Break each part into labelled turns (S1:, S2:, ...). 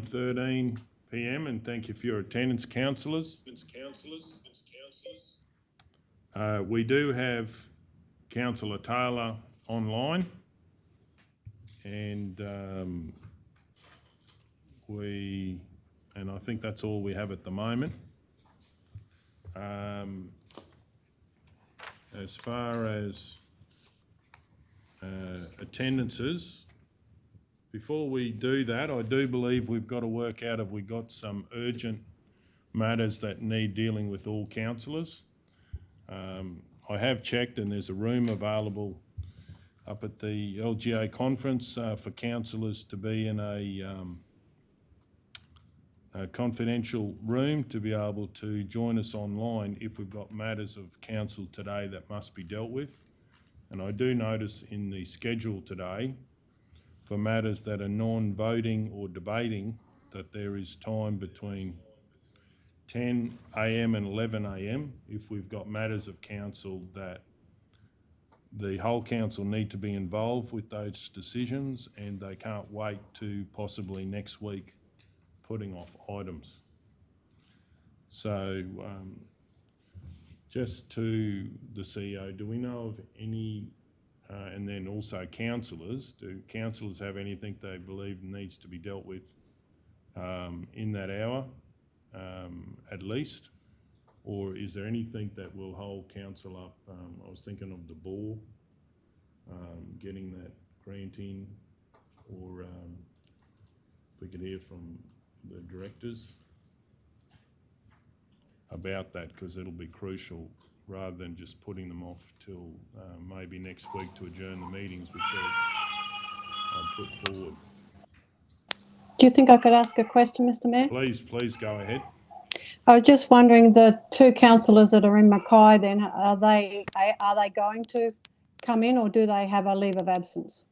S1: 9:13 p.m. and thank you for your attendance, councillors. We do have Councillor Taylor online, and I think that's all we have at the moment. As far as attendances, before we do that, I do believe we've got to work out if we got some urgent matters that need dealing with all councillors. I have checked and there's a room available up at the LGA conference for councillors to be in a confidential room to be able to join us online if we've got matters of council today that must be dealt with. And I do notice in the schedule today for matters that are non-voting or debating that there is time between 10 a.m. and 11 a.m. if we've got matters of council that the whole council need to be involved with those decisions and they can't wait to possibly next week putting off items. So just to the CEO, do we know of any, and then also councillors, do councillors have anything they believe needs to be dealt with in that hour at least? Or is there anything that will hold council up? I was thinking of the ball, getting that grant in, or if we could hear from the directors about that, because it'll be crucial rather than just putting them off till maybe next week to adjourn the meetings, which I'll put forward.
S2: Do you think I could ask a question, Mr. Mayor?
S1: Please go ahead.
S2: I was just wondering, the two councillors that are in Mackay then, are they going to come in or do they have a leave of absence?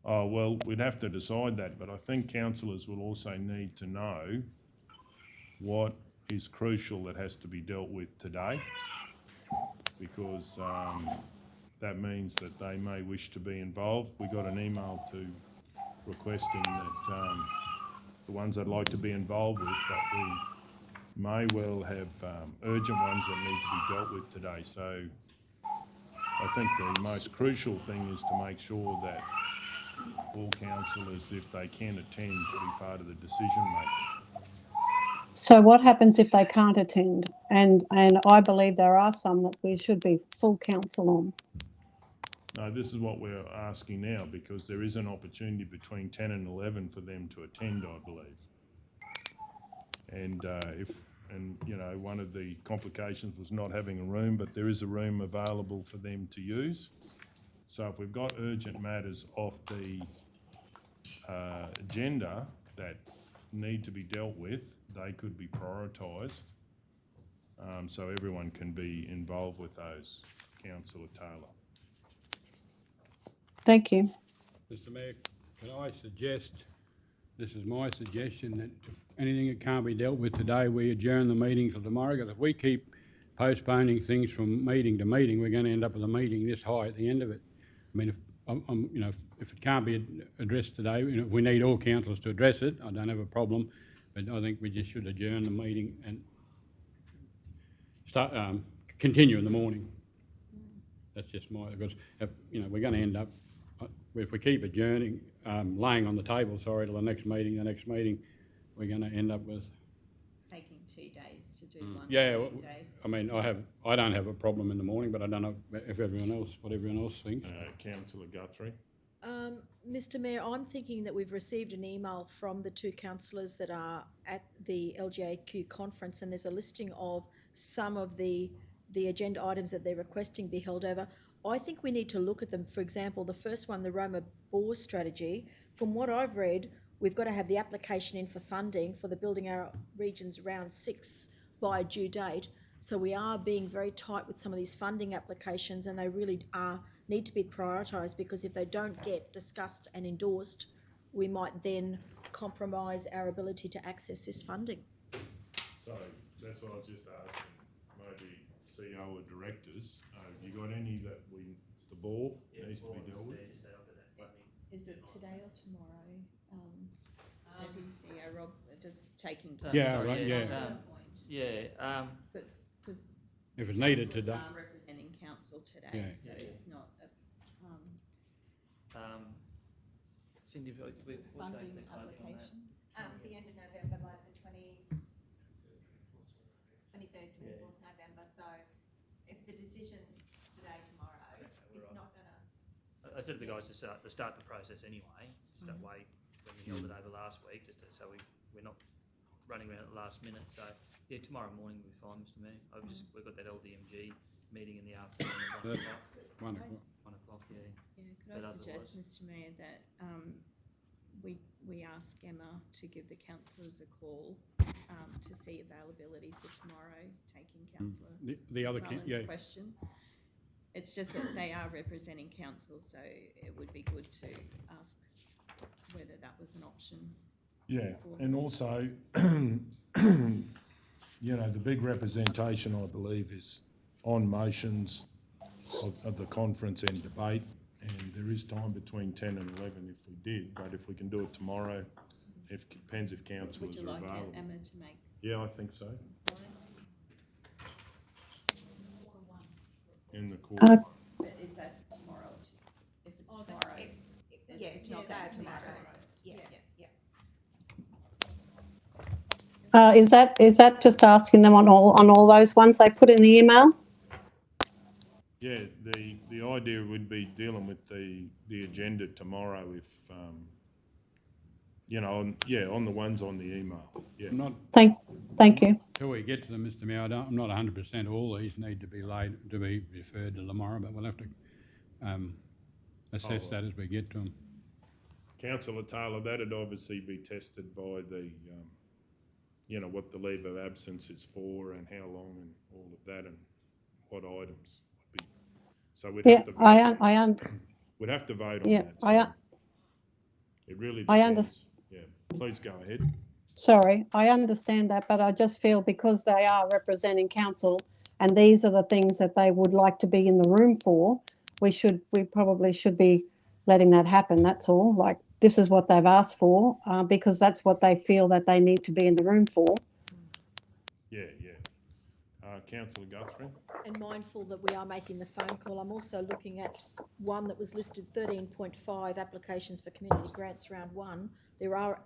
S1: Oh, well, we'd have to decide that, but I think councillors will also need to know what is crucial that has to be dealt with today, because that means that they may wish to be involved. We got an email to requesting that the ones I'd like to be involved with, but we may well have urgent ones that need to be dealt with today. So I think the most crucial thing is to make sure that all councillors, if they can attend, to be part of the decision making.
S2: So what happens if they can't attend? And I believe there are some that we should be full council on.
S1: No, this is what we're asking now, because there is an opportunity between 10 and 11 for them to attend, I believe. And you know, one of the complications was not having a room, but there is a room available for them to use. So if we've got urgent matters off the agenda that need to be dealt with, they could be prioritised, so everyone can be involved with those. Councillor Taylor.
S2: Thank you.
S3: Mr. Mayor, can I suggest, this is my suggestion, that if anything that can't be dealt with today, we adjourn the meeting till tomorrow, because if we keep postponing things from meeting to meeting, we're going to end up with a meeting this high at the end of it. I mean, if it can't be addressed today, if we need all councillors to address it, I don't have a problem, but I think we just should adjourn the meeting and start continue in the morning. That's just because we're going to end up, if we keep adjourning, laying on the table, till the next meeting, we're going to end up with
S4: taking 2 days to do one.
S3: Yeah,
S4: day.
S3: I mean, I don't have a problem in the morning, but I don't know if what everyone else thinks.
S1: Councillor Guthrie.
S4: Mr. Mayor, I'm thinking that we've received an email from the two councillors that are at the LGAQ conference, and there's a listing of some of the agenda items that they're requesting be held over. I think we need to look at them. For example, the first one, the Roma boar strategy. From what I've read, we've got to have the application in for funding for the Building Our Regions Round 6 by a due date. So we are being very tight with some of these funding applications, and they really need to be prioritised, because if they don't get discussed and endorsed, we might then compromise our ability to access this funding.
S1: So that's what I was just asking, maybe CEO or directors, have you got any that the ball needs to be dealt with?
S4: Is it today or tomorrow?
S5: Deputy CEO Rob, just taking.
S3: Yeah,
S6: sorry,
S3: right, yeah.
S5: Because
S3: If it's needed today.
S5: are representing council today,
S3: Yeah.
S5: so it's not a,
S6: Cindy, what date's
S5: funding
S6: the closing on that?
S5: application.
S7: The end of November, like the 23rd, 24th November, so if the decision today, tomorrow, it's not gonna,
S6: I said to the guys to start the process anyway, just that way, when we held it over last week, just so we're not running around at the last minute, so, yeah, tomorrow morning will be fine, Mr Mayor. We've got that LDMG meeting in the afternoon at 1 o'clock.
S3: 1 o'clock.
S6: 1 o'clock, yeah.
S5: Yeah,
S6: But
S5: could I suggest, Mr Mayor, that we ask Emma to give the councillors a call to see availability for tomorrow, taking councillor
S3: The other,
S5: Mullen's question. It's just that they are representing council, so it would be good to ask whether that was an option.
S1: Yeah, and also, you know, the big representation, I believe, is on motions of the conference and debate, and there is time between 10 and 11 if we did, but if we can do it tomorrow, depends if
S5: Would
S1: councillors
S5: you
S1: are
S5: like
S1: available.
S5: Emma to make?
S1: Yeah, I think so, in the court.
S5: But is that tomorrow? If it's
S7: Oh,
S5: tomorrow,
S7: yeah,
S5: it's not that tomorrow.
S7: yeah, yeah.
S2: Is that just asking them on all those ones they put in the email?
S1: Yeah, the idea would be dealing with the agenda tomorrow if, you know, on the ones on the email, yeah.
S3: I'm not,
S2: Thank you.
S3: till we get to them, Mr Mayor, I'm not 100% all these need to be referred to tomorrow, but we'll have to assess that as we get to them.
S1: Councillor Taylor, that'd obviously be tested by the, you know, what the leave of absence is for and how long and all of that and what items would be. So we'd
S2: Yeah,
S1: have to vote.
S2: I
S1: We'd have to vote on
S2: Yeah,
S1: that.
S2: I
S1: So it really
S2: I
S1: depends. Yeah, please go ahead.
S2: Sorry, I understand that, but I just feel because they are representing council and these are the things that they would like to be in the room for, we probably should be letting that happen. That's all. Like, this is what they've asked for, because that's what they feel that they need to be in the room for.
S1: Yeah. Councillor Guthrie?
S4: And mindful that we are making the phone call, I'm also looking at one that was listed 13.5 applications for community grants round 1. There are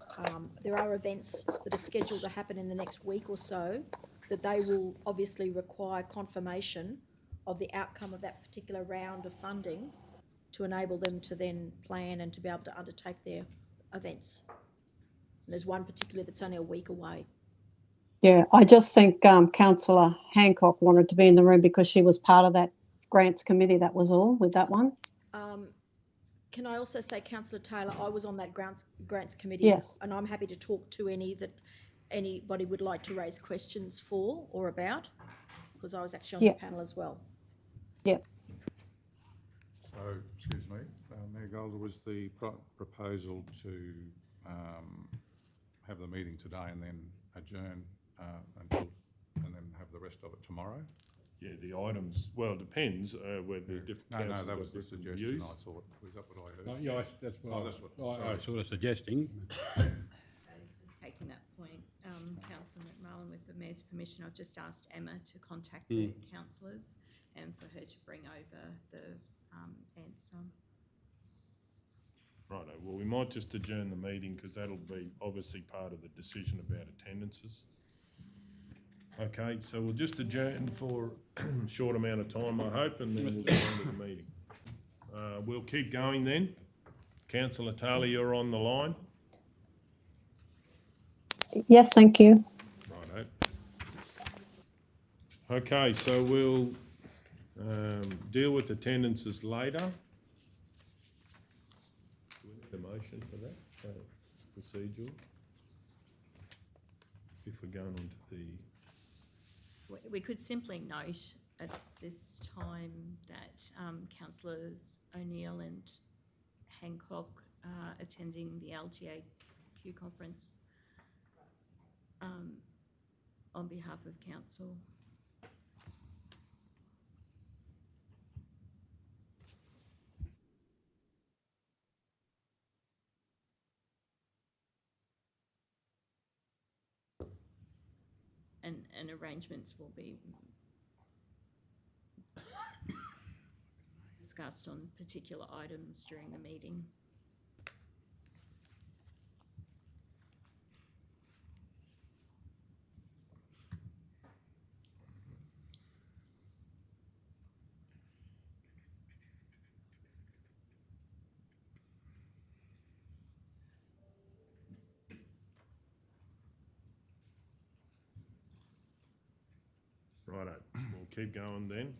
S4: events that are scheduled to happen in the next week or so that they will obviously require confirmation of the outcome of that particular round of funding to enable them to then plan and to be able to undertake their events. And there's one particular that's only a week away.
S2: Yeah, I just think Councillor Hancock wanted to be in the room because she was part of that grants committee. That was all with that one.
S4: Can I also say, Councillor Taylor, I was on that grants committee.
S2: Yes.
S4: And I'm happy to talk to any that anybody would like to raise questions for or about, because I was actually on the panel as well.
S2: Yep.
S8: So, excuse me, Mayor Golder, was the proposal to have the meeting today and then adjourn and then have the rest of it tomorrow?
S1: Yeah, the items, well, it depends whether different
S8: No,
S1: councils
S8: that was
S1: got
S8: the
S1: different
S8: suggestion,
S1: views.
S8: I thought. Was that what I heard?
S3: Yeah, that's what
S8: that's what-
S3: I was
S8: sorry.
S3: sort of suggesting.
S5: So just taking that point, Councillor McMullen, with the Mayor's permission, I've just asked Emma to contact the councillors and for her to bring over the answer.
S1: Righto, well, we might just adjourn the meeting because that'll be obviously part of the decision about attendances. Okay, so we'll just adjourn for a short amount of time, I hope, and then we'll go on to the meeting. We'll keep going then. Councillor Taylor, you're on the line.
S2: Yes, thank you.
S1: Righto. Okay, so we'll deal with attendances later. Do we need a motion for that, procedural? If we're going on to the...
S5: We could simply note at this time that councillors O'Neill and Hancock are attending the LGAQ conference on behalf of council. and arrangements will be discussed on particular items during the meeting.
S1: Righto, we'll keep going then.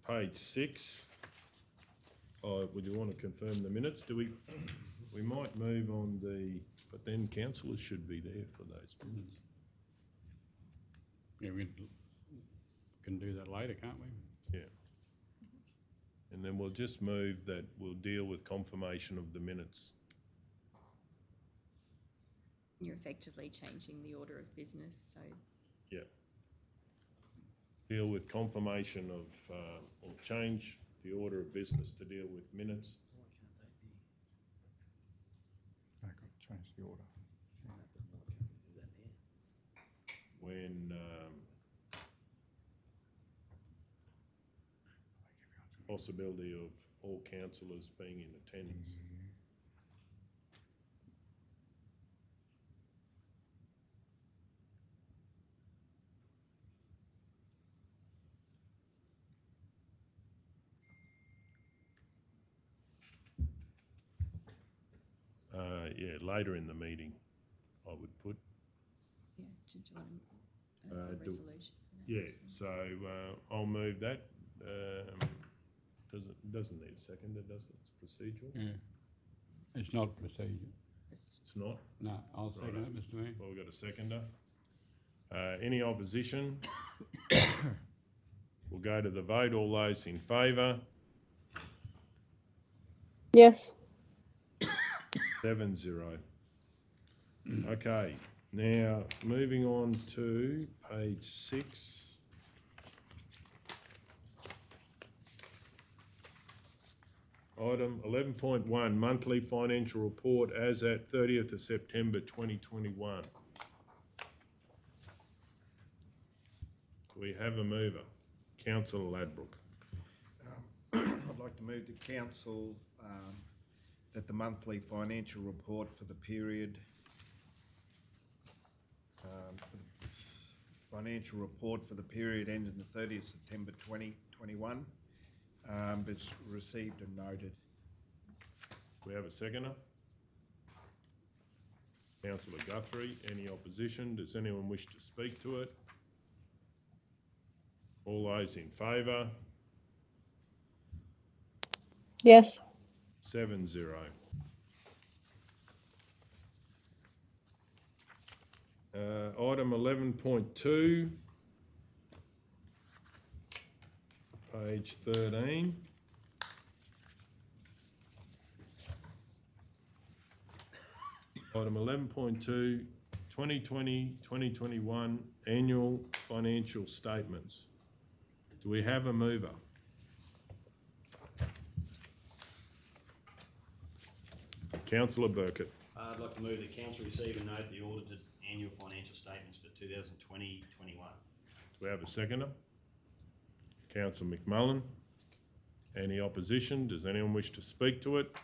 S1: Page 6. Would you want to confirm the minutes? We might move on but then councillors should be there for those minutes.
S3: Yeah, we can do that later, can't we?
S1: Yeah. And then we'll just move that we'll deal with confirmation of the minutes.
S5: You're effectively changing the order of business, so
S1: Yeah. Deal with confirmation of, or change the order of business to deal with minutes.
S8: I've got to change the order.
S1: When possibility of all councillors being in attendance. Yeah, later in the meeting, I would put.
S5: yeah, do you want a resolution for that?
S1: Yeah, so I'll move that. Doesn't need a seconder, does it? It's procedural.
S3: Yeah. It's not procedure.
S1: It's not.
S3: No, I'll second it, Mr Mayor.
S1: Well, we've got a seconder. Any opposition? We'll go to the vote. All those in favour?
S2: Yes.
S1: 7-0. Okay, now moving on to page 6. Item 11.1, monthly financial report as at 30th of September 2021. We have a mover. Councillor Ladbroke.
S9: I'd like to move to council that the monthly financial report for the period ending the 30th of September 2021 is received and noted.
S1: We have a seconder. Councillor Guthrie, any opposition? Does anyone wish to speak to it? All those in favour?
S2: Yes.
S1: 7-0. Item 11.2, page 13. Item 11.2, 2020-2021 annual financial statements. Do we have a mover? Councillor Burkett.
S10: I'd like to move that council receive and note the audited annual financial statements for 2020-21.
S1: Do we have a seconder? Councillor McMullen. Any opposition? Does anyone wish to speak to it?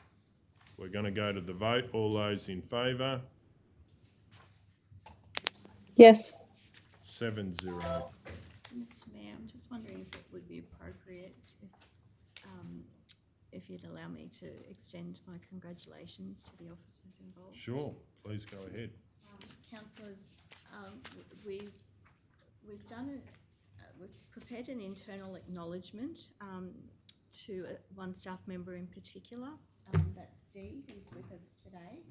S1: We're going to go to the vote. All those in favour?
S2: Yes.
S1: 7-0.
S5: Mr Mayor, I'm just wondering if it would be appropriate if you'd allow me to extend my congratulations to the officers involved.
S1: Sure, please go ahead.
S5: Councillors, we've prepared an internal acknowledgement to one staff member in particular. That's Dee, who's with us today.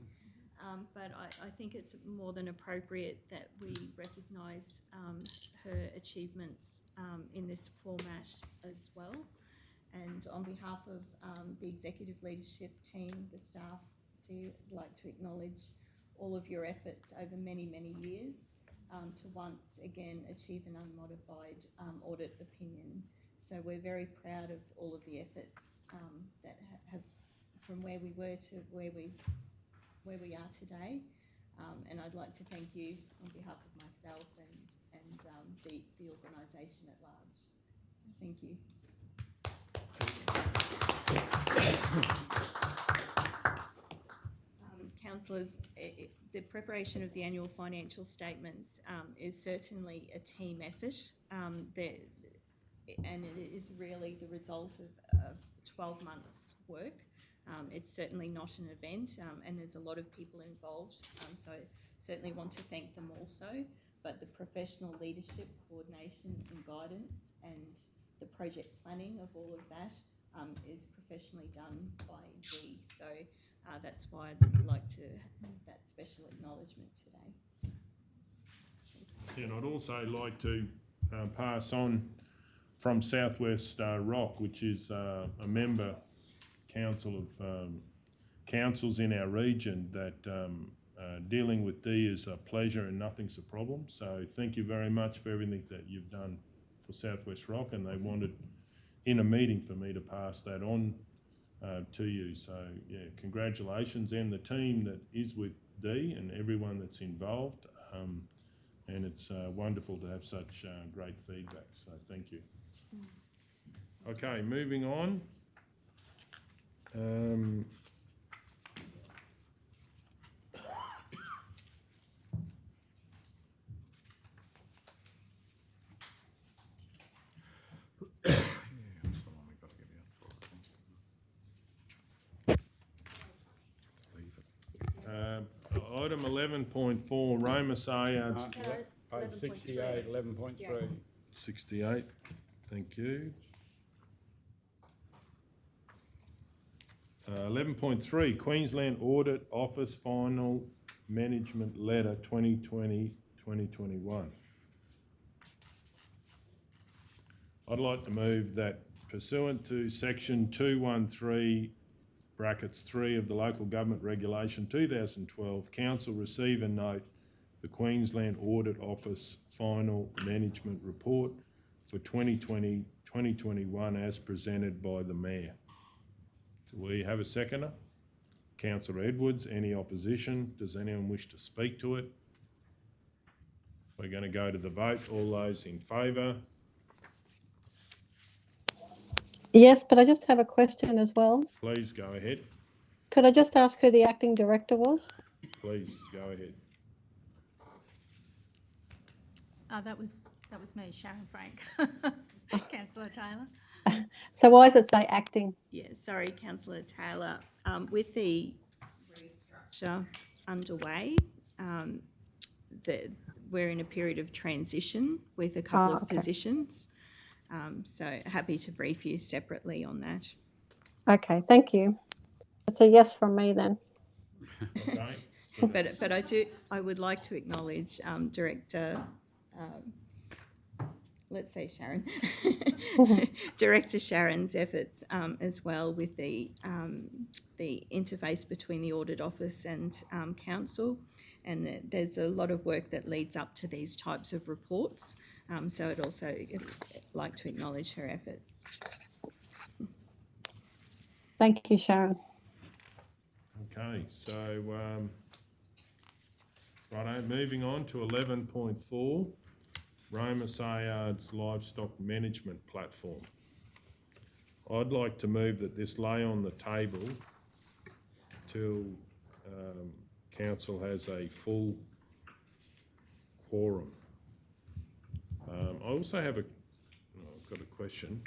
S5: But I think it's more than appropriate that we recognise her achievements in this format as well. And on behalf of the executive leadership team, the staff, I'd like to acknowledge all of your efforts over many, many years to once again achieve an unmodified audit opinion. So we're very proud of all of the efforts that have, from where we were to where we are today. And I'd like to thank you on behalf of myself and the organisation at large. Thank you. Councillors, the preparation of the annual financial statements is certainly a team effort. And it is really the result of 12 months' work. It's certainly not an event, and there's a lot of people involved. So certainly want to thank them also. But the professional leadership, coordination and guidance and the project planning of all of that is professionally done by Dee. So that's why I'd like to have that special acknowledgement today.
S1: And I'd also like to pass on from Southwest Rock, which is a member council of councils in our region, that dealing with Dee is a pleasure and nothing's a problem. So thank you very much for everything that you've done for Southwest Rock, and they wanted in a meeting for me to pass that on to you. So yeah, congratulations, and the team that is with Dee and everyone that's involved. And it's wonderful to have such great feedback. So thank you. Okay, moving on. Item 11.4, Roma Saleyards.
S3: Page 68, 11.3.
S1: 68, thank you. 11.3, Queensland Audit Office Final Management Letter 2020-2021. I'd like to move that pursuant to section 213 brackets 3 of the Local Government Regulation 2012, Council receive and note the Queensland Audit Office Final Management Report for 2020-2021 as presented by the Mayor. Do we have a seconder? Councillor Edwards, any opposition? Does anyone wish to speak to it? We're going to go to the vote. All those in favour?
S2: Yes, but I just have a question as well.
S1: Please go ahead.
S2: Could I just ask who the acting director was?
S1: Please go ahead.
S11: That was me, Sharon Frank. Councillor Taylor.
S2: So why does it say acting?
S5: Yeah, sorry, Councillor Taylor. With the restructure underway, we're in a period of transition with a couple of positions. So happy to brief you separately on that.
S2: Okay, thank you. It's a yes from me then.
S1: Okay.
S5: But I would like to acknowledge Director, let's say Sharon, Director Sharon's efforts as well with the interface between the Audit Office and Council, and there's a lot of work that leads up to these types of reports. So I'd also like to acknowledge her efforts.
S2: Thank you, Sharon.
S1: Okay, so righto, moving on to 11.4, Roma Saleyards Livestock Management Platform. I'd like to move that this lay on the table till Council has a full quorum. I also have I've got a question,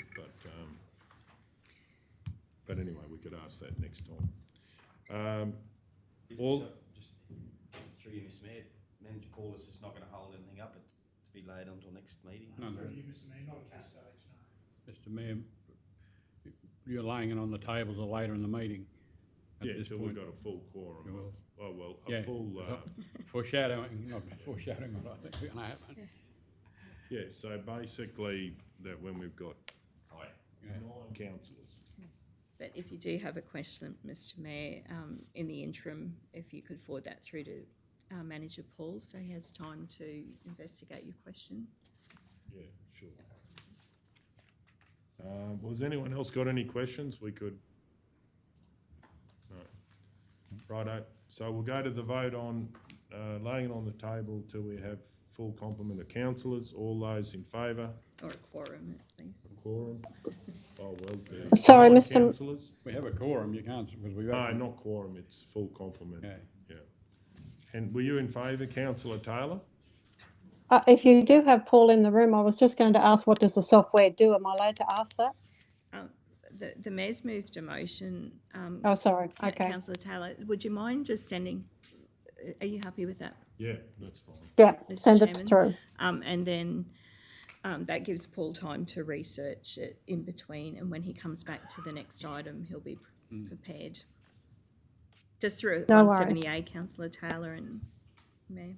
S1: but anyway, we could ask that next time.
S10: Just through you, Mr Mayor, Manager Paul is just not going to hold anything up. It's to be laid until next meeting.
S3: No.
S12: Mr Mayor, not at this stage, no.
S3: Mr Mayor, you're laying it on the tables or later in the meeting.
S1: Yeah, until we've got a full quorum.
S3: Well,
S1: Oh, well,
S3: yeah,
S1: a full...
S3: foreshadowing, not foreshadowing what I think is going to happen.
S1: yeah, so basically that when we've got
S3: Yeah.
S1: 9 councillors.
S5: But if you do have a question, Mr Mayor, in the interim, if you could forward that through to Manager Paul so he has time to investigate your question.
S1: Yeah, sure. Has anyone else got any questions? We could... No. Righto. So we'll go to the vote on laying it on the table till we have full complement of councillors. All those in favour?
S5: Or a quorum at least.
S1: Quorum? Oh, well,
S2: Sorry,
S1: nine
S2: Mr.
S1: councillors?
S3: We have a quorum, you can't, because we've
S1: No,
S3: got.
S1: not quorum, it's full complement.
S3: Okay.
S1: Yeah. And were you in favour, councillor Taylor?
S2: If you do have Paul in the room, I was just going to ask, what does the software do? Am I allowed to ask that?
S5: The mayor's moved a motion.
S2: Oh, sorry. Okay.
S5: Councillor Taylor, would you mind just sending, are you happy with that?
S1: Yeah, that's fine.
S2: Yeah,
S5: Mr.
S2: send it
S5: Chairman?
S2: through.
S5: And then that gives Paul time to research it in between, and when he comes back to the next item, he'll be prepared. Just through
S2: No
S5: 170A, Councillor Taylor and Mayor.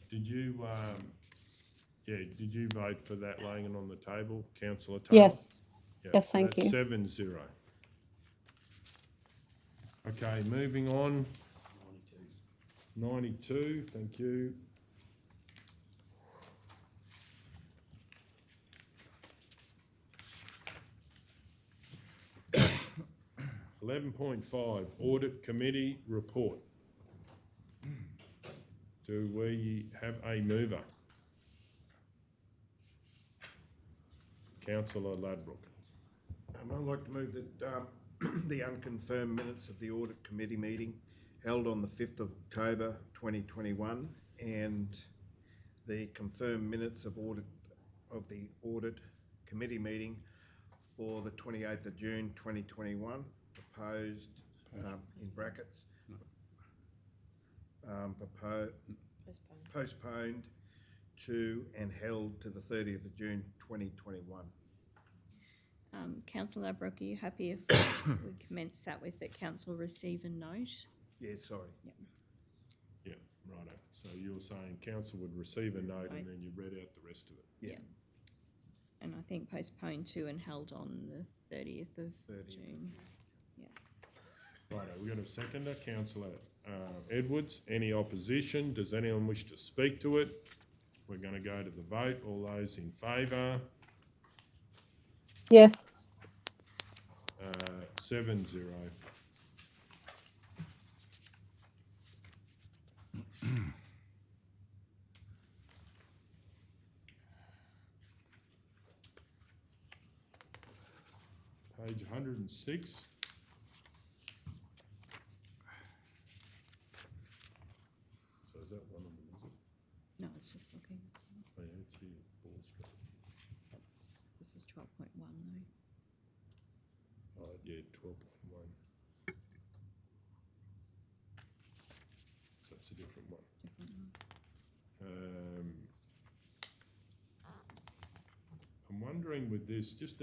S1: Did you, did you vote for that laying it on the table, councillor Taylor?
S2: Yes.
S1: Yeah,
S2: Yes,
S1: so
S2: thank
S1: that's
S2: you.
S1: 7-0. Okay, moving on. 92, thank you. (11.5) Audit Committee Report. Do we have a mover? Councillor Ladbroke.
S9: I'd like to move that the unconfirmed minutes of the Audit Committee meeting held on the 5th of October 2021 and the confirmed minutes of the Audit Committee meeting for the 28th of June 2021 proposed in brackets postponed to and held to the 30th of June 2021.
S5: Councillor Ladbroke, are you happy if we commence that with that council receive and note?
S9: Yeah, sorry.
S1: Yeah, righto. So you're saying council would receive a note and then you read out the rest of it?
S5: Yeah. And I think postponed to and held on the 30th of June. Yeah.
S1: Righto, we've got a seconder, councillor Edwards. Any opposition? Does anyone wish to speak to it? We're going to go to the vote. All those in favour?
S2: Yes.
S1: 7-0. Page 106. So is that one of them, is it?
S5: No, it's just looking.
S1: Oh, yeah, it's here, Ball Street.
S5: This is 12.1 though.
S1: Oh, yeah, 12.1. So that's a different one. I'm wondering with this, just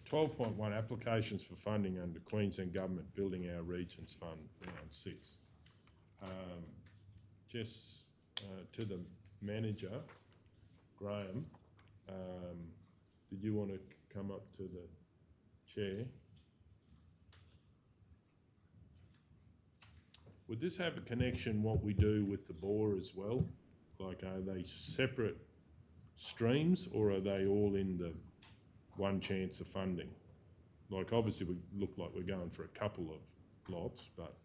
S1: 12.1 applications for funding under Queensland Government Building Our Regions Fund, round 6. Just to the manager, Graham, did you want to come up to the chair? Would this have a connection what we do with the BOR as well? Like, are they separate streams or are they all in the one chance of funding? Like, obviously we look like we're going for a couple of lots, but...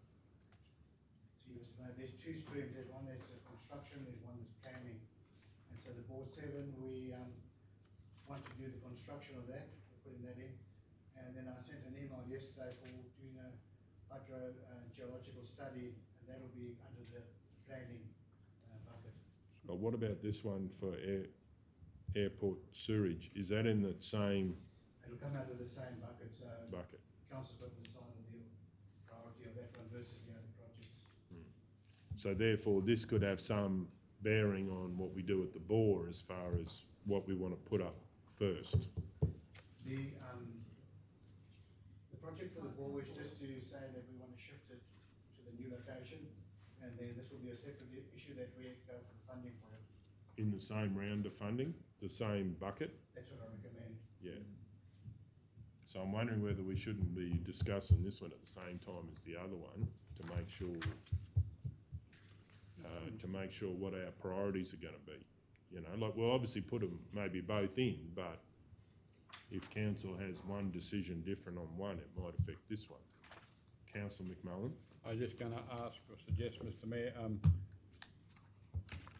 S12: There's two streams. There's one that's construction, there's one that's planning. And so the board 7, we want to do the construction of that, we're putting that in. And then I sent an email yesterday for doing a hydrogeological study, and that'll be under the planning bucket.
S1: But what about this one for airport sewerage? Is that in the same
S12: It'll come out of the same bucket, so
S1: bucket?
S12: council's got to decide on the priority of that one versus the other projects.
S1: So therefore, this could have some bearing on what we do at the BOR as far as what we want to put up first.
S12: The project for the BOR is just to say that we want to shift it to the new location, and then this will be a separate issue that we go for the funding for it.
S1: In the same round of funding, the same bucket?
S12: That's what I recommend.
S1: Yeah. So I'm wondering whether we shouldn't be discussing this one at the same time as the other one to make sure what our priorities are going to be. You know, like we'll obviously put them maybe both in, but if council has one decision different on one, it might affect this one. Councillor McMullen.
S3: I was just gonna ask or suggest, Mr Mayor,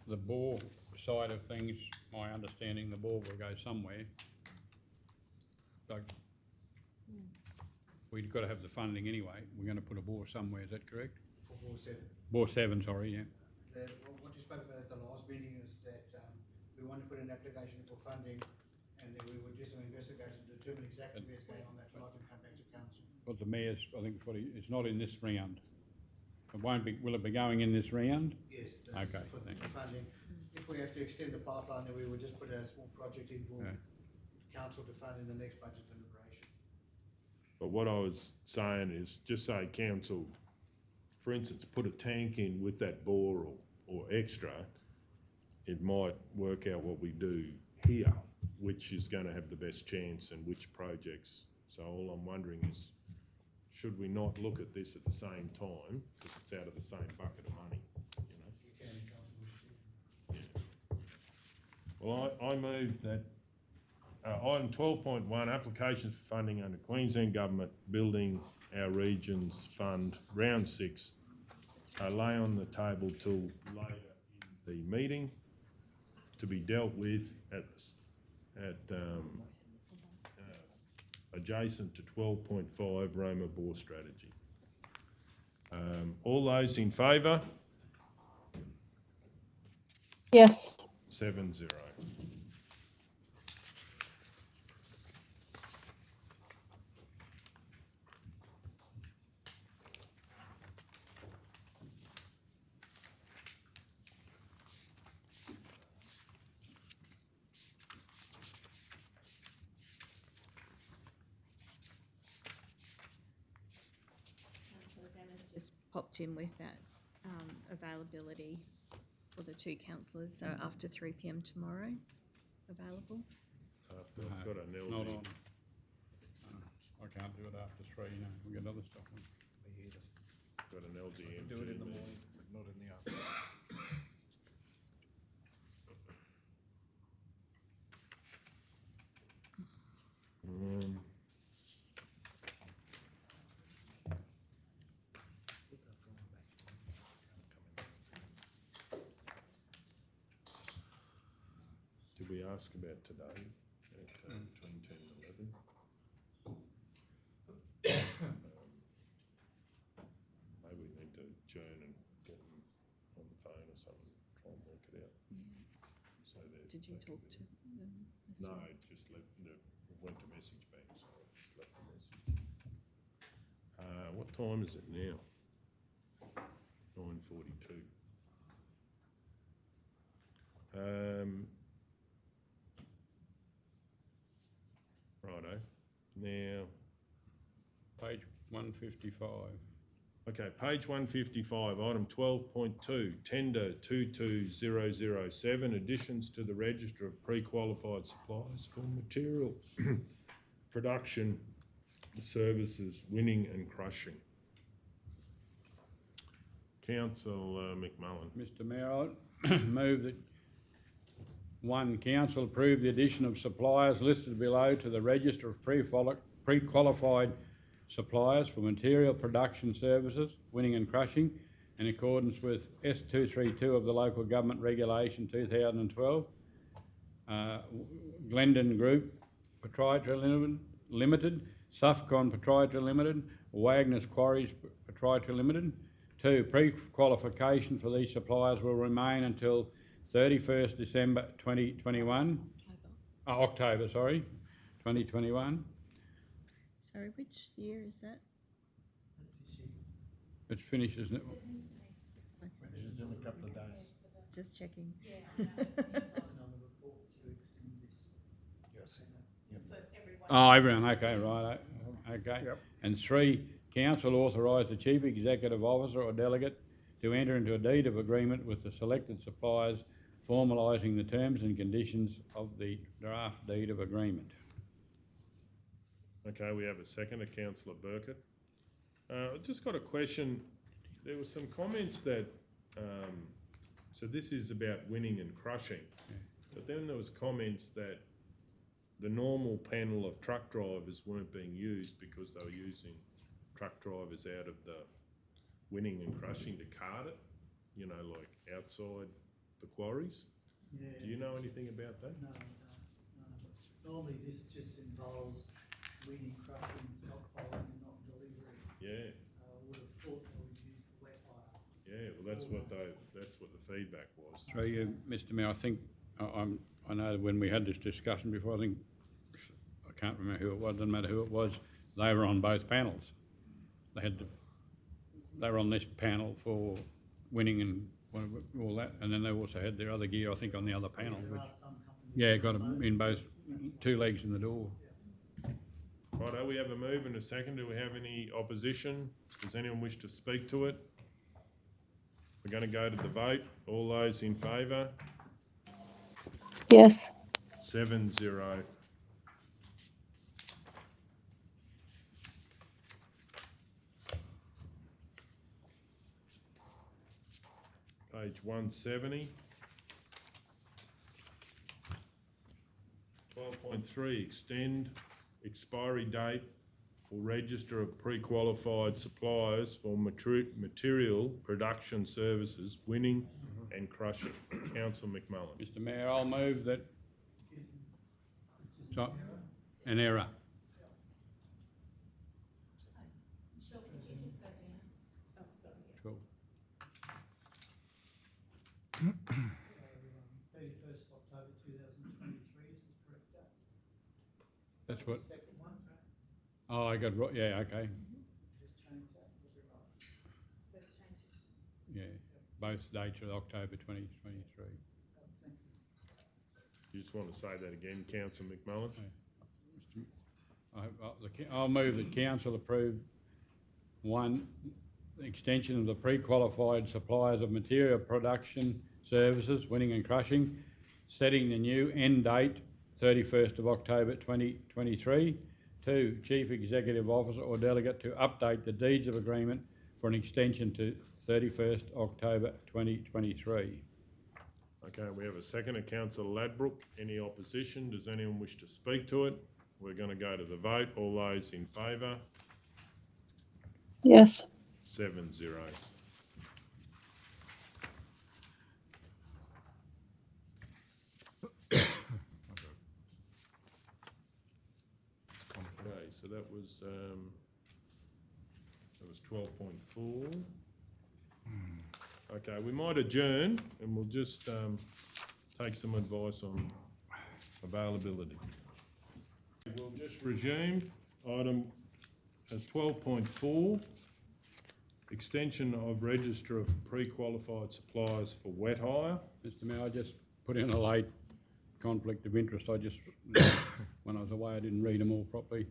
S3: the bore side of things, my understanding, the bore will go somewhere. Like, we've got to have the funding anyway. We're gonna put a bore somewhere, is that correct?
S12: For Bore 7.
S3: Bore 7, sorry, yeah.
S12: What you spoke about at the last meeting is that we want to put an application for funding, and then we would do some investigation to determine exactly where it's going on that lot and come back to council.
S3: What the mayor's, I think, it's not in this round. It won't be, will it be going in this round?
S12: Yes.
S3: Okay,
S12: For
S3: thanks.
S12: funding. If we have to extend the pipeline, then we would just put a small project in for
S3: Yeah.
S12: council to fund in the next budget deliberation.
S1: But what I was saying is, just say council, for instance, put a tank in with that bore or extra, it might work out what we do here, which is going to have the best chance and which projects. So all I'm wondering is, should we not look at this at the same time, because it's out of the same bucket of money, you know?
S12: You can, council wishes.
S1: Well, I move that item 12.1, applications for funding under Queensland Government Building Our Regions Fund, round 6, lay on the table till later in the meeting to be dealt with at adjacent to 12.5 Roma bore strategy. All those in favour?
S2: Yes.
S1: 7-0.
S5: Councillor Emma's just popped in with that availability for the two councillors, so after 3 p.m. tomorrow, available.
S1: I've got an LD.
S3: Not on. I can't do it after 3, you know, we've got other stuff on.
S1: Got an LDM.
S9: Do it in the morning, but not in the afternoon.
S1: Did we ask about today at between 10 and 11? Maybe we need to adjourn and get them on the phone or something, try and work it out. So that
S5: Did you
S1: they
S5: talk
S1: can-
S5: to them?
S1: No, just let, went to message bank, so I just left a message. What time is it now? 9:42. Righto, now,
S3: Page 155.
S1: okay, page 155, item 12.2, tender 22007, additions to the register of pre-qualified suppliers for material production services, winning and crushing. Councillor McMullen.
S3: Mr Mayor, I move that 1, council approve the addition of suppliers listed below to the register of pre-qualified suppliers for material production services, winning and crushing, in accordance with S232 of the Local Government Regulation 2012. Glendon Group Proprietary Limited, Sufcon Proprietary Limited, Wagner's Quarries Proprietary Limited. 2, pre-qualification for these suppliers will remain until 31st December 2021. October, sorry, 2021.
S5: Sorry, which year is that?
S3: It finishes,
S9: It's in a couple of days.
S5: Just checking.
S9: Yes.
S3: oh, everyone, okay, right, okay.
S9: Yep.
S3: And 3, council authorise the chief executive officer or delegate to enter into a deed of agreement with the selected suppliers, formalising the terms and conditions of the draft deed of agreement.
S1: Okay, we have a second, councillor Burkett. I just got a question. There were some comments that, so this is about winning and crushing, but then there was comments that the normal panel of truck drivers weren't being used because they were using truck drivers out of the winning and crushing to cart it, you know, like outside the quarries.
S12: Yeah.
S1: Do you know anything about that?
S12: No. Normally this just involves weeding, crushing, stockpiling and not delivery.
S1: Yeah,
S12: I would have thought they would use the wet hire.
S1: yeah, well, that's what the feedback was.
S3: Through you, Mr Mayor, I think, I know when we had this discussion before, I think, I can't remember who it was, doesn't matter who it was, they were on both panels. They were on this panel for winning and all that, and then they also had their other gear, I think, on the other panel.
S12: There
S3: which-
S12: are some companies.
S3: Yeah, got them in both, 2 legs in the door.
S1: Righto, we have a move and a second. Do we have any opposition? Does anyone wish to speak to it? We're going to go to the vote. All those in favour?
S2: Yes.
S1: 7-0. Page 170. 12.3, extend expiry date for register of pre-qualified suppliers for material production services, winning and crushing. Councillor McMullen.
S3: Mr Mayor, I'll move that. So, an error. Sure.
S12: 31st of October 2023 is the correct date.
S3: That's what,
S12: Second one,
S3: oh, I got, yeah, okay,
S12: just change that, we'll be right.
S3: yeah. Both dates are October 2023.
S12: Thank you.
S1: You just want to say that again, Councillor McMullen?
S3: I'll move that council approve 1, the extension of the pre-qualified suppliers of material production services, winning and crushing, setting the new end date 31st of October 2023. 2, Chief Executive Officer or Delegate to update the deeds of agreement for an extension to 31st October 2023.
S1: Okay, we have a second, Councillor Ladbrook. Any opposition? Does anyone wish to speak to it? We're going to go to the vote. All those in favour?
S2: Yes.
S1: 7-0. Okay, so that was 12.4. Okay, we might adjourn and we'll just take some advice on availability. We'll just resume item 12.4, extension of register of pre-qualified suppliers for wet hire.
S3: Mr Mayor, I just put in a late conflict of interest. I just, when I was away, I didn't read them all properly.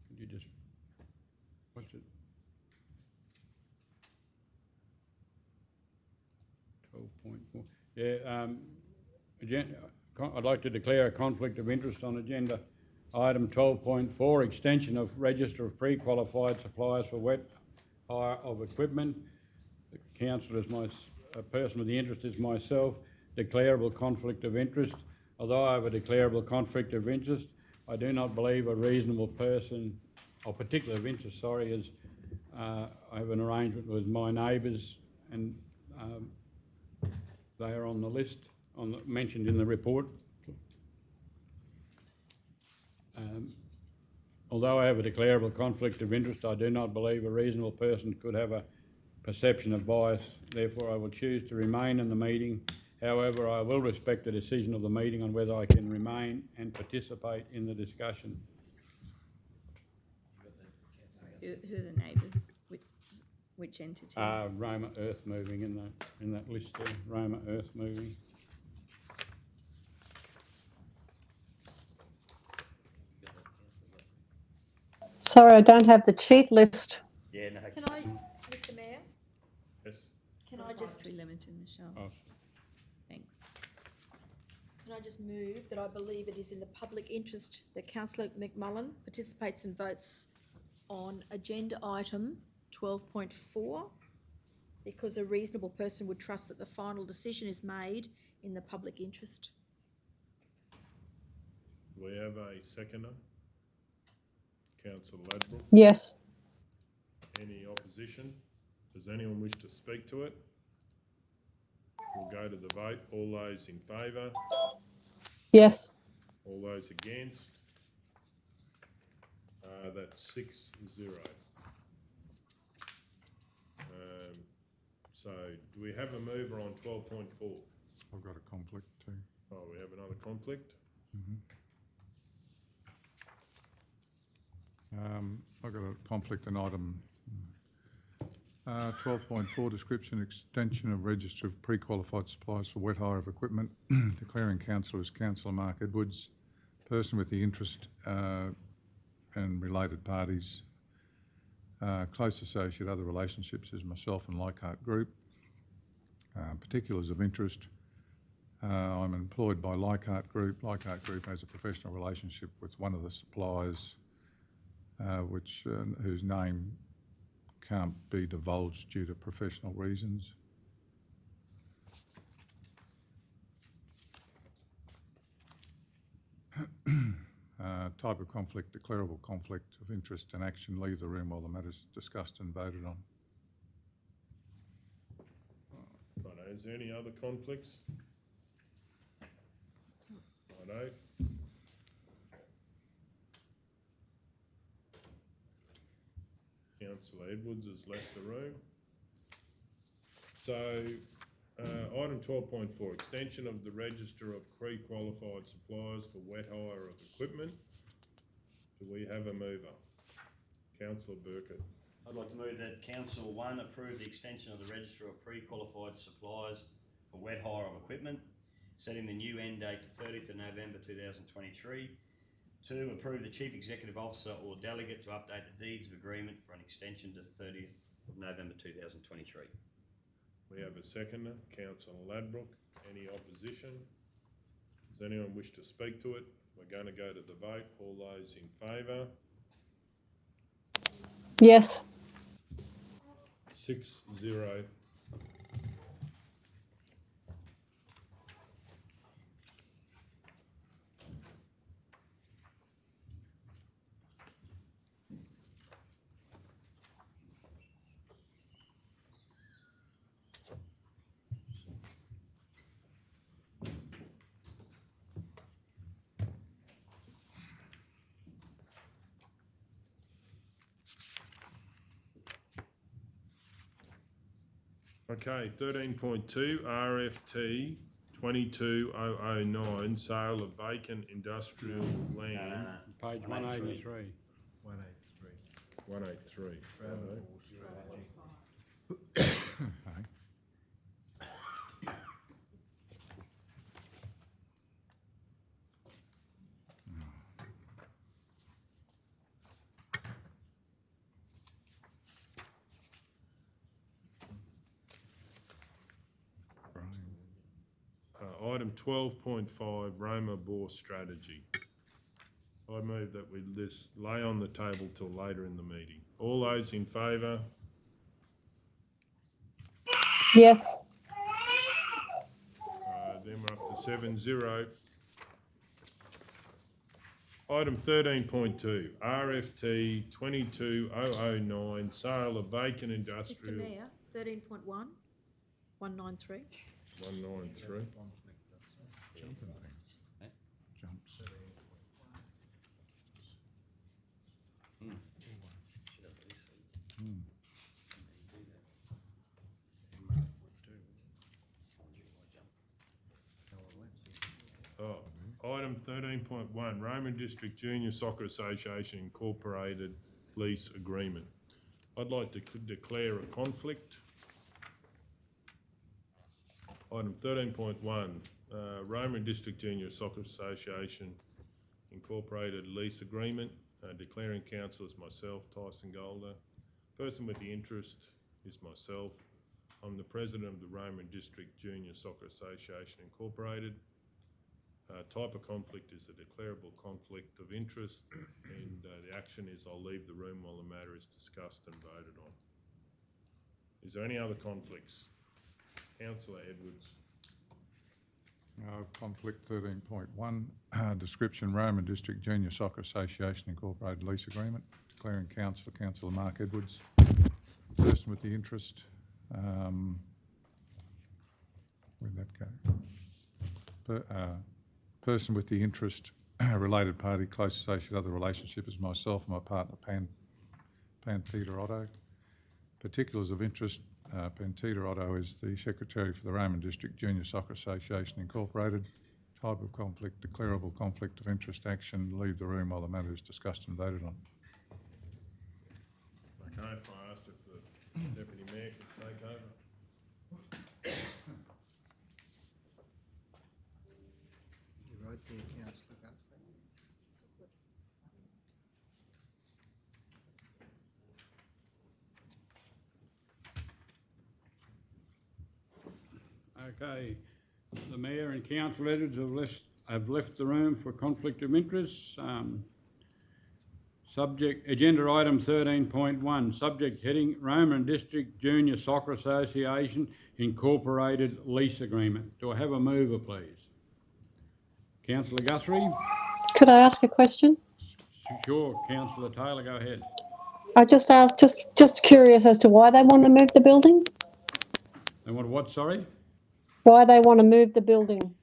S3: Could you just, what's it? 12.4. Yeah, I'd like to declare a conflict of interest on agenda item 12.4, extension of register of pre-qualified suppliers for wet hire of equipment. The councillor is a person with the interest is myself. Declarable conflict of interest. Although I have a declarable conflict of interest, I do not believe a reasonable person, or particular of interest, sorry, is I have an arrangement with my neighbours and they are on the list, mentioned in the report. Although I have a declarable conflict of interest, I do not believe a reasonable person could have a perception of bias. Therefore, I will choose to remain in the meeting. However, I will respect the decision of the meeting on whether I can remain and participate in the discussion.
S5: Who are the neighbours? Which entity?
S3: Roma Earth Moving in that list there. Roma Earth Moving.
S2: Sorry, I don't have the cheat list.
S10: Yeah, no.
S4: Can I, Mr Mayor,
S1: Yes.
S4: can I just,
S5: Be limited, Michelle.
S3: Oh.
S5: Thanks.
S4: can I just move that I believe it is in the public interest that Councillor McMullen participates and votes on agenda item 12.4, because a reasonable person would trust that the final decision is made in the public interest.
S1: Do we have a seconder? Councillor Ladbroke,
S2: Yes.
S1: any opposition? Does anyone wish to speak to it? We'll go to the vote. All those in favour?
S2: Yes.
S1: All those against? That's 6-0. So do we have a mover on 12.4?
S8: I've got a conflict too.
S1: Oh, we have another conflict?
S8: I've got a conflict in item 12.4, description extension of register of pre-qualified suppliers for wet hire of equipment, declaring councillor as Councillor Mark Edwards, person with the interest and related parties, close associate, other relationships as myself and Leichhardt Group, particulars of interest. I'm employed by Leichhardt Group. Leichhardt Group has a professional relationship with one of the suppliers, whose name can't be divulged due to professional reasons. Type of conflict, declarable conflict of interest and action. Leave the room while the matter is discussed and voted on.
S1: Righto, is there any other conflicts? Righto. Councillor Edwards has left the room. So, item 12.4, extension of the register of pre-qualified suppliers for wet hire of equipment. Do we have a mover? Councillor Burkett.
S10: I'd like to move that Council 1 approve the extension of the register of pre-qualified suppliers for wet hire of equipment, setting the new end date to 30th of November 2023. 2, approve the Chief Executive Officer or delegate to update the deeds of agreement for an extension to 30th of November 2023.
S1: We have a seconder, Councillor Ladbroke. Any opposition? Does anyone wish to speak to it? We're going to go to the vote. All those in favour?
S2: Yes.
S1: 6-0. Okay, 13.2, RFT 22009, sale of vacant industrial land.
S3: Page 183.
S9: 183.
S1: 183.
S9: Roma
S1: righto.
S9: Ball strategy.
S1: Item 12.5, Roma Bore strategy. I move that we this lay on the table till later in the meeting. All those in favour?
S2: Yes.
S1: Then we're up to 7-0. Item 13.2, RFT 22009, sale of vacant
S4: Mr
S1: industrial.
S4: Mayor, 13.1, 193.
S1: 193.
S8: Jumping things. Jumps.
S1: Item 13.1, Roma District Junior Soccer Association Incorporated lease agreement. I'd like to declare a conflict. Item 13.1, Roma District Junior Soccer Association Incorporated lease agreement, declaring council as myself, Tyson Golder. Person with the interest is myself. I'm the president of the Roma District Junior Soccer Association Incorporated. Type of conflict is a declarable conflict of interest, and the action is I'll leave the room while the matter is discussed and voted on. Is there any other conflicts? Councillor Edwards.
S8: Conflict 13.1, description Roma District Junior Soccer Association Incorporated lease agreement, declaring Councillor Mark Edwards, person with the interest. Where'd that go? Person with the interest, related party, close associate, other relationship is myself and my partner Pan Peter Otto. Particulars of interest, Pan Peter Otto is the Secretary for the Roma District Junior Soccer Association Incorporated. Type of conflict, declarable conflict of interest action, leave the room while the matter is discussed and voted on.
S1: Okay, if I ask if the Deputy Mayor could take over.
S9: You're right there, councillor Guthrie.
S3: Okay, the Mayor and Councillor Edwards have left the room for conflict of interest. Subject, agenda item 13.1, subject heading Roma District Junior Soccer Association Incorporated lease agreement. Do I have a mover, please? Councillor Guthrie?
S2: Could I ask a question?
S3: Sure, Councillor Taylor, go ahead.
S2: I just asked, just curious as to why they want to move the building?
S3: And what, sorry?
S2: Why they want to move the building?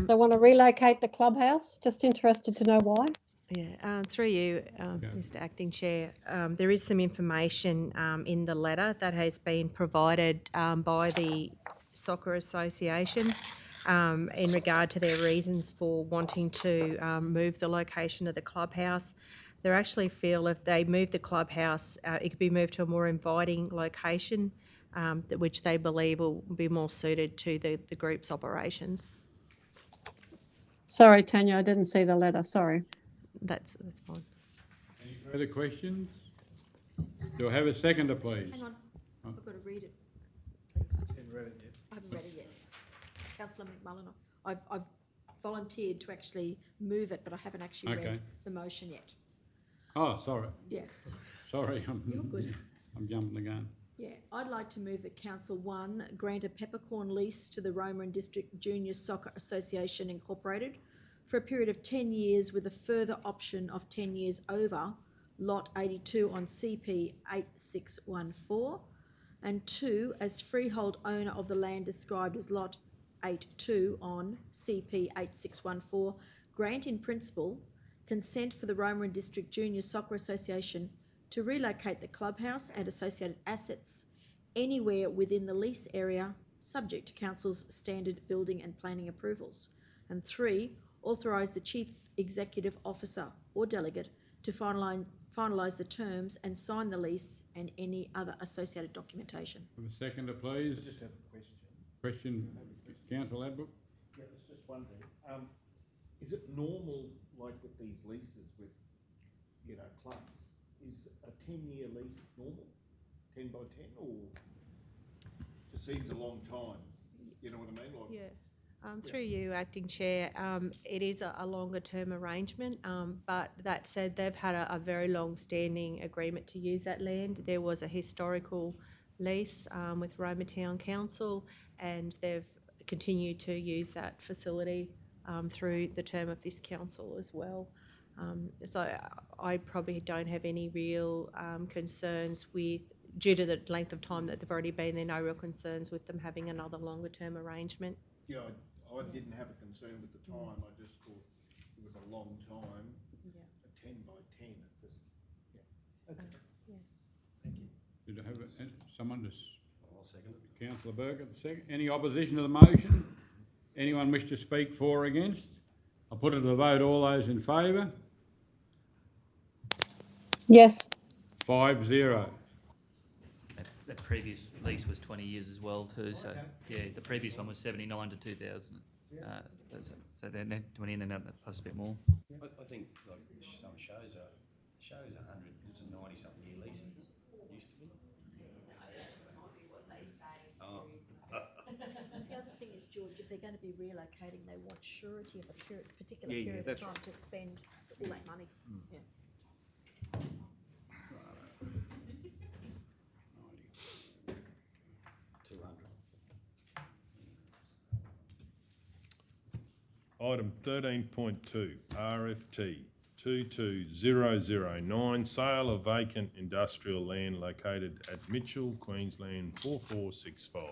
S2: They want to relocate the clubhouse? Just interested to know why.
S5: Yeah, through you, Mr Acting Chair, there is some information in the letter that has been provided by the Soccer Association in regard to their reasons for wanting to move the location of the clubhouse. They actually feel if they move the clubhouse, it could be moved to a more inviting location, which they believe will be more suited to the group's operations.
S2: Sorry, Tanya, I didn't see the letter. Sorry.
S5: That's fine.
S3: Any further questions? Do I have a seconder, please?
S4: Hang on, I've got to read it, please.
S9: Haven't read it yet.
S4: I haven't read it yet. Councillor Maranoa, I've volunteered to actually move it, but I haven't actually read the motion yet.
S3: Oh, sorry.
S4: Yeah.
S3: Sorry,
S4: You're good.
S3: I'm jumping the gun.
S4: Yeah, I'd like to move that Council 1 grant a peppercorn lease to the Roma District Junior Soccer Association Incorporated for a period of 10 years with a further option of 10 years over Lot 82 on CP 8614, and 2, as freehold owner of the land described as Lot 82 on CP 8614, grant in principle consent for the Roma District Junior Soccer Association to relocate the clubhouse and associated assets anywhere within the lease area, subject to Council's standard building and planning approvals. And 3, authorise the Chief Executive Officer or delegate to finalise the terms and sign the lease and any other associated documentation.
S3: Have a seconder, please.
S12: I just have a question.
S3: Question, Councillor Ladbrook?
S9: Yeah, I was just wondering, is it normal, like with these leases with, clubs, is a 10-year lease normal? 10 by 10, or it seems a long time, you know what I mean? Like,
S5: Yeah. Through you, Acting Chair, it is a longer term arrangement, but that said, they've had a very long-standing agreement to use that land. There was a historical lease with Roma Town Council, and they've continued to use that facility through the term of this council as well. So I probably don't have any real concerns with, due to the length of time that they've already been there, no real concerns with them having another longer term arrangement.
S9: Yeah, I didn't have a concern with the time, I just thought it was a long time,
S5: Yeah.
S9: a 10 by 10, it just, that's it.
S5: Yeah.
S9: Thank you.
S3: Did I have someone to... I'll second it. Councillor Burke at the second. Any opposition to the motion? Anyone wish to speak for or against? I'll put it to the vote. All those in favour?
S2: Yes.
S3: 5-0.
S6: That previous lease was 20 years as well too, so, yeah, the previous one was 79 to 2000. So then 20 and then that plus a bit more.
S10: I think like some shows are 100, it's a 90-something year lease. It used to be.
S4: The other thing is, George, if they're going to be relocating, they want surety of a particular
S9: Yeah,
S4: period of
S9: that's
S4: time
S9: right.
S4: to expend all that money. Yeah.
S1: Item 13.2, RFT 22009, sale of vacant industrial land located at Mitchell, Queensland 4465.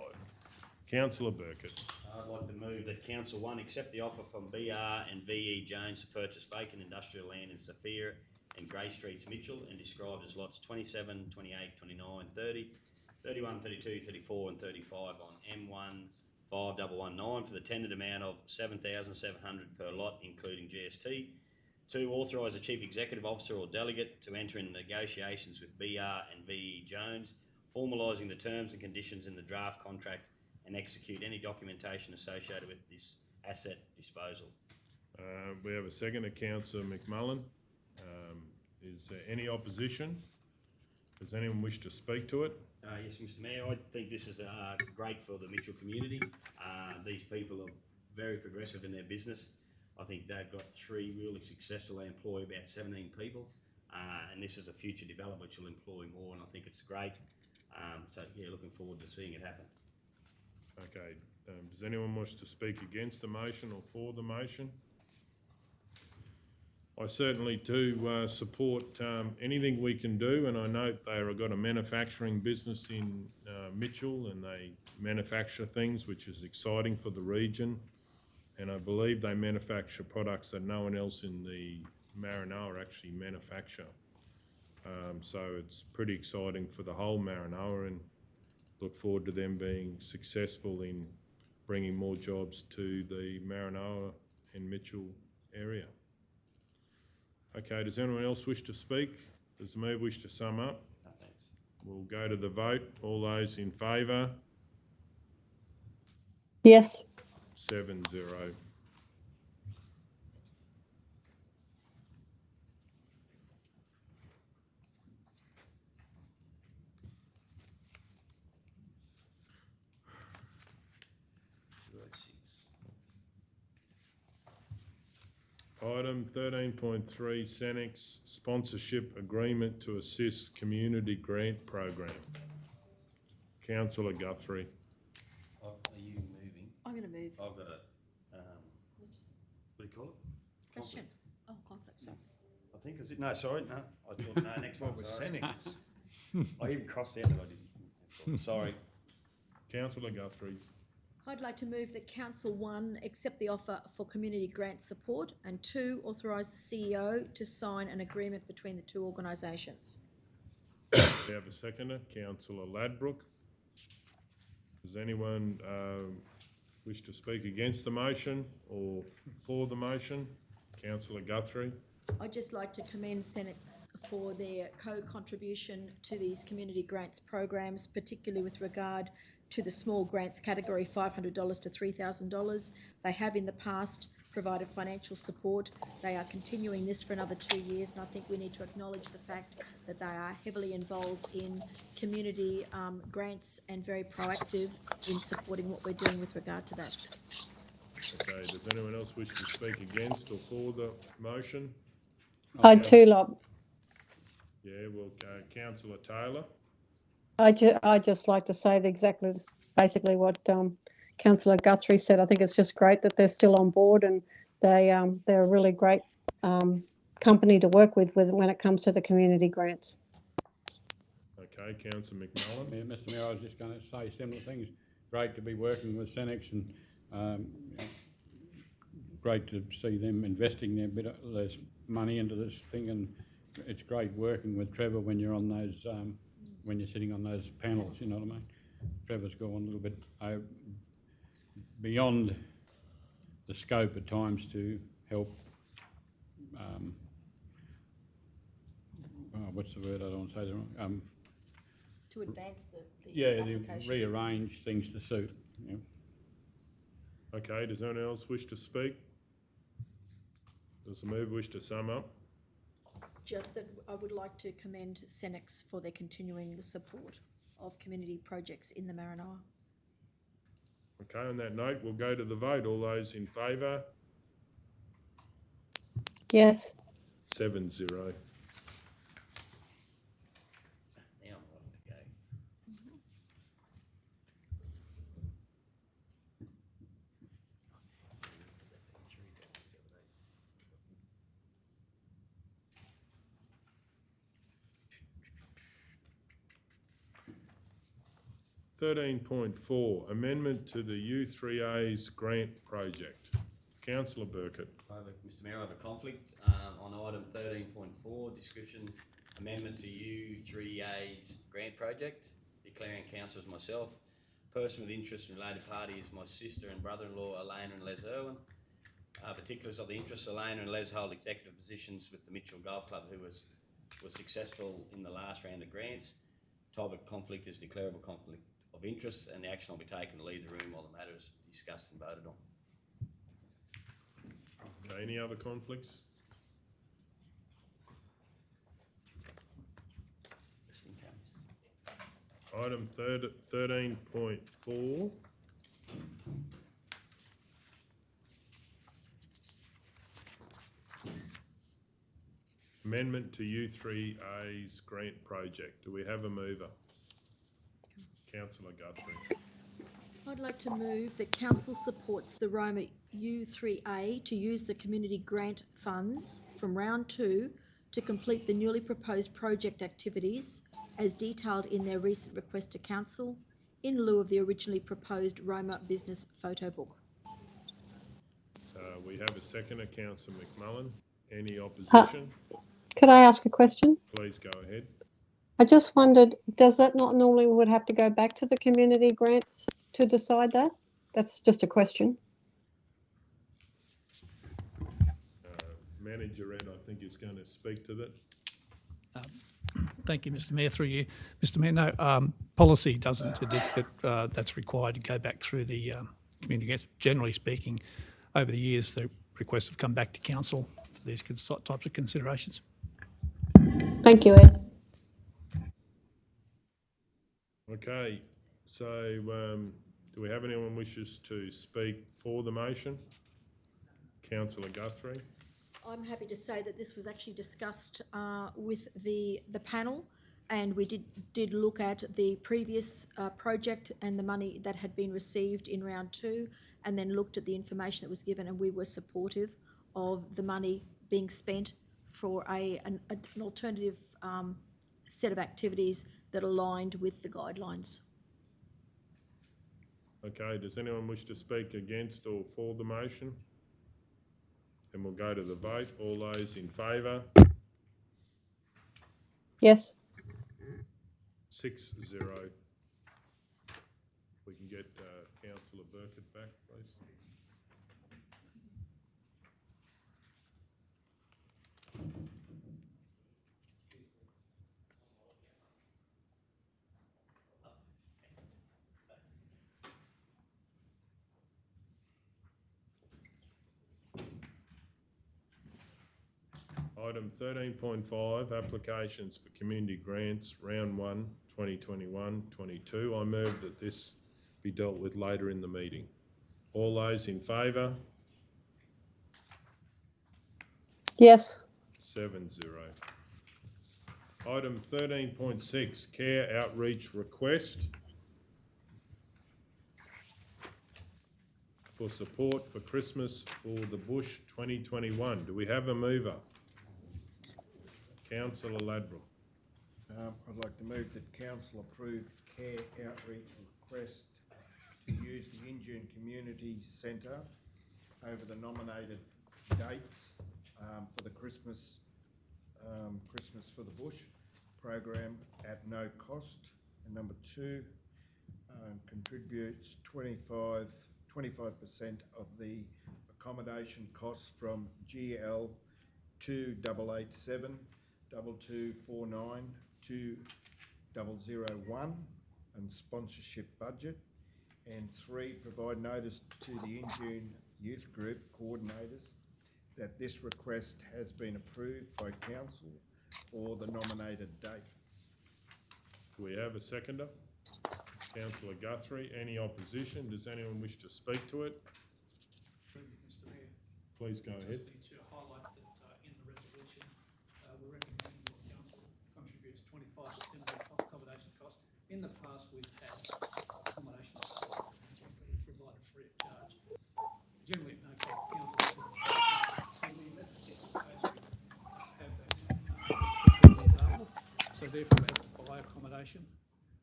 S1: Councillor Burkett.
S10: I'd like to move that Council 1 accept the offer from BR and VE Jones to purchase vacant industrial land in Sophia and Grey Streets, Mitchell, and described as lots 27, 28, 29, 30, 31, 32, 34 and 35 on M1 5119 for the tendered amount of $7,700 per lot, including GST. 2, authorise the Chief Executive Officer or Delegate to enter into negotiations with BR and VE Jones, formalising the terms and conditions in the draft contract and execute any documentation associated with this asset disposal.
S1: We have a second to Councillor McMullen. Is there any opposition? Does anyone wish to speak to it?
S10: Yes, Mr Mayor, I think this is great for the Mitchell community. These people are very progressive in their business. I think they've got 3 really successful. They employ about 17 people, and this is a future development which will employ more, and I think it's great. So, yeah, looking forward to seeing it happen.
S1: Okay, does anyone wish to speak against the motion or for the motion? I certainly do support anything we can do, and I note they've got a manufacturing business in Mitchell, and they manufacture things which is exciting for the region, and I believe they manufacture products that no one else in the Maranoa actually manufacture. So it's pretty exciting for the whole Maranoa, and look forward to them being successful in bringing more jobs to the Maranoa and Mitchell area. Okay, does anyone else wish to speak? Does the mayor wish to sum up?
S10: No, thanks.
S1: We'll go to the vote. All those in favour?
S2: Yes.
S1: 7-0. Item 13.3, Senex sponsorship agreement to assist community grant program. Councillor Guthrie.
S10: Are you moving?
S4: I'm going to move.
S10: I've got a, what do you call it?
S4: Question. Oh, conflict, sorry.
S10: I think, is it? No, sorry, no. I thought, no, next one.
S9: What was
S10: Sorry.
S9: Senex?
S10: I even crossed out that I didn't. Sorry.
S1: Councillor Guthrie.
S4: I'd like to move that Council 1 accept the offer for community grant support, and 2, authorise the CEO to sign an agreement between the 2 organisations.
S1: We have a seconder, Councillor Ladbrook. Does anyone wish to speak against the motion or for the motion? Councillor Guthrie.
S4: I'd just like to commend Senex for their co-contribution to these community grants programs, particularly with regard to the small grants category, $500 to $3,000. They have in the past provided financial support. They are continuing this for another 2 years, and I think we need to acknowledge the fact that they are heavily involved in community grants and very proactive in supporting what we're doing with regard to that.
S1: Okay, does anyone else wish to speak against or for the motion?
S2: I too like.
S1: Yeah, well, Councillor Taylor.
S2: I just like to say basically what Councillor Guthrie said. I think it's just great that they're still on board, and they're a really great company to work with when it comes to the community grants.
S1: Okay, Councillor McMullen.
S3: Yeah, Mr Mayor, I was just going to say similar things. Great to be working with Senex, and great to see them investing their bit of their money into this thing, and it's great working with Trevor when you're on those when you're sitting on those panels, you know what I mean? Trevor's gone a little bit beyond the scope at times to help, what's the word, I don't want to say the wrong,
S4: To advance the applications.
S3: rearrange things to suit, yeah.
S1: Okay, does anyone else wish to speak? Does the mover wish to sum up?
S4: Just that I would like to commend Senex for their continuing support of community projects in the Maranoa.
S1: Okay, on that note, we'll go to the vote. All those in favour?
S2: Yes.
S1: 7-0. 13.4, amendment to the U3A's grant project. Councillor Burkett.
S10: Mr Mayor, I have a conflict on item 13.4, description amendment to U3A's grant project, declaring council as myself. Person with interest in related party is my sister and brother-in-law, Elena and Les Irwin. Particulars of the interests: Elena and Les hold executive positions with the Mitchell Golf Club, who was successful in the last round of grants. Type of conflict is declarable conflict of interest, and the action will be taken to leave the room while the matter is discussed and voted on.
S1: Okay, any other conflicts?
S10: Listening cards.
S1: Item 13.4. Amendment to U3A's grant project. Do we have a mover? Councillor Guthrie.
S4: I'd like to move that council supports the Roma U3A to use the community grant funds from round 2 to complete the newly proposed project activities as detailed in their recent request to council in lieu of the originally proposed Roma business photo book.
S1: We have a seconder, Councillor McMullen. Any opposition?
S2: Could I ask a question?
S1: Please go ahead.
S2: I just wondered, does that not normally would have to go back to the community grants to decide that? That's just a question.
S1: Manager Ed, I think, is going to speak to that.
S13: Thank you, Mr Mayor. Through you, Mr Mayor. No, policy doesn't predict that that's required to go back through the community grants. Generally speaking, over the years, the requests have come back to council for these types of considerations.
S2: Thank you, Ed.
S1: Okay, so do we have anyone wishes to speak for the motion? Councillor Guthrie.
S4: I'm happy to say that this was actually discussed with the panel, and we did look at the previous project and the money that had been received in round 2, and then looked at the information that was given, and we were supportive of the money being spent for an alternative set of activities that aligned with the guidelines.
S1: Okay, does anyone wish to speak against or for the motion? And we'll go to the vote. All those in favour?
S2: Yes.
S1: 6-0. We can get Councillor Burkett back, please. Item 13.5, applications for community grants, round 1, 2021-22. I move that this be dealt with later in the meeting. All those in favour?
S2: Yes.
S1: 7-0. Item 13.6, care outreach request for support for Christmas for the Bush 2021. Do we have a mover? Councillor Ladbrokes.
S9: I'd like to move that council approve care outreach request to use the Injune Community Centre over the nominated dates for the Christmas for the Bush program at no cost. And number 2, contributes 25% of the accommodation costs from GL 2887 2249 2001 and sponsorship budget. And 3, provide notice to the Injune Youth Group coordinators that this request has been approved by council for the nominated dates.
S1: Do we have a seconder? Councillor Guthrie. Any opposition? Does anyone wish to speak to it?
S14: Mr Mayor.
S1: Please go ahead.
S14: Just need to highlight that in the resolution, we're recommending that council contributes 25% of the accommodation cost. In the past, we've had accommodation costs generally provided free of charge. Generally, at no cost, council facility that have that facility available. So therefore, we have to buy accommodation.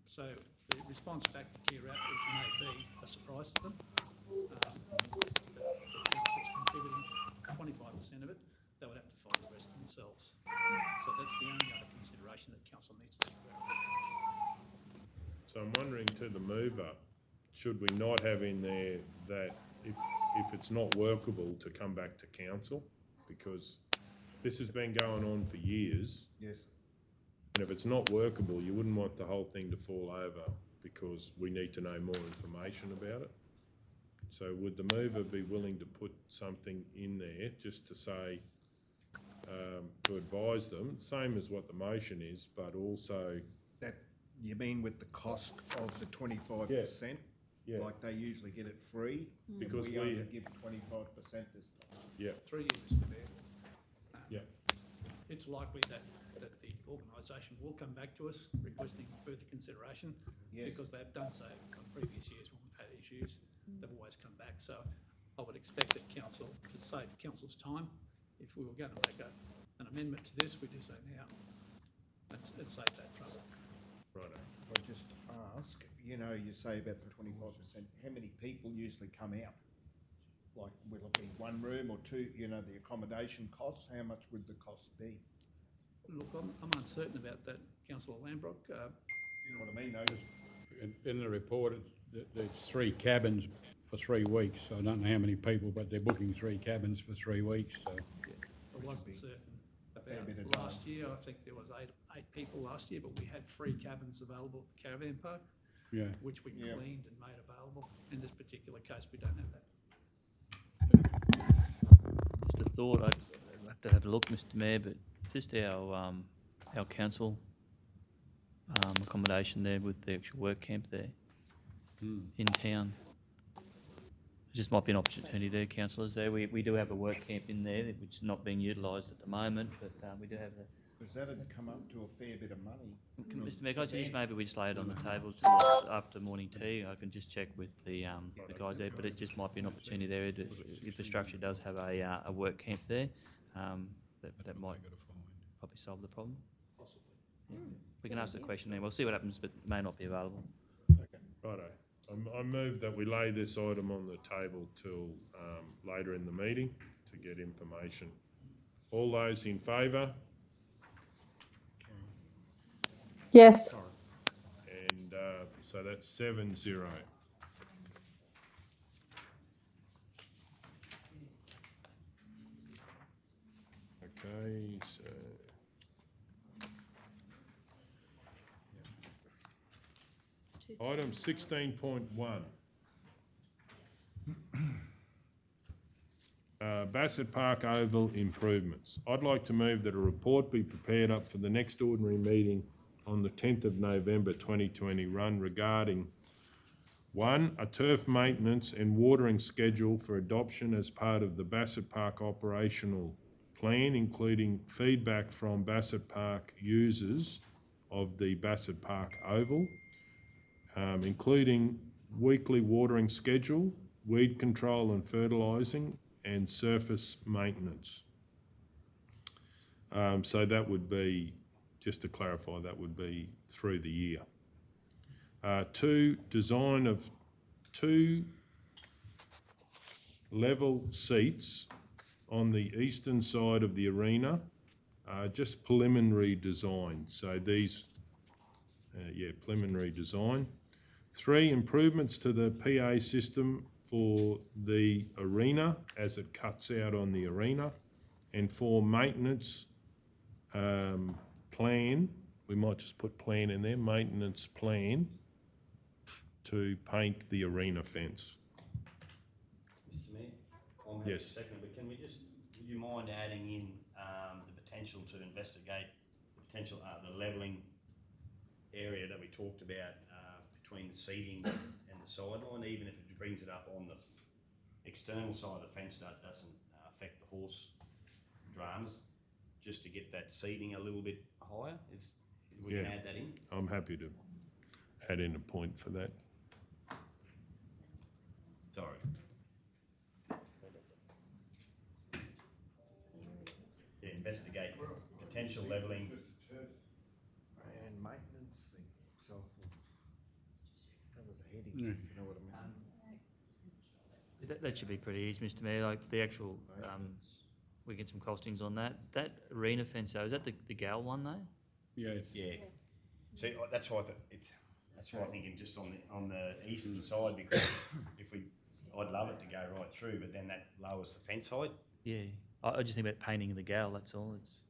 S13: So the response back to Care Outreach may be a surprise to them. But for councils contributing 25% of it, they would have to find the rest themselves. So that's the only other consideration that council needs to be aware of.
S1: So I'm wondering to the mover, should we not have in there that if it's not workable to come back to council? Because this has been going on for years.
S9: Yes.
S1: And if it's not workable, you wouldn't want the whole thing to fall over because we need to know more information about it. So would the mover be willing to put something in there just to say, to advise them, same as what the motion is, but also...
S9: That, you mean with the cost of the 25%?
S1: Yeah.
S9: Like they usually get it free?
S1: Because
S9: we only give 25% this time.
S1: Yeah.
S13: Through you, Mr Mayor.
S1: Yeah.
S13: It's likely that the organisation will come back to us requesting further consideration.
S9: Yes.
S13: Because they've done so on previous years when we've had issues. They've always come back. So I would expect that council, to save council's time, if we were going to make an amendment to this, we do so now and save that trouble.
S1: Righto.
S9: I just ask, you know, you say about the 25%, how many people usually come out? Like, will it be one room or two, you know, the accommodation costs, how much would the cost be?
S13: Look, I'm uncertain about that, Councillor Lambrock.
S9: You know what I mean, though?
S3: In the report, there's 3 cabins for 3 weeks. I don't know how many people, but they're booking 3 cabins for 3 weeks, so.
S13: I wasn't certain
S9: fair bit of
S13: about last year. I think there was eight people last year, but we had 3 cabins available at the caravan park,
S3: Yeah.
S13: which we cleaned and made available. In this particular case, we don't have that.
S6: Just a thought, I'd have to have a look, Mr Mayor, but just our council accommodation there with the actual work camp there in town. It just might be an opportunity there, councillors. There, we do have a work camp in there which is not being utilised at the moment, but we do have the.
S9: Because that'd come up to a fair bit of money.
S6: Mr Mayor, can I suggest maybe we just lay it on the table till after morning tea? I can just check with the guys there, but it just might be an opportunity there if the structure does have a work camp there, that might probably solve the problem.
S13: Possibly.
S6: Yeah. We can ask the question then. We'll see what happens, but it may not be available.
S9: Okay.
S1: Righto. I move that we lay this item on the table till later in the meeting to get information. All those in favour?
S2: Yes.
S1: And so that's 7-0. Okay, so... Item 16.1. Basset Park Oval improvements. I'd like to move that a report be prepared up for the next ordinary meeting on the 10th of November 2020 run regarding 1, a turf maintenance and watering schedule for adoption as part of the Basset Park operational plan, including feedback from Basset Park users of the Basset Park Oval, including weekly watering schedule, weed control and fertilising, and surface maintenance. So that would be, just to clarify, that would be through the year. 2, design of 2 level seats on the eastern side of the arena, just preliminary design. So these, preliminary design. 3, improvements to the PA system for the arena as it cuts out on the arena. And 4, maintenance plan, we might just put plan in there, maintenance plan to paint the arena fence.
S10: Mr Mayor, I'm happy to second, but can we just, would you mind adding in the potential to investigate the potential, the levelling area that we talked about between the seating and the sideline, even if it brings it up on the external side of the fence, that doesn't affect the horse drums, just to get that seating a little bit higher? We can add that in?
S1: I'm happy to add in a point for that.
S10: Sorry. Yeah, investigate potential levelling.
S9: Just a turf and maintenance thing, so heading,
S3: Yeah.
S9: if you know what I mean.
S6: That should be pretty easy, Mr Mayor, like the actual, we get some costings on that. That arena fence though, is that the Gal one though?
S3: Yes.
S10: Yeah. See, that's why that's why I'm thinking just on the eastern side, because I'd love it to go right through, but then that lowers the fence height.
S6: Yeah, I just think about painting of the Gal, that's all, it's.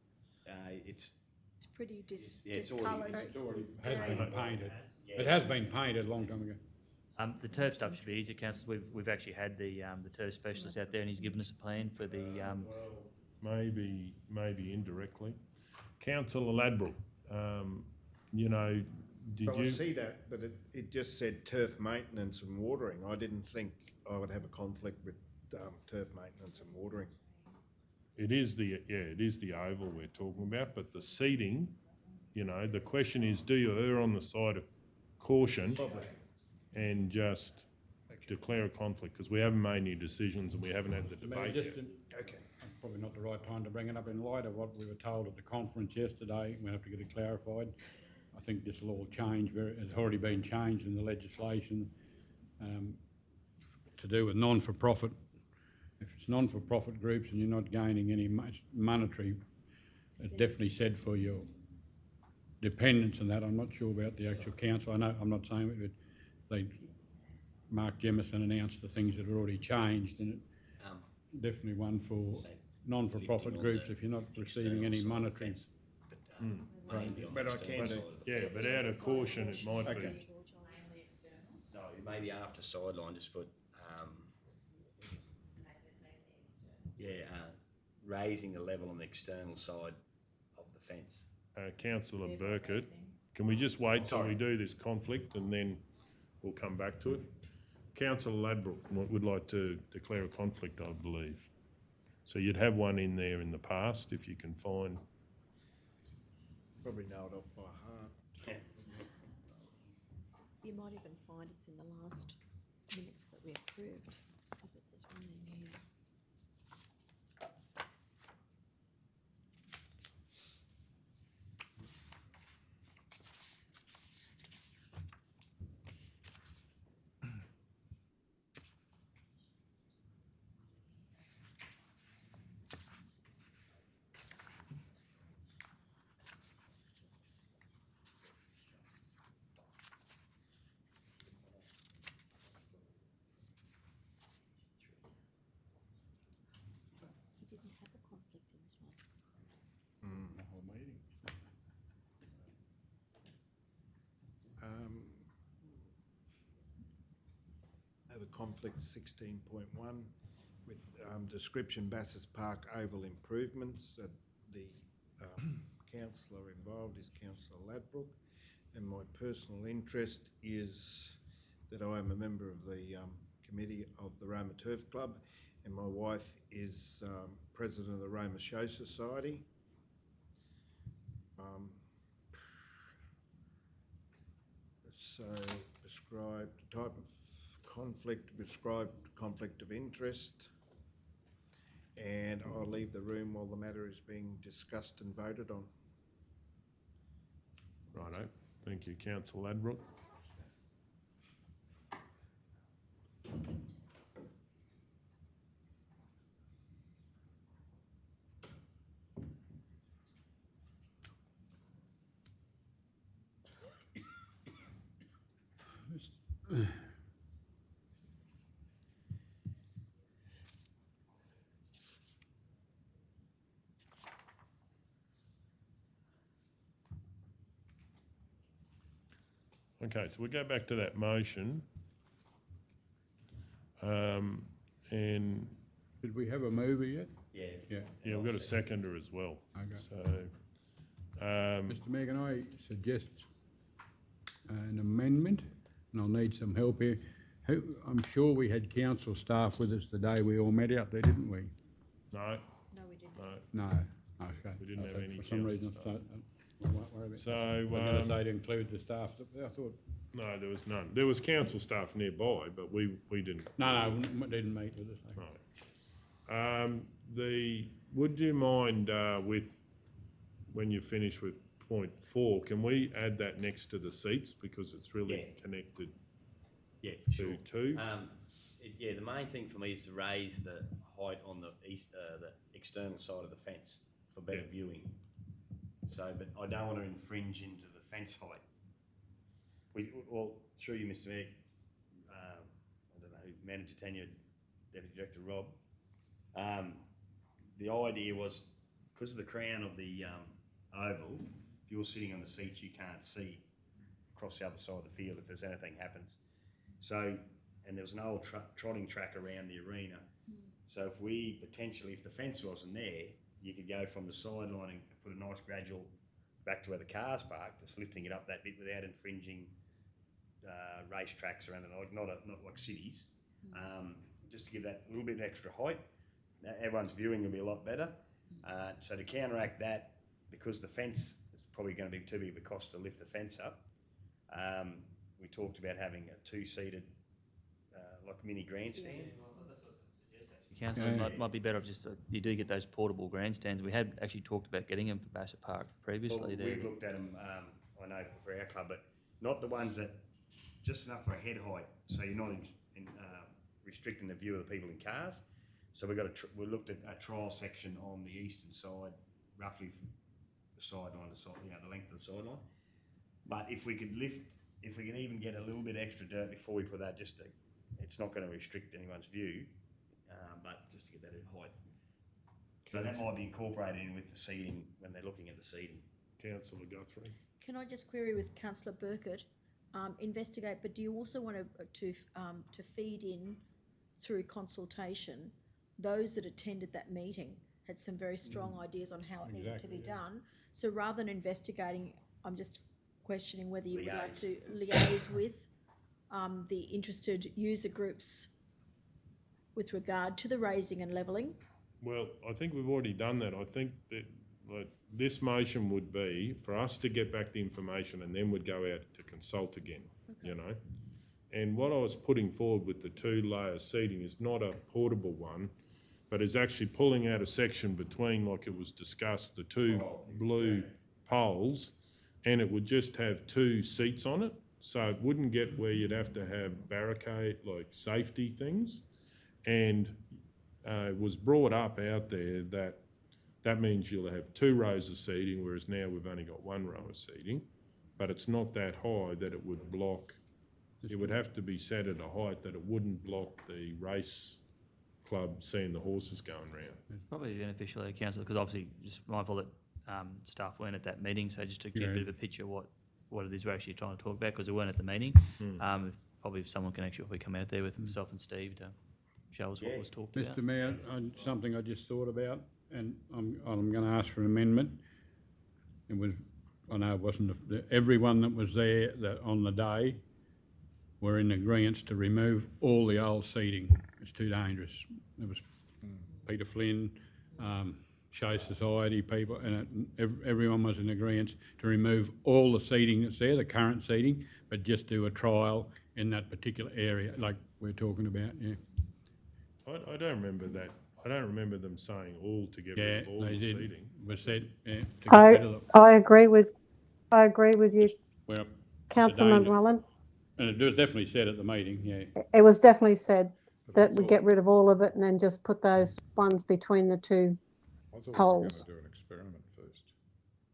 S4: It's pretty
S10: it's
S4: discoloured.
S3: Has been painted. It has been painted a long time ago.
S6: The turf stuff should be easy, councillors. We've actually had the turf specialist out there, and he's given us a plan for the.
S1: Maybe indirectly. Councillor Ladbroke, you know, did
S9: Well, I
S1: you?
S9: see that, but it just said turf maintenance and watering. I didn't think I would have a conflict with turf maintenance and watering.
S1: It is the oval we're talking about, but the seating, you know, the question is, do you err on the side of caution and just declare a conflict? Because we haven't made any decisions and we haven't had the debate yet.
S9: Okay.
S3: Probably not the right time to bring it up in light of what we were told at the conference yesterday. We have to get it clarified. I think this will all change. It's already been changed in the legislation to do with non-for-profit. If it's non-for-profit groups and you're not gaining any monetary, it's definitely said for your dependents and that. I'm not sure about the actual council. I know, I'm not saying it, but Mark Jemison announced the things that are already changed, and definitely one for non-for-profit groups if you're not receiving any monetary.
S9: But I can do.
S1: Yeah, but out of caution, it might be.
S10: No, maybe after sideline, just put, raising the level on the external side of the fence.
S1: Councillor Burkett, can we just wait till we do this conflict and then we'll come back to it? Councillor Ladbroke would like to declare a conflict, I believe. So you'd have one in there in the past if you can find.
S9: Probably know it off by heart.
S4: You might even find it's in the last minutes that we approved. I bet there's one in here. You didn't have a conflict in this one.
S3: The whole meeting.
S9: Have a conflict 16.1 with description Basset Park Oval improvements. The councillor involved is Councillor Ladbroke, and my personal interest is that I am a member of the committee of the Roma Turf Club, and my wife is president of the Roma Show Society. So prescribed type of conflict, prescribed conflict of interest, and I'll leave the room while the matter is being discussed and voted on.
S1: Righto, thank you, Councillor Ladbroke. Okay, so we go back to that motion. And
S3: Did we have a mover yet?
S10: Yeah.
S1: yeah, we've got a seconder as well.
S3: Okay.
S1: So,
S3: Mr Mayor, can I suggest an amendment? And I'll need some help here. I'm sure we had council staff with us the day we all met out there, didn't we?
S1: no,
S4: No, we didn't.
S1: no.
S3: No. Okay.
S1: We didn't
S3: I
S1: have
S3: thought
S1: any
S3: For some
S1: council
S3: reason,
S1: staff.
S3: I won't worry about it.
S1: So,
S3: I was going to say to include the staff, I thought,
S1: no, there was none. There was council staff nearby, but we didn't.
S3: no, didn't meet with us. Okay.
S1: Right. Would you mind when you finish with point 4, can we add that next to the seats because it's really connected?
S10: Yeah,
S1: to
S10: sure.
S1: 2?
S10: Yeah, the main thing for me is to raise the height on the the external side of the fence for better
S1: Yeah.
S10: viewing. So, but I don't want to infringe into the fence height. Well, through you, Mr. Mayor, I don't know who, Manager Tanya, Deputy Director Rob, the idea was, because of the crown of the oval, if you're sitting on the seats, you can't see across the other side of the field if there's anything happens. So, and there was an old trotting track around the arena. So if we potentially, if the fence wasn't there, you could go from the sideline and put a nice gradual back to where the car's parked, just lifting it up that bit without infringing race tracks around it, not like cities, just to give that little bit extra height. Now, everyone's viewing will be a lot better. So to counteract that, because the fence is probably going to be too big of a cost to lift the fence up, we talked about having a two-seated, like mini grandstand.
S6: Councillor, it might be better if just, you do get those portable grandstands. We had actually talked about getting them for Basset Park previously.
S10: Well, we've looked at them, I know for our club, but not the ones that, just enough for a head height, so you're not restricting the view of the people in cars. So we looked at a trial section on the eastern side, roughly the sideline to side, the length of the sideline. But if we could even get a little bit extra dirt before we put that, it's not going to restrict anyone's view, but just to get that height. So that might be incorporated in with the seating when they're looking at the seating.
S1: Councillor Guthrie.
S4: Can I just query with Councillor Burkett, investigate, but do you also want to feed in through consultation those that attended that meeting had some very strong ideas on how it needed to be done. So rather than investigating, I'm just questioning whether you would like to liaise with the interested user groups with regard to the raising and levelling.
S1: Well, I think we've already done that. I think that this motion would be for us to get back the information and then we'd go out to consult again, you know. And what I was putting forward with the 2-layer seating is not a portable one, but is actually pulling out a section between, like it was discussed, the 2 blue poles, and it would just have 2 seats on it. So it wouldn't get where you'd have to have barricade, like safety things. And it was brought up out there that means you'll have 2 rows of seating, whereas now we've only got 1 row of seating. But it's not that high that it would block. It would have to be set at a height that it wouldn't block the race club seeing the horses going round.
S6: It's probably beneficial there, Councillor, because obviously just mindful that staff weren't at that meeting, so just to get a bit of a picture of what it is we're actually trying to talk about, because they weren't at the meeting. Probably if someone can actually come out there with himself and Steve to show us what was talked about.
S3: Mr. Mayor, something I just thought about, and I'm going to ask for an amendment. It was, I know it wasn't everyone that was there on the day were in agreement to remove all the old seating. It's too dangerous. There was Peter Flynn, Show Society people, and everyone was in agreement to remove all the seating that's there, the current seating, but just do a trial in that particular area, like we're talking about. Yeah.
S1: I don't remember that. I don't remember them saying all to get rid of all the seating.
S3: Was said. Yeah, to get rid of them.
S2: I agree with you,
S3: Well,
S2: Councillor McMullen.
S3: and it was definitely said at the meeting. Yeah.
S2: It was definitely said that we get rid of all of it and then just put those ones between the 2
S8: I thought
S2: poles.
S8: we were going to do an experiment first.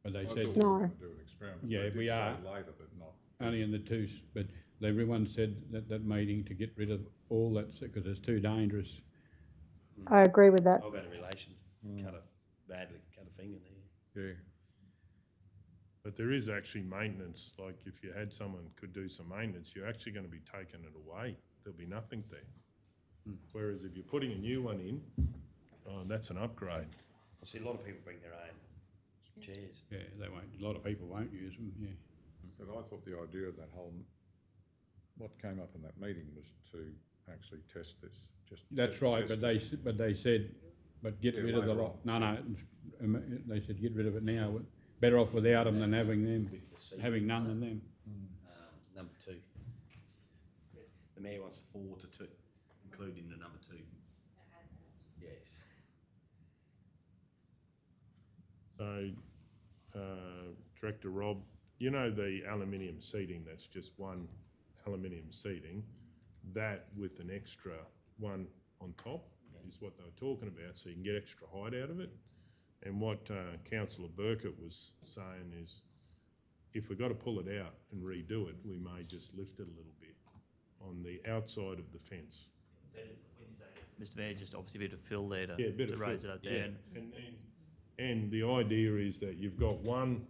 S3: But they
S8: I
S3: said
S8: thought we
S2: No.
S8: were going to do an experiment.
S3: Yeah,
S8: They did
S3: we
S8: say
S3: are.
S8: later, but not.
S3: Only in the 2, but everyone said that meeting to get rid of all that because it's too dangerous.
S2: I agree with that.
S10: I've had a relation, cut a finger there.
S8: Yeah.
S1: But there is actually maintenance, like if you had someone could do some maintenance, you're actually going to be taking it away. There'll be nothing there. Whereas if you're putting a new one in, that's an upgrade.
S10: I see a lot of people bring their own chairs.
S3: Yeah, they won't. A lot of people won't use them. Yeah.
S8: But I thought the idea of that whole, what came up in that meeting was to actually test this.
S3: That's right, but they said, get rid of the
S8: later
S3: lot. No, they said get rid of it now. Better off without them than having them, having none than them.
S10: Number 2. The mayor wants 4 to 2, including the number 2. Yes.
S1: So, Director Rob, you know the aluminium seating, that's just one aluminium seating. that with an extra one on top is what they were talking about, so you can get extra height out of it. And what Councillor Burkett was saying is, if we've got to pull it out and redo it, we may just lift it a little bit on the outside of the fence.
S6: So when you say, Mr Mayor, just obviously a bit of fill there to,
S1: Yeah, a bit
S6: to
S1: of
S6: raise
S1: fill,
S6: it up there.
S1: yeah. And the idea is that you've got one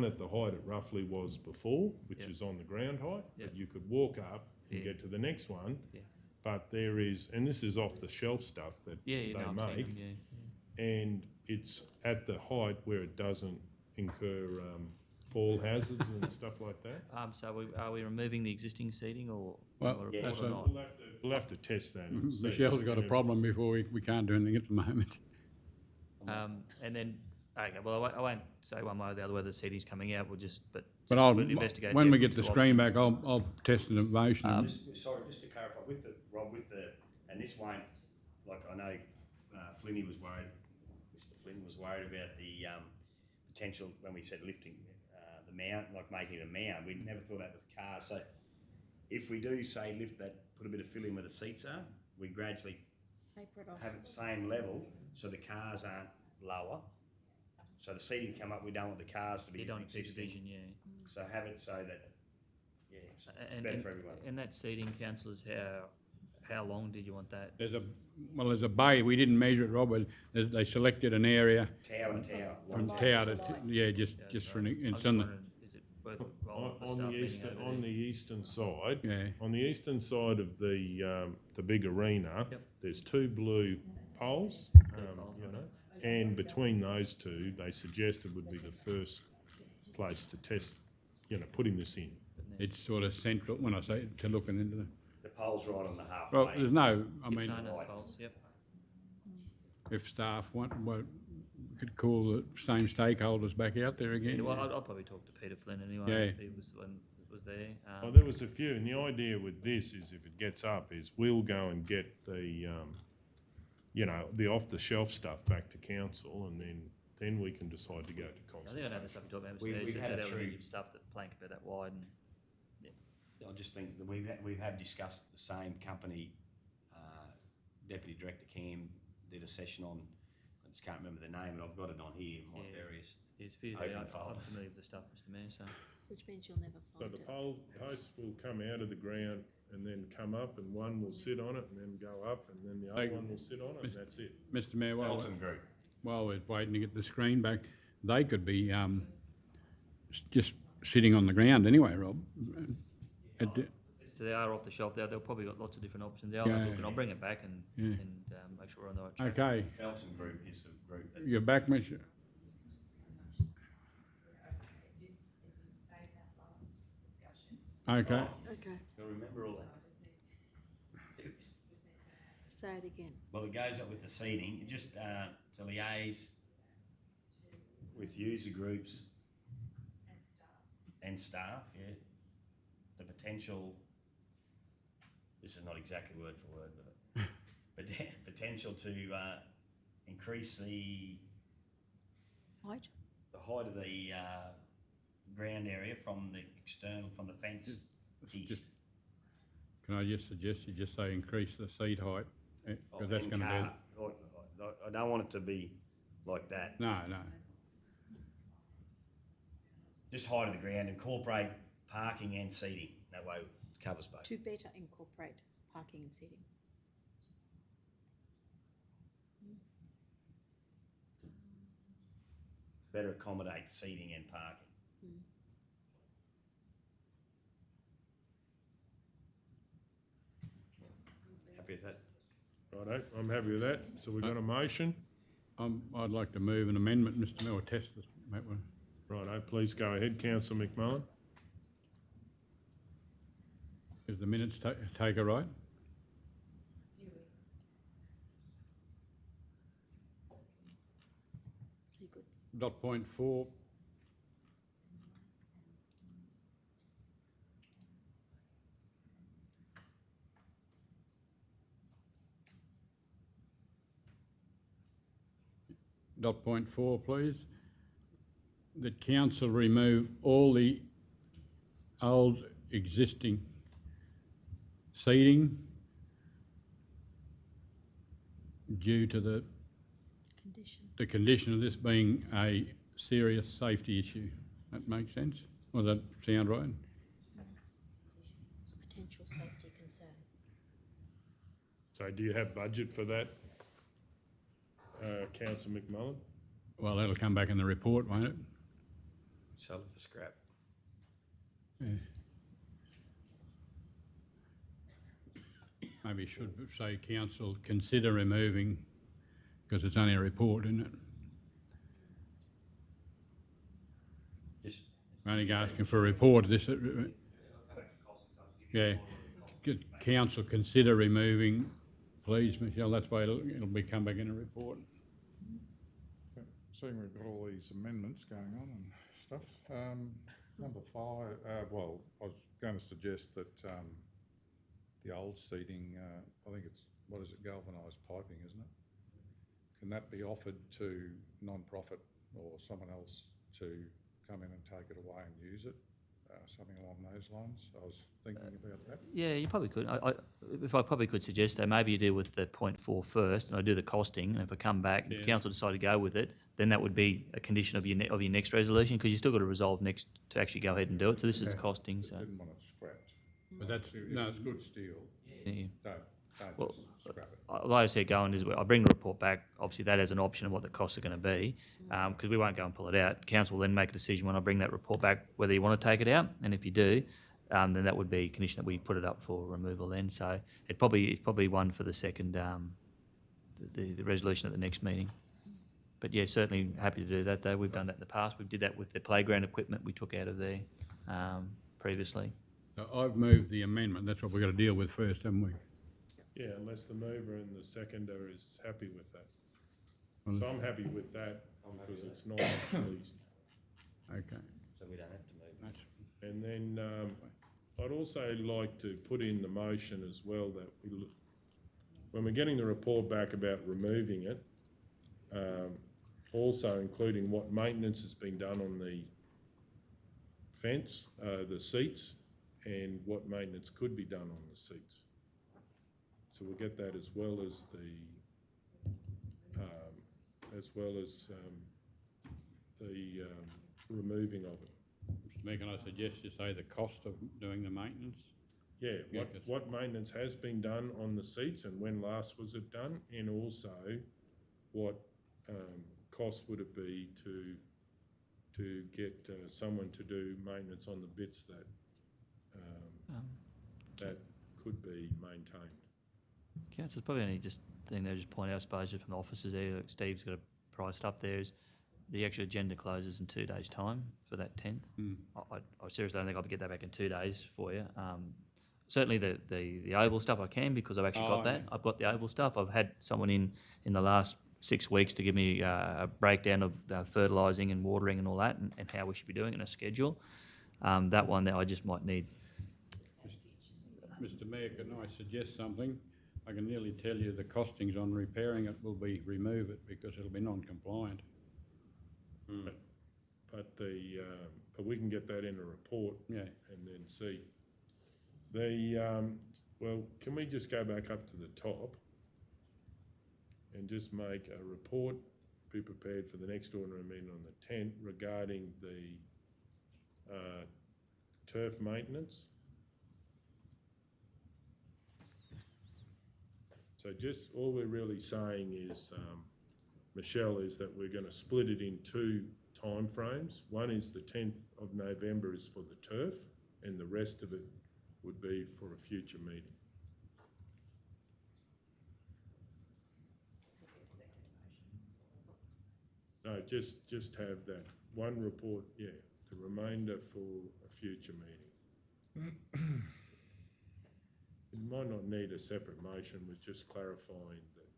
S1: at the height it roughly was before, which
S6: Yep.
S1: is on the ground height,
S6: Yep.
S1: but you could walk up and
S6: Yeah.
S1: get to the next one.
S6: Yeah.
S1: But there is, and this is off the shelf stuff that
S6: Yeah, no,
S1: they
S6: I'm seeing
S1: make,
S6: them, yeah.
S1: and it's at the height where it doesn't incur fall hazards and stuff like that.
S6: So are we removing the existing seating or,
S3: Well,
S6: or,
S10: yeah,
S6: or
S3: so-
S6: not?
S1: We'll have to test that. and see.
S3: Michelle's got a problem before we can't do anything at the moment.
S6: And then, okay, well, I won't say one way or the other whether the seating's coming out, we'll just,
S3: But
S6: we'll investigate.
S3: when we
S6: the
S3: get the
S6: two
S3: screen
S6: options.
S3: back, I'll test the motion.
S10: Sorry, just to clarify, with the, Rob, with the, and this won't, like, I know Flinny was worried, Mr Flynn was worried about the potential, when we said lifting the mount, like making it a mount, we never thought that with cars, so if we do say lift that, put a bit of fill in where the seats are, we gradually
S4: Taper it off.
S10: have it same level, so the cars aren't lower. So the seating come up, we don't want the cars to be
S6: You don't want big
S10: existing,
S6: division, yeah.
S10: so have it so that, yeah, so it's
S6: And,
S10: better
S6: and,
S10: for everyone.
S6: and that seating, councillors, how long did you want that?
S3: There's a bay, we didn't measure it, Rob, but they selected an area
S10: Tower to tower.
S3: from
S10: one
S3: tower to,
S10: tower.
S3: just for,
S6: I
S3: it's
S6: was
S3: on the,
S6: wondering, is it worth rolling the
S1: On
S6: stuff
S1: the
S6: meeting
S1: eastern,
S6: over
S1: on
S6: there?
S1: the eastern side,
S3: yeah.
S1: on the eastern side of the big arena,
S6: Yep.
S1: there's two blue poles,
S6: poles,
S1: you
S6: right.
S1: know, and between those two, they suggested would be the first place to test, putting this in.
S3: It's sort of central, when I say to looking into the,
S10: The pole's right on the halfway.
S3: well, there's no, I
S6: Yep,
S3: mean,
S6: no, no, poles, yep.
S3: if staff want, well, we could call the same stakeholders back out there again.
S6: Yeah, well, I'll probably talk to Peter Flynn anyway,
S3: Yeah.
S6: if he was the one that was there.
S1: Well, there was a few, and the idea with this is if it gets up, is we'll go and get the, the off-the-shelf stuff back to council, and then we can decide to go to
S6: I
S1: council.
S6: think I know the stuff you're talking about,
S10: We-
S6: Mr. Mayor,
S10: we've
S6: said
S10: had
S6: that
S10: it
S6: there would
S10: through-
S6: be stuff that plank about that wide and,
S10: I just think that we have discussed the same company, Deputy Director Cam did a session on, I just can't remember the name, but I've got it on here, my
S6: Yeah.
S10: various,
S6: there's few
S10: Open
S6: there, I'm
S10: folders.
S6: familiar with the stuff, Mr. Mayor, so.
S4: Which means you'll never
S1: So
S4: find
S1: the
S4: it.
S1: posts will come out of the ground and then come up, and one will sit on it and then go up, and then the other
S3: Like,
S1: one will sit on it, and that's it.
S3: Mr Mayor,
S10: Felton Group.
S3: while we're waiting to get the screen back, they could be, just sitting on the ground anyway, Rob.
S6: So they are off the shelf, they'll probably got lots of different options, I'll
S3: Yeah.
S6: have a look and I'll bring it back and,
S3: Yeah.
S6: make sure we're on the right track.
S3: Okay,
S10: Felton Group is the group that.
S3: you're back, Michelle? Okay,
S4: Okay,
S10: You'll remember all that.
S4: say it again.
S10: Well, it goes up with the seating, just to liaise with user groups and staff, yeah. The potential, this is not exactly word for word, but the potential to increase the
S4: Height?
S10: height of the ground area from the external, from the fence east.
S3: just- can I just suggest you just say increase the seat height? Because that's
S10: And
S3: gonna
S10: car. I don't want it to be like that.
S3: be, no.
S10: Just height of the ground, incorporate parking and seating, that way it covers both.
S4: To better incorporate parking and seating.
S10: Better accommodate seating and parking. Happy with that?
S1: Righto, I'm happy with that. So we've got a motion.
S3: I'd like to move an amendment, Mr Mayor, or test this, that one.
S1: Righto, please go ahead, councillor McMullen.
S3: Is the minutes taker right?
S4: Pretty good.
S3: Dot point 4. Dot point 4, please. That council remove all the old existing seating due to the condition of this being a serious safety issue. That makes sense? Does that sound right?
S4: Potential safety concern.
S1: So do you have budget for that, Councillor McMullen?
S3: Well, that'll come back in the report, won't it?
S10: Sell it for scrap.
S3: Yeah. Maybe should say council consider removing, because it's only a report, isn't it?
S10: Yes.
S3: We're only asking for a report, yeah. Could council consider removing, please, Michelle, that's why it'll be come back in a report.
S8: Seeing we've got all these amendments going on and stuff, number 5, well, I was going to suggest that the old seating, I think it's, what is it, galvanised piping, isn't it? Can that be offered to non-profit or someone else to come in and take it away and use it? Something along those lines. I was thinking about that.
S6: Yeah, you probably could. If I probably could suggest that, maybe you deal with the point 4 first, and I do the costing, and if I come back, if council decide to go with it, then that would be a condition of your next resolution, because you still got to resolve next to actually go ahead and do it. So this is the costing. So
S8: Didn't want it scrapped.
S3: But that's,
S8: If
S3: no,
S8: it's good steel,
S6: yeah.
S8: don't
S6: Well,
S8: just scrap it.
S6: Like I said, going is I bring the report back. Obviously, that as an option of what the costs are going to be, because we won't go and pull it out. Council will then make a decision when I bring that report back whether you want to take it out, and if you do, then that would be a condition that we put it up for removal. Then, so it's probably one for the second the resolution at the next meeting. But yeah, certainly happy to do that. Though we've done that in the past. We did that with the playground equipment we took out of there previously.
S3: so I've moved the amendment, that's what we've got to deal with first, haven't we?
S1: Yeah, unless the mover and the seconder is happy with that. So I'm happy with that, because it's not actually.
S3: Okay.
S10: So we don't have to move.
S3: That's,
S1: And then I'd also like to put in the motion as well that when we're getting the report back about removing it, also including what maintenance has been done on the fence, the seats, and what maintenance could be done on the seats. So we'll get that as well as the removing of it.
S3: Mr Mayor, can I suggest you say the cost of doing the maintenance?
S1: Yeah,
S3: Yeah,
S1: what maintenance has been done on the seats and when last was it done, and also what cost would it be to get someone to do maintenance on the bits that that could be maintained.
S6: Council's probably only just thing they just point out, I suppose, just from the officers there. Like Steve's got it priced up there. Is the actual agenda closes in 2 days' time for that 10th. I seriously don't think I'll get that back in 2 days for you. Certainly the oval stuff I can, because I've actually got that.
S3: Okay.
S6: I've got the oval stuff. I've had someone in the last 6 weeks to give me a breakdown of fertilising and watering and all that, and how we should be doing it in a schedule. That one there I just might need.
S3: Mr Mayor, can I suggest something? I can nearly tell you the costings on repairing it will be remove it, because it'll be non-compliant.
S1: But we can get that in a report.
S3: Yeah.
S1: And then see. Well, can we just go back up to the top and just make a report, be prepared for the next ordinary meeting on the 10th regarding the turf maintenance? So just all we're really saying is, Michelle, is that we're going to split it in 2 timeframes. One is the 10th of November is for the turf, and the rest of it would be for a future meeting. No, just have that one report, yeah, the remainder for a future meeting. It might not need a separate motion with just clarifying that.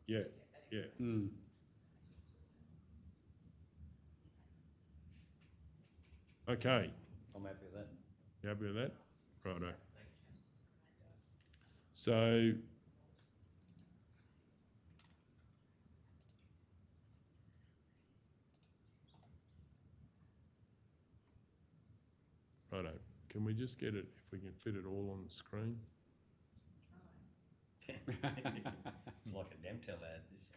S1: Yeah, yeah. Okay.
S10: I'm happy with that.
S1: You happy with that? Righto. So, righto. can we just get it, if we can fit it all on the screen?
S10: Like a Demtel ad, this.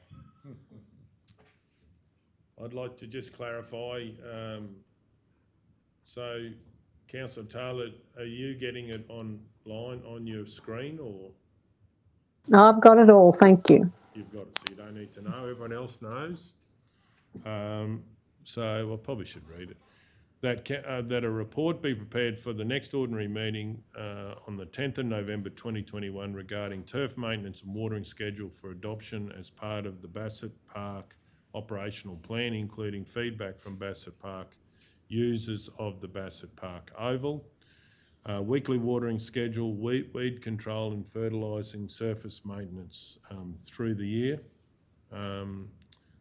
S1: I'd like to just clarify, so Councillor Taylor, are you getting it online on your screen, or
S2: I've got it all, thank you.
S1: you've got it, so you don't need to know, everyone else knows? So I probably should read it. That a report be prepared for the next ordinary meeting on the 10th of November 2021 regarding turf maintenance and watering schedule for adoption as part of the Basset Park operational plan, including feedback from Basset Park users of the Basset Park Oval, weekly watering schedule, weed control and fertilising surface maintenance through the year.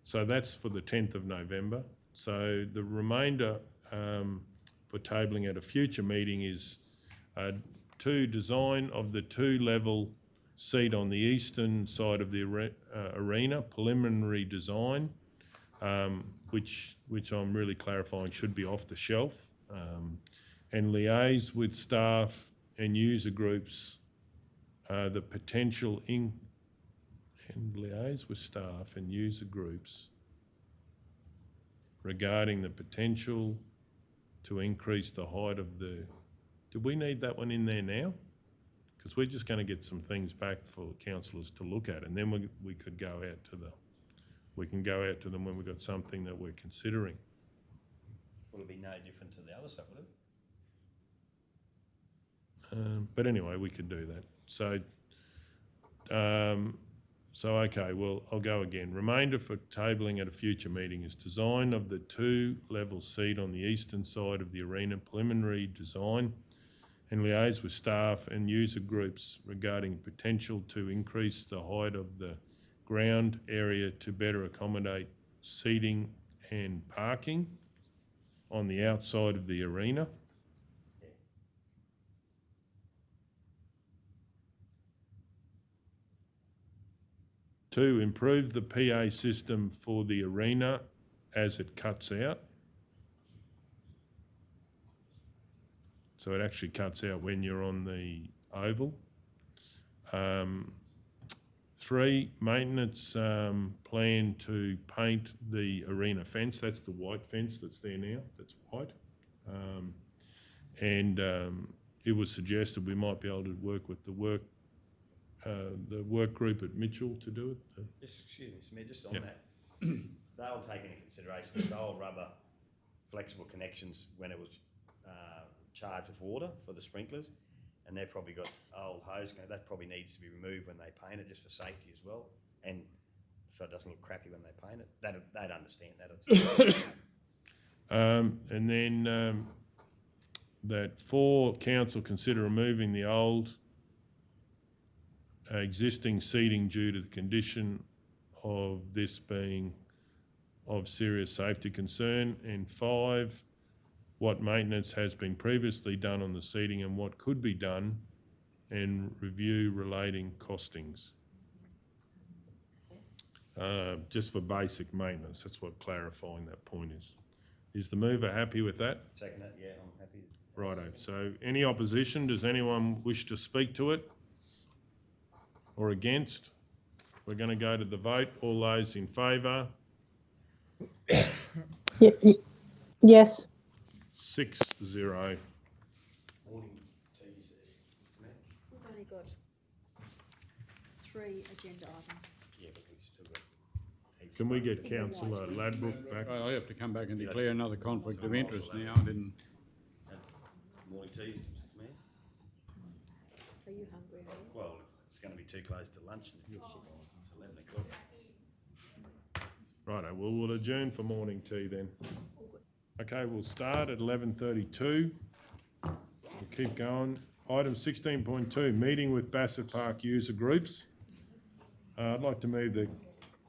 S1: So that's for the 10th of November. So the remainder for tabling at a future meeting is design of the two-level seat on the eastern side of the arena, preliminary design, which I'm really clarifying should be off the shelf, and liaise with staff and user groups and liaise with staff and user groups regarding the potential to increase the height of the, do we need that one in there now? Because we're just going to get some things back for councillors to look at, and then we could go out to we can go out to them when we've got something that we're considering.
S10: Will it be no different to the other stuff, would it?
S1: But anyway, we could do that. So okay, well, I'll go again. Remainder for tabling at a future meeting is design of the two-level seat on the eastern side of the arena, preliminary design, and liaise with staff and user groups regarding potential to increase the height of the ground area to better accommodate seating and parking on the outside of the arena. Two, improve the PA system for the arena as it cuts out. So it actually cuts out when you're on the oval. 3, maintenance plan to paint the arena fence. That's the white fence that's there now, that's white. It was suggested we might be able to work with the work group at Mitchell to do it.
S10: Just, excuse me, Mr Mayor, just on that, they'll take into consideration those old rubber flexible connections when it was charged with water for the sprinklers, and they've probably got old hose, that probably needs to be removed when they paint it, just for safety as well, and so it doesn't look crappy when they paint it. They'd understand that.
S1: And then that 4, council consider removing the old existing seating due to the condition of this being of serious safety concern, and 5, what maintenance has been previously done on the seating and what could be done, and review relating costings. Just for basic maintenance, that's what clarifying that point is. Is the mover happy with that?
S10: Second that, yeah, I'm happy.
S1: Righto, so any opposition? Does anyone wish to speak to it? Or against? We're going to go to the vote. All those in favour?
S2: Yes.
S1: 6-0.
S4: We've only got 3 agenda items.
S10: Yeah, but we've still got.
S1: Can we get Councillor Ladbrook back?
S3: I have to come back and declare another conflict of interest now. I didn't.
S10: Morning tea, Mr Mayor.
S4: Are you hungry, are you?
S10: Well, it's going to be too close to lunch. It's 11 o'clock.
S1: Righto, well, we'll adjourn for morning tea then. Okay, we'll start at 11:32. We'll keep going. Item 16.2, meeting with Basset Park user groups. I'd like to move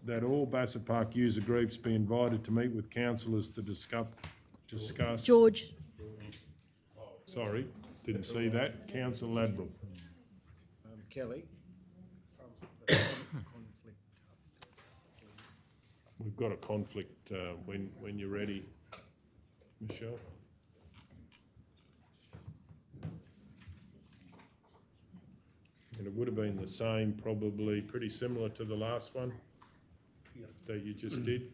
S1: that all Basset Park user groups be invited to meet with councillors to discuss.
S4: George.
S1: Sorry, didn't see that. Councillor Ladbrook.
S9: Kelly.
S1: We've got a conflict when you're ready, Michelle. And it would have been the same, probably pretty similar to the last one that you just did.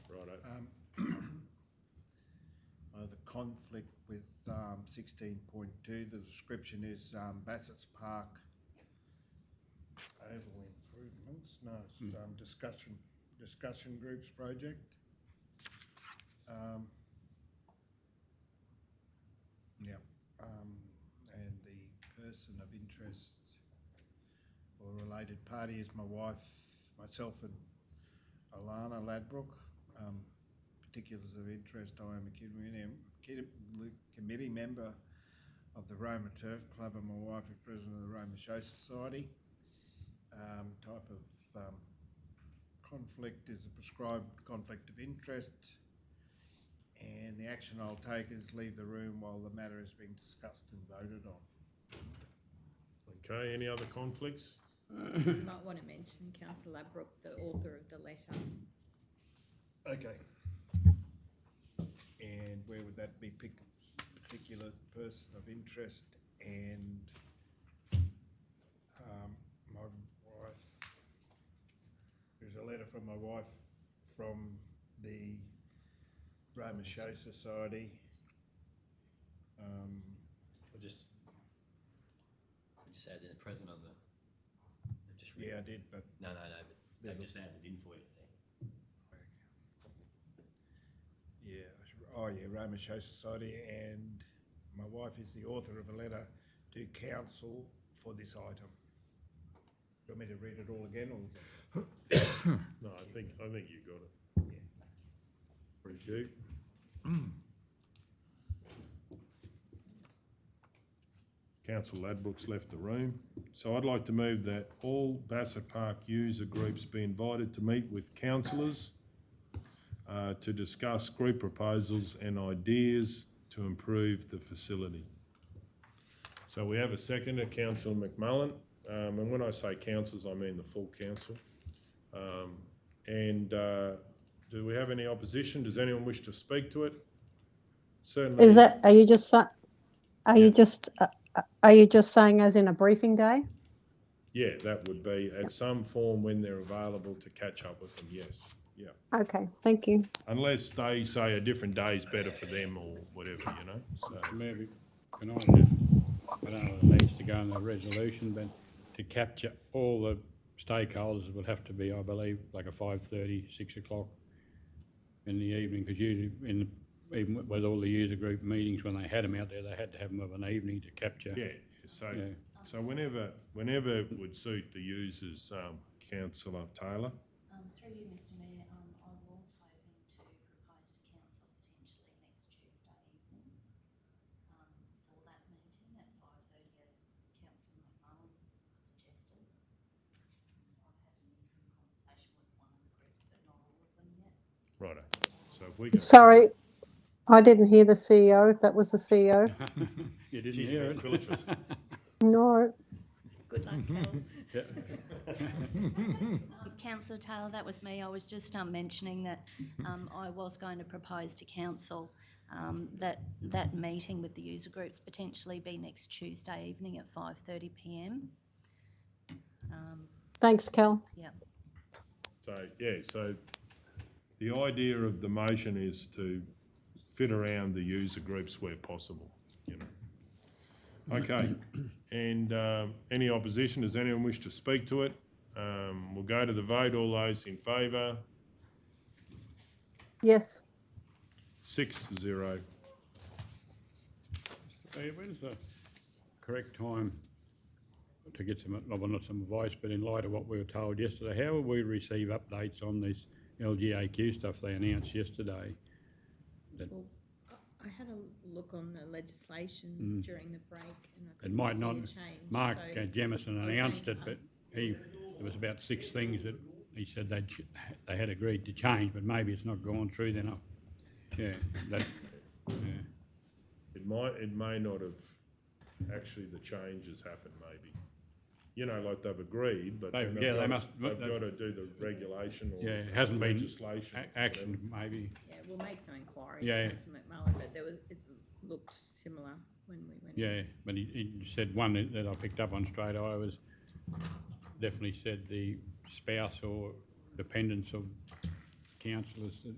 S1: Righto.
S9: I have a conflict with 16.2. The description is Bassett's Park Oval Improvements. No, it's discussion groups project. And the person of interest or related party is my wife, myself, and Alana Ladbrook. Particulars of interest: I am a committee member of the Roma Turf Club, and my wife is president of the Roma Show Society. Type of conflict is a prescribed conflict of interest, and the action I'll take is leave the room while the matter is being discussed and voted on.
S1: Okay, any other conflicts?
S5: You might want to mention Councillor Ladbrook, the author of the letter.
S9: Okay. And where would that be? Particular person of interest, and my wife. There's a letter from my wife from the Roma Show Society.
S10: I just added the president of the.
S9: Yeah, I did, but
S10: No, but they've just added in for you there.
S9: yeah, oh yeah, Roma Show Society, and my wife is the author of a letter to council for this item. Do you want me to read it all again, or?
S1: No, I think you got it.
S9: Yeah.
S1: Thank you. Councillor Ladbrook's left the room. So I'd like to move that all Basset Park user groups be invited to meet with councillors to discuss group proposals and ideas to improve the facility. So we have a seconder, Councillor McMullen, and when I say councillors, I mean the full council. Do we have any opposition? Does anyone wish to speak to it? Certainly.
S2: Is that, are you just saying as in a briefing day?
S1: Yeah, that would be at some form when they're available to catch up with them, yes. Yeah.
S2: Okay, thank you.
S1: Unless they say a different day is better for them or whatever, you know, so.
S3: Maybe, can I just, I don't know if it needs to go in the resolution, but to capture all the stakeholders, it would have to be, I believe, like a 5:30, 6 o'clock in the evening, because usually even with all the user group meetings, when they had them out there, they had to have them of an evening to capture.
S1: Yeah, so whenever it would suit the users, Councillor Taylor.
S15: Through you, Mr Mayor, I was hoping to propose to council potentially next Tuesday evening for that meeting at 5:30, as Councillor McMullen suggested. I've had an interim conversation with one of the groups, but not all of them yet.
S1: Righto. So if we can.
S2: Sorry, I didn't hear the CEO, if that was the CEO.
S3: You didn't hear it?
S2: No.
S5: Good luck, Kel.
S15: Councillor Taylor, that was me. I was just mentioning that I was going to propose to council that meeting with the user groups potentially be next Tuesday evening at 5:30 p.m.
S2: Thanks, Kel.
S15: Yeah.
S1: So the idea of the motion is to fit around the user groups where possible, you know. Okay, and any opposition? Does anyone wish to speak to it? We'll go to the vote. All those in favour?
S2: Yes.
S1: 6-0.
S3: Hey, when's the correct time to get some, well, not some advice, but in light of what we were told yesterday, how will we receive updates on this LGAQ stuff they announced yesterday?
S5: Well, I had a look on the legislation during the break, and I
S3: It
S5: couldn't
S3: might
S5: see
S3: not,
S5: a change.
S3: Mark
S5: so
S3: Jemison
S5: I was
S3: announced
S5: going
S3: it,
S5: to
S3: but there was about 6 things that he said they had agreed to change, but maybe it's not gone through then. Yeah,
S1: It may not have, actually the changes happened maybe. You know, like they've agreed, but
S3: They've-
S1: then
S3: yeah, they
S1: they've
S3: must-
S1: got
S3: they've-
S1: to do the regulation or
S3: yeah, it hasn't been
S1: legislation.
S3: action maybe.
S5: Yeah, we'll make some inquiries,
S3: Yeah.
S5: Councillor McMullen, but it looked similar when we went.
S3: Yeah, but he said one that I picked up on straight away was definitely said the spouse or dependents of councillors that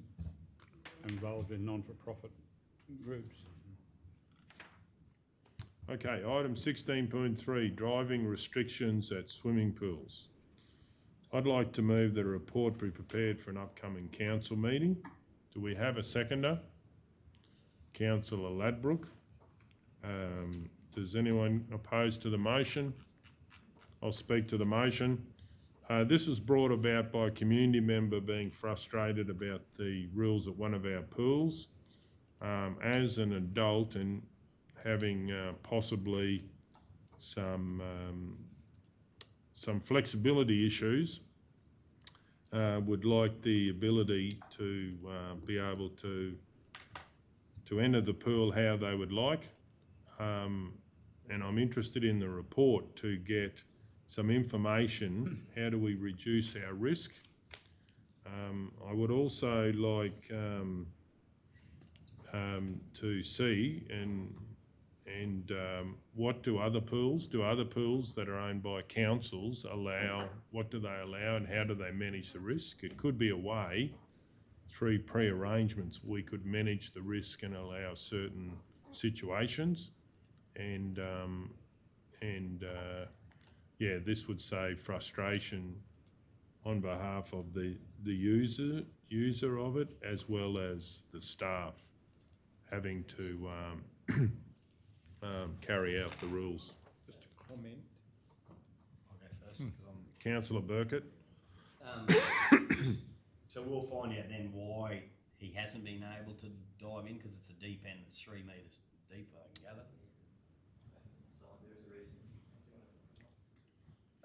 S3: are involved in non-for-profit groups.
S1: Okay, item 16.3, driving restrictions at swimming pools. I'd like to move that a report be prepared for an upcoming council meeting. Do we have a seconder? Councillor Ladbrook. Does anyone oppose to the motion? I'll speak to the motion. This was brought about by a community member being frustrated about the rules at one of our pools. As an adult and having possibly some flexibility issues, would like the ability to be able to enter the pool how they would like. And I'm interested in the report to get some information, how do we reduce our risk? I would also like to see and what do other pools that are owned by councils allow, what do they allow and how do they manage the risk? It could be a way, through pre-arrangements, we could manage the risk and allow certain situations. And yeah, this would save frustration on behalf of the user of it, as well as the staff having to carry out the rules.
S9: Just a comment.
S10: I'll go first. 'Cause I'm
S1: Councillor Burkett.
S10: So we'll find out then why he hasn't been able to dive in, because it's a deep end that's 3 metres deep, I can gather.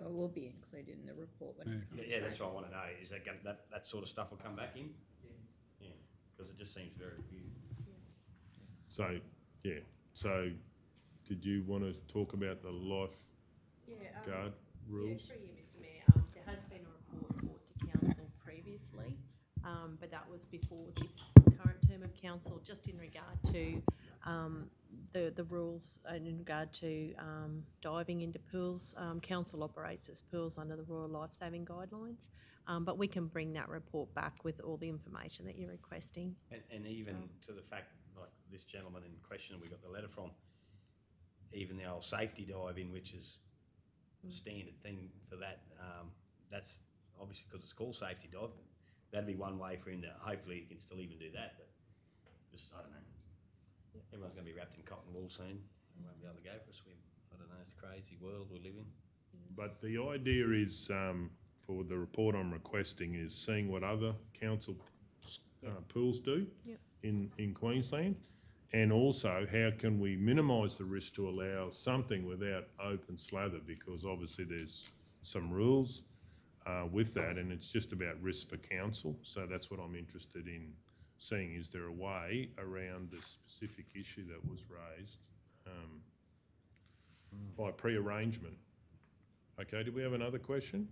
S5: It will be included in the report when it comes
S10: Yeah, that's
S5: back.
S10: what I want to know. Is that sort of stuff will come back in? Yeah, because it just seems very weird.
S1: So, yeah, so did you want to talk about the lifeguard rules?
S16: Yeah, through you, Mr Mayor. There has been a report brought to council previously, but that was before this current term of council, just in regard to the rules and in regard to diving into pools. Council operates its pools under the Royal Lifesaving Guidelines, but we can bring that report back with all the information that you're requesting.
S10: And even to the fact, like this gentleman in question we got the letter from, even the old safety dive in, which is a standard thing for that, that's obviously because it's called safety dive. That'd be one way for him to, hopefully he can still even do that, but just, I don't know. Everyone's going to be wrapped in cotton wool soon. They won't be able to go for a swim. I don't know, it's a crazy world we live in.
S1: But the idea is, for the report I'm requesting, is seeing what other council pools do in Queensland, and also how can we minimise the risk to allow something without open slather, because obviously there's some rules with that, and it's just about risk for council. So that's what I'm interested in seeing. Is there a way around the specific issue that was raised by pre-arrangement? Okay, do we have another question?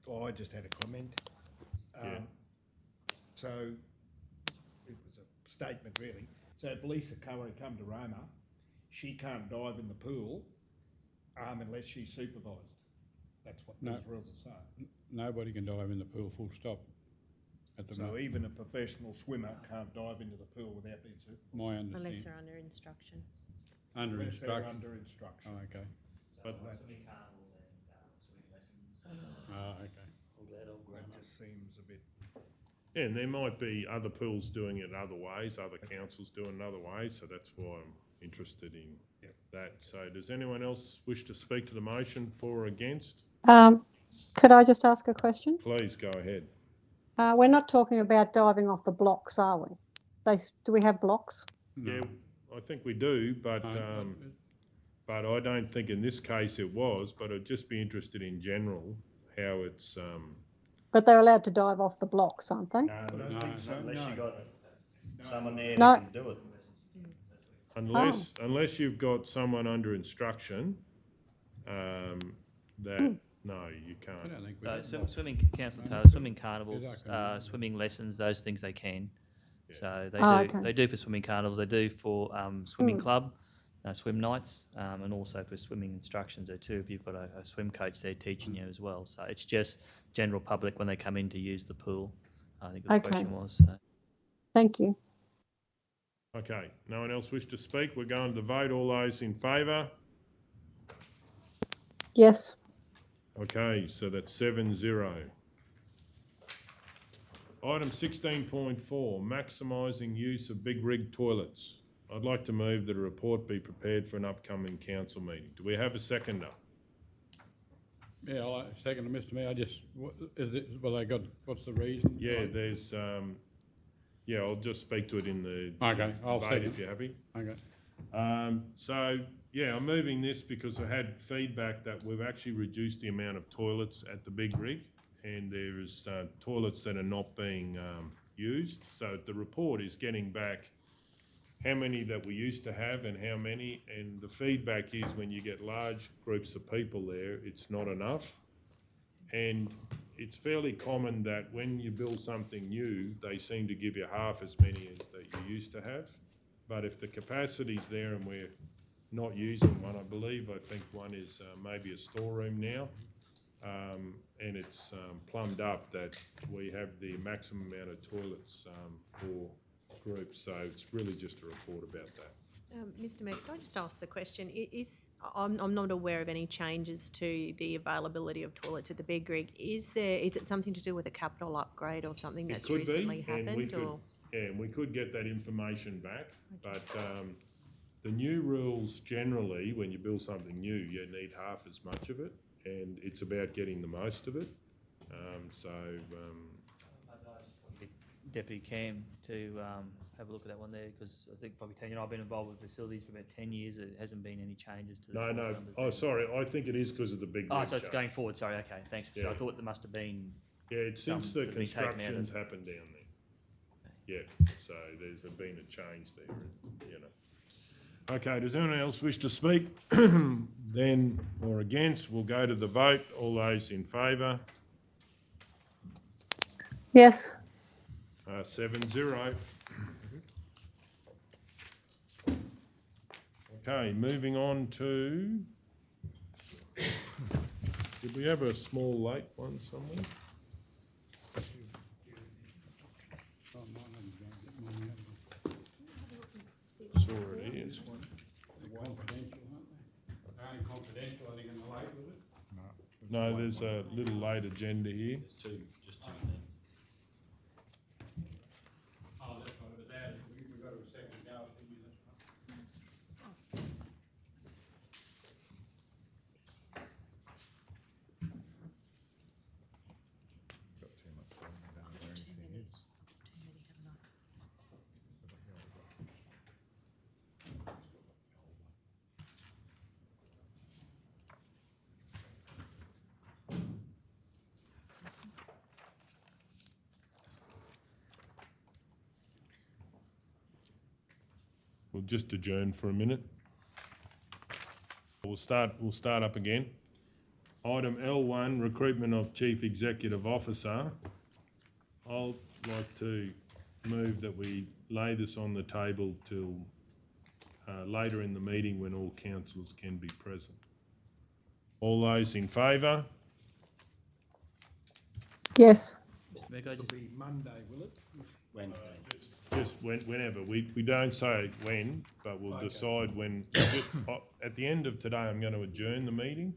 S9: Oh, I just had a comment.
S1: Yeah.
S9: So it was a statement really. So if Lisa Curry come to Roma, she can't dive in the pool unless she's supervised. That's what those rules are saying.
S3: Nobody can dive in the pool, full stop. At the
S9: So
S3: moment.
S9: even a professional swimmer can't dive into the pool without being supervised.
S3: My understanding.
S16: Unless they're under instruction.
S3: Under
S9: Unless they're
S3: instruction.
S9: under instruction.
S3: Oh, okay.
S1: But
S6: Swimming carnivals and swimming lessons.
S3: Oh, okay.
S10: I'm glad I've grown
S9: That
S10: up.
S9: just seems a bit.
S1: yeah, and there might be other pools doing it other ways, other councils doing it other ways, so that's why I'm interested in that. So does anyone else wish to speak to the motion for or against?
S2: Could I just ask a question?
S1: Please go ahead.
S2: We're not talking about diving off the blocks, are we? Do we have blocks?
S3: No.
S1: Yeah, I think we do, but but I don't think in this case it was, but I'd just be interested in general how it's,
S2: But they're allowed to dive off the blocks, aren't they?
S10: No,
S12: don't think so,
S10: unless you
S12: no.
S10: got someone there
S2: No.
S10: that can do it.
S1: unless you've got someone under instruction, that, no, you
S3: I
S1: can't.
S3: don't think we
S6: So
S3: did.
S6: swimming, Council Taylor, swimming carnivals, swimming lessons, those things they can. So they do,
S2: okay.
S6: they do for swimming carnivals, they do for swimming club, swim nights, and also for swimming instructions there too, if you've got a swim coach there teaching you as well. So it's just general public when they come in to use the pool, I think the
S2: Okay.
S6: question was.
S2: Thank you.
S1: Okay, no one else wish to speak? We're going to vote. All those in favour?
S2: Yes.
S1: Okay, so that's 7-0. Item 16.4, maximising use of big rig toilets. I'd like to move that a report be prepared for an upcoming council meeting. Do we have a seconder?
S3: Yeah, I'll second to Mr Mayor. I just, well, they got, what's the reason?
S1: Yeah, there's, yeah, I'll just speak to it in the
S3: Okay, I'll
S1: debate
S3: second.
S1: if you're happy.
S3: Okay.
S1: So, yeah, I'm moving this because I had feedback that we've actually reduced the amount of toilets at the big rig, and there's toilets that are not being used. So the report is getting back how many that we used to have and how many, and the feedback is when you get large groups of people there, it's not enough. And it's fairly common that when you build something new, they seem to give you half as many as that you used to have. But if the capacity's there and we're not using one, I think one is maybe a storeroom now, and it's plumbed up that we have the maximum amount of toilets for groups, so it's really just a report about that.
S16: Mr Mayor, can I just ask the question? I'm not aware of any changes to the availability of toilets at the big rig. Is it something to do with a capital upgrade or something that's recently happened?
S1: And we could get that information back, but the new rules generally, when you build something new, you need half as much of it, and it's about getting the most of it.
S6: Deputy Cam to have a look at that one there, because I think probably 10, I've been involved with facilities for about 10 years, there hasn't been any changes to the
S1: No,
S6: numbers
S1: oh,
S6: there.
S1: sorry, I think it is because of the big
S6: Oh,
S1: rig
S6: so it's
S1: change.
S6: going forward, sorry, okay, thanks.
S1: Yeah.
S6: I thought there must have been,
S1: Yeah, it's since
S6: some
S1: the
S6: that have been taken out of-
S1: construction's happened down there. Yeah, so there's been a change there, you know. Okay, does anyone else wish to speak? Then, or against, we'll go to the vote. All those in favour?
S2: Yes.
S1: 7-0. Okay, moving on to, did we have a small late one somewhere? Sure it is.
S3: Confidential, aren't they? Only confidential, I think, in the late, was it?
S1: No, there's a little late agenda here.
S10: Just two
S3: Oh, that's right, but that, we got a second go, didn't we? That's right.
S1: We'll just adjourn for a minute. We'll start up again. Item L1, recruitment of Chief Executive Officer. I'll like to move that we lay this on the table till later in the meeting when all councillors can be present. All those in favour?
S2: Yes.
S6: Mr Mayor, could I
S9: It'll
S6: just,
S9: be Monday, will it?
S10: Wednesday.
S1: Just whenever. We don't say when, but we'll
S9: Okay.
S1: decide when. At the end of today, I'm going to adjourn the meeting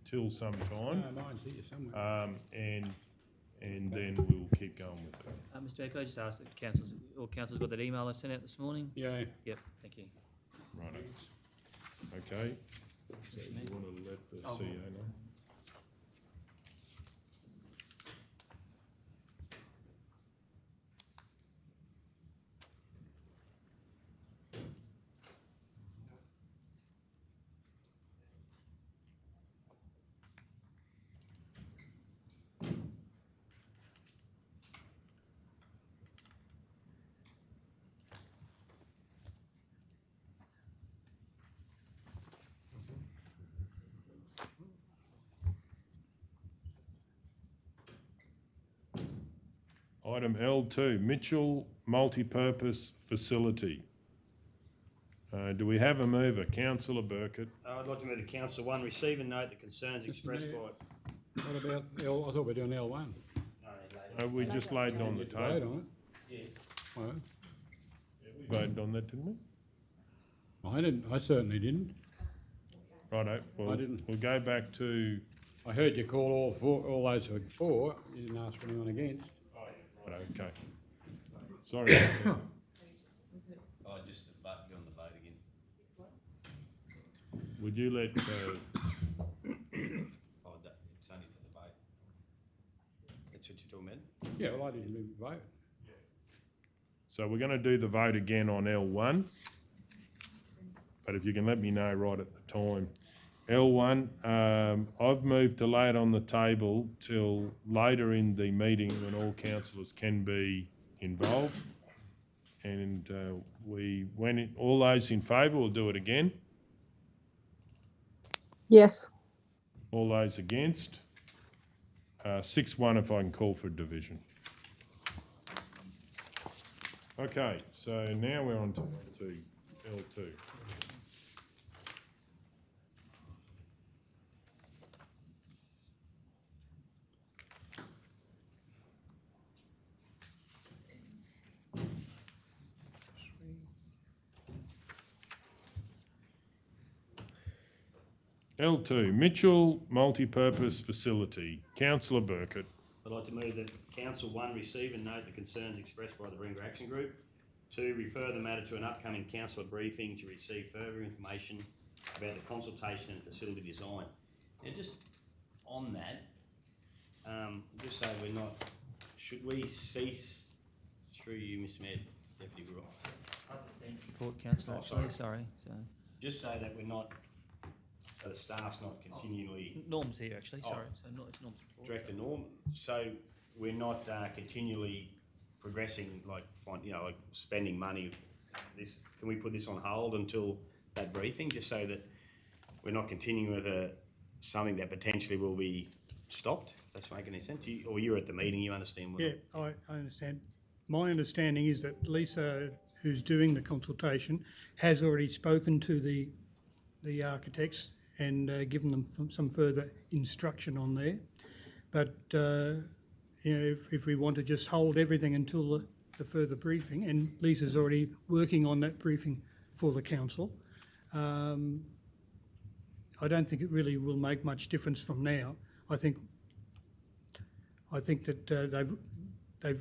S1: till some time,
S3: No, mine's here somewhere.
S1: and then we'll keep going with it.
S6: Mr Mayor, could I just ask that all councillors got that email I sent out this morning?
S3: Yeah.
S6: Yep, thank you.
S1: Right. Okay. So you want to let the CEO know? Item L2, Mitchell Multipurpose Facility. Do we have a mover? Councillor Burkett.
S10: I'd like to move to Council 1, receive and note the concerns expressed
S3: Mayor.
S10: by...
S3: What about L, I thought we were doing L1.
S1: We just laid it on the
S3: Vote
S1: table.
S3: on it.
S10: Yeah.
S3: Well,
S1: Voted on that, didn't we?
S3: I didn't, I certainly didn't.
S1: Righto, well,
S3: I didn't.
S1: we'll go back to,
S3: I heard you call all those for, you didn't ask for anyone against.
S1: righto, okay. Sorry about that.
S10: Oh, just the vote, on the vote again.
S1: Would you let,
S10: Oh, it's only for the vote. That's what you're talking about?
S3: Yeah, well, I didn't vote.
S1: so we're gonna do the vote again on L1. But if you can let me know right at the time. L1, I've moved to lay it on the table till later in the meeting when all councillors can be involved. And all those in favour, we'll do it again.
S2: Yes.
S1: All those against? 6-1 if I can call for a division. Okay, so now we're on to L2. L2, Mitchell Multipurpose Facility. Councillor Burkett.
S10: I'd like to move that Council 1, receive and note the concerns expressed by the Bringa Action Group. 2, refer the matter to an upcoming councillor briefing to receive further information about the consultation and facility design. And just on that, just so we're not, should we cease, through you, Mr Mayor, Deputy Roy?
S17: Report, councillor,
S10: Oh, sorry.
S17: sorry. So
S10: Just so that we're not, so the staff's not continually...
S17: Norm's here, actually,
S10: Oh.
S17: sorry. So it's Norm's report.
S10: Director Norm, so we're not continually progressing, like spending money for this. Can we put this on hold until that briefing, just so that we're not continuing with something that potentially will be stopped? That's making any sense? Or you're at the meeting, you understand what...
S12: Yeah, I understand. My understanding is that Lisa, who's doing the consultation, has already spoken to the architects and given them some further instruction on there. But if we want to just hold everything until the further briefing, and Lisa's already working on that briefing for the council, I don't think it really will make much difference from now. I think that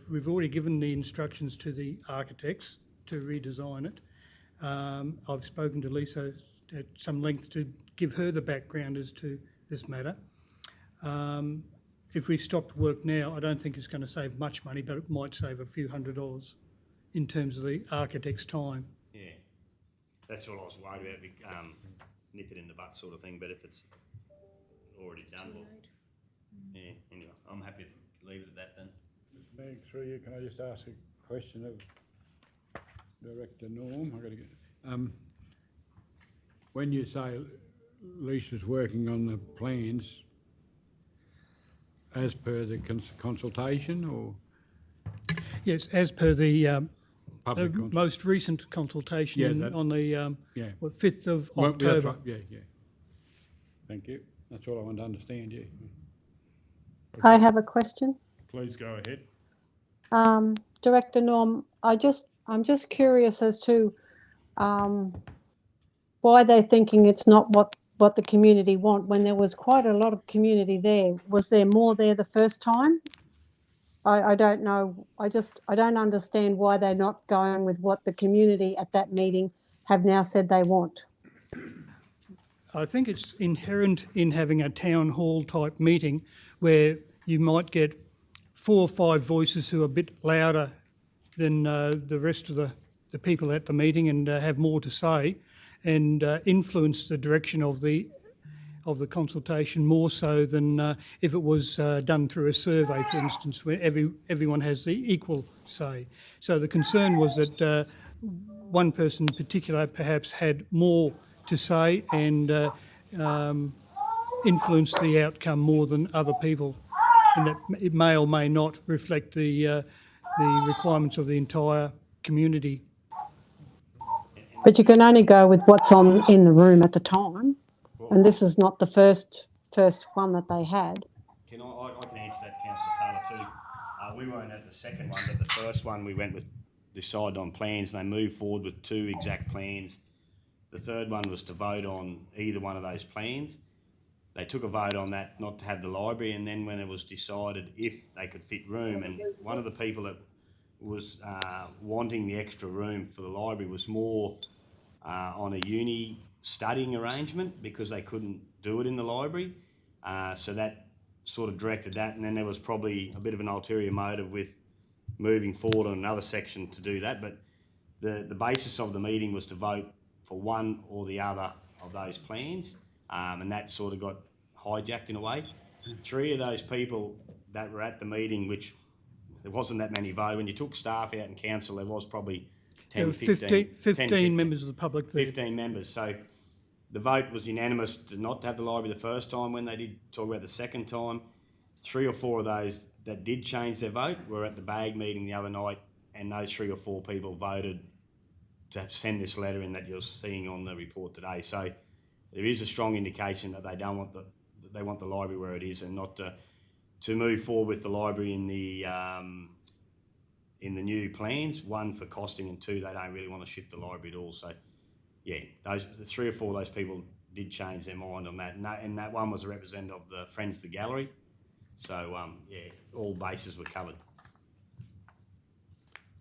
S12: we've already given the instructions to the architects to redesign it. I've spoken to Lisa at some length to give her the background as to this matter. If we stopped work now, I don't think it's going to save much money, but it might save a few $100s in terms of the architect's time.
S10: Yeah, that's all I was worried about, nip it in the butt sort of thing, but if it's already done, well, yeah, anyway, I'm happy to leave it at that then.
S3: Mr Mayor, through you, can I just ask a question of Director Norm? I've got to get... when you say Lisa's working on the plans, as per the consultation, or...?
S12: Yes, as per the
S3: Public
S12: most recent consultation on the 5th of
S3: Well,
S12: October.
S3: that's right, yeah. Thank you. That's all I want to understand, yeah.
S2: I have a question.
S1: Please go ahead.
S2: Director Norm, I'm just curious as to why they're thinking it's not what the community want when there was quite a lot of community there. Was there more there the first time? I don't know. I don't understand why they're not going with what the community at that meeting have now said they want.
S12: I think it's inherent in having a town hall type meeting where you might get 4 or 5 voices who are a bit louder than the rest of the people at the meeting and have more to say and influence the direction of the consultation more so than if it was done through a survey, for instance, where everyone has the equal say. So the concern was that one person in particular perhaps had more to say and influenced the outcome more than other people, and that it may or may not reflect the the requirements of the entire community.
S2: But you can only go with what's in the room at the time, and this is not the first one that they had.
S10: Can I can answer that, Councillor Taylor, too. We weren't at the second one, but the first one we went with, decided on plans, and they moved forward with 2 exact plans. The third one was to vote on either one of those plans. They took a vote on that not to have the library, and then when it was decided if they could fit room, and one of the people that was wanting the extra room for the library was more on a uni studying arrangement because they couldn't do it in the library. So that sort of directed that, and then there was probably a bit of an ulterior motive with moving forward on another section to do that. But the basis of the meeting was to vote for one or the other of those plans, and that sort of got hijacked in a way. 3 of those people that were at the meeting, which there wasn't that many votes, when you took staff out in council, there was probably 10,
S12: 15 members of the public there.
S10: 15 members. So the vote was unanimous to not to have the library the first time. When they did talk about the second time, 3 or 4 of those that did change their vote were at the BAG meeting the other night, and those 3 or 4 people voted to send this letter in that you're seeing on the report today. So there is a strong indication that they don't want they want the library where it is, and not to move forward with the library in the new plans. 1, for costing, and 2, they don't really want to shift the library at all. So yeah, those 3 or 4 of those people did change their mind on that, and that one was a representative of the Friends of the Gallery. So yeah, all bases were covered.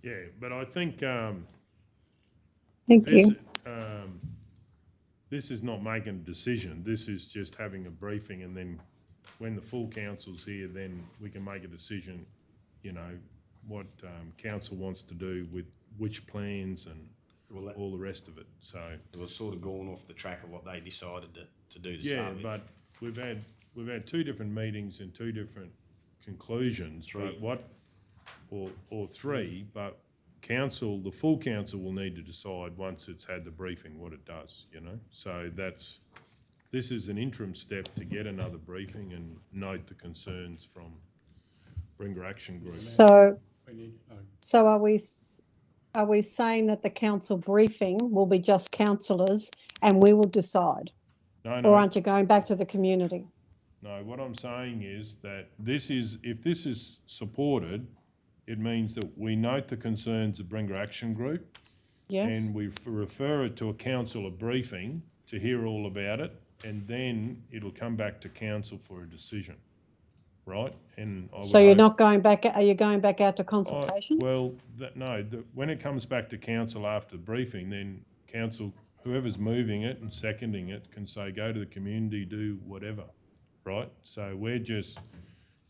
S1: Yeah, but I think
S2: Thank you.
S1: This is not making a decision. This is just having a briefing, and then when the full council's here, then we can make a decision, you know, what council wants to do with which plans and all the rest of it. So
S10: it was sort of gone off the track of what they decided to do to
S1: yeah,
S10: start with.
S1: but we've had 2 different meetings and 2 different conclusions.
S10: 3.
S1: But or 3, but council, the full council will need to decide once it's had the briefing what it does, you know. So this is an interim step to get another briefing and note the concerns from Bringer Action Group.
S2: So are we saying that the council briefing will be just councillors and we will decide?
S1: No.
S2: Or aren't you going back to the community?
S1: No, what I'm saying is that if this is supported, it means that we note the concerns of Bringer Action Group.
S2: Yes.
S1: And we refer it to a councillor briefing to hear all about it, and then it'll come back to council for a decision, right? And
S2: So you're not going back, are you going back out to consultation?
S1: When it comes back to council after the briefing, then council, whoever's moving it and seconding it, can say, go to the community, do whatever, right? So we're just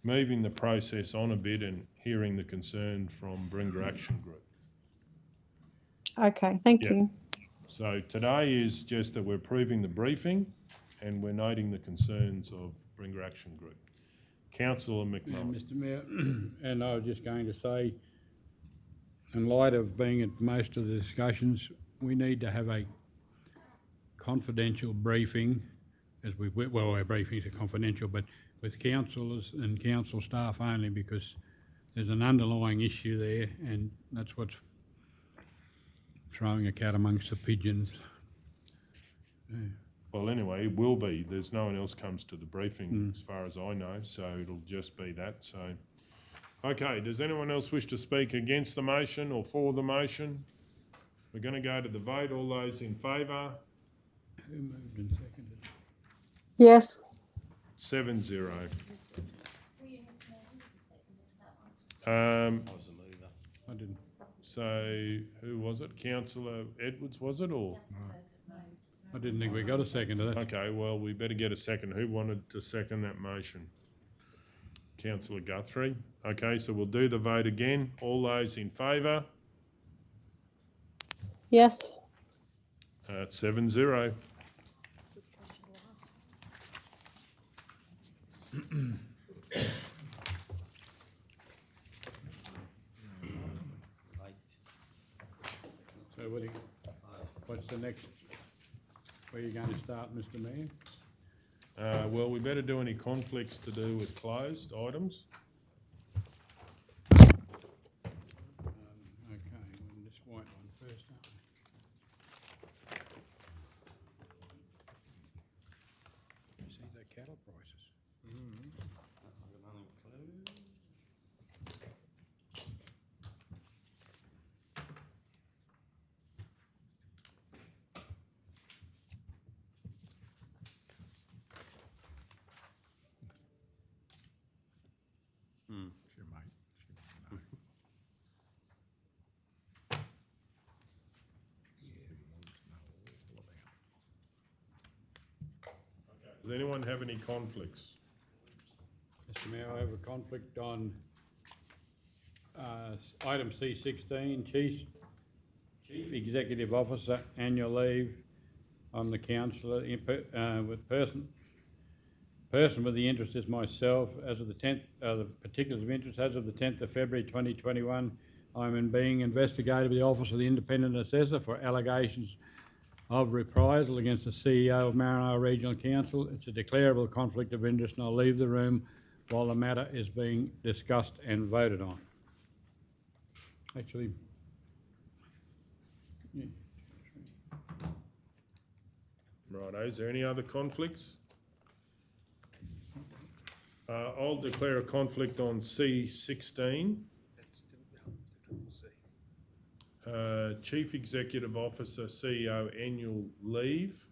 S1: moving the process on a bit and hearing the concern from Bringer Action Group.
S2: Okay, thank you.
S1: So today is just that we're approving the briefing and we're noting the concerns of Bringer Action Group. Councillor McMullen.
S3: Mr Mayor, and I was just going to say, in light of being at most of the discussions, we need to have a confidential briefing, our briefings are confidential, but with councillors and council staff only, because there's an underlying issue there, and that's what's throwing a cat amongst the pigeons. Yeah.
S1: Well, anyway, it will be. There's no one else comes to the briefing as far as I know, so it'll just be that. So, okay, does anyone else wish to speak against the motion or for the motion? We're going to go to the vote. All those in favour?
S3: Who moved and seconded?
S2: Yes.
S1: 7-0.
S10: I was the mover.
S3: I didn't.
S1: So who was it? Councillor Edwards, was it, or?
S3: I didn't think we got a second to that.
S1: Okay, well, we better get a second. Who wanted to second that motion? Councillor Guthrie. Okay, so we'll do the vote again. All those in favour?
S2: Yes.
S1: 7-0.
S3: So what's the next, where are you going to start, Mr Mayor?
S1: Well, we better do any conflicts to do with closed items.
S3: cattle prices.
S10: I've got no clue.
S8: It's your mate. She won't know.
S1: Does anyone have any conflicts?
S3: Mr Mayor, I have a conflict on item C16, Chief Executive Officer Annual Leave. I'm the councillor, with person with the interest is myself. As of the 10th, the particulars of interest, as of the 10th of February 2021, I'm being investigated by the Office of the Independent Assessor for allegations of reprisal against the CEO of Maranoa Regional Council. It's a declarable conflict of interest, and I'll leave the room while the matter is being discussed and voted on. Actually, yeah.
S1: Righto, is there any other conflicts? I'll declare a conflict on C16.
S9: That's still down,
S1: Chief Executive Officer, CEO annual leave.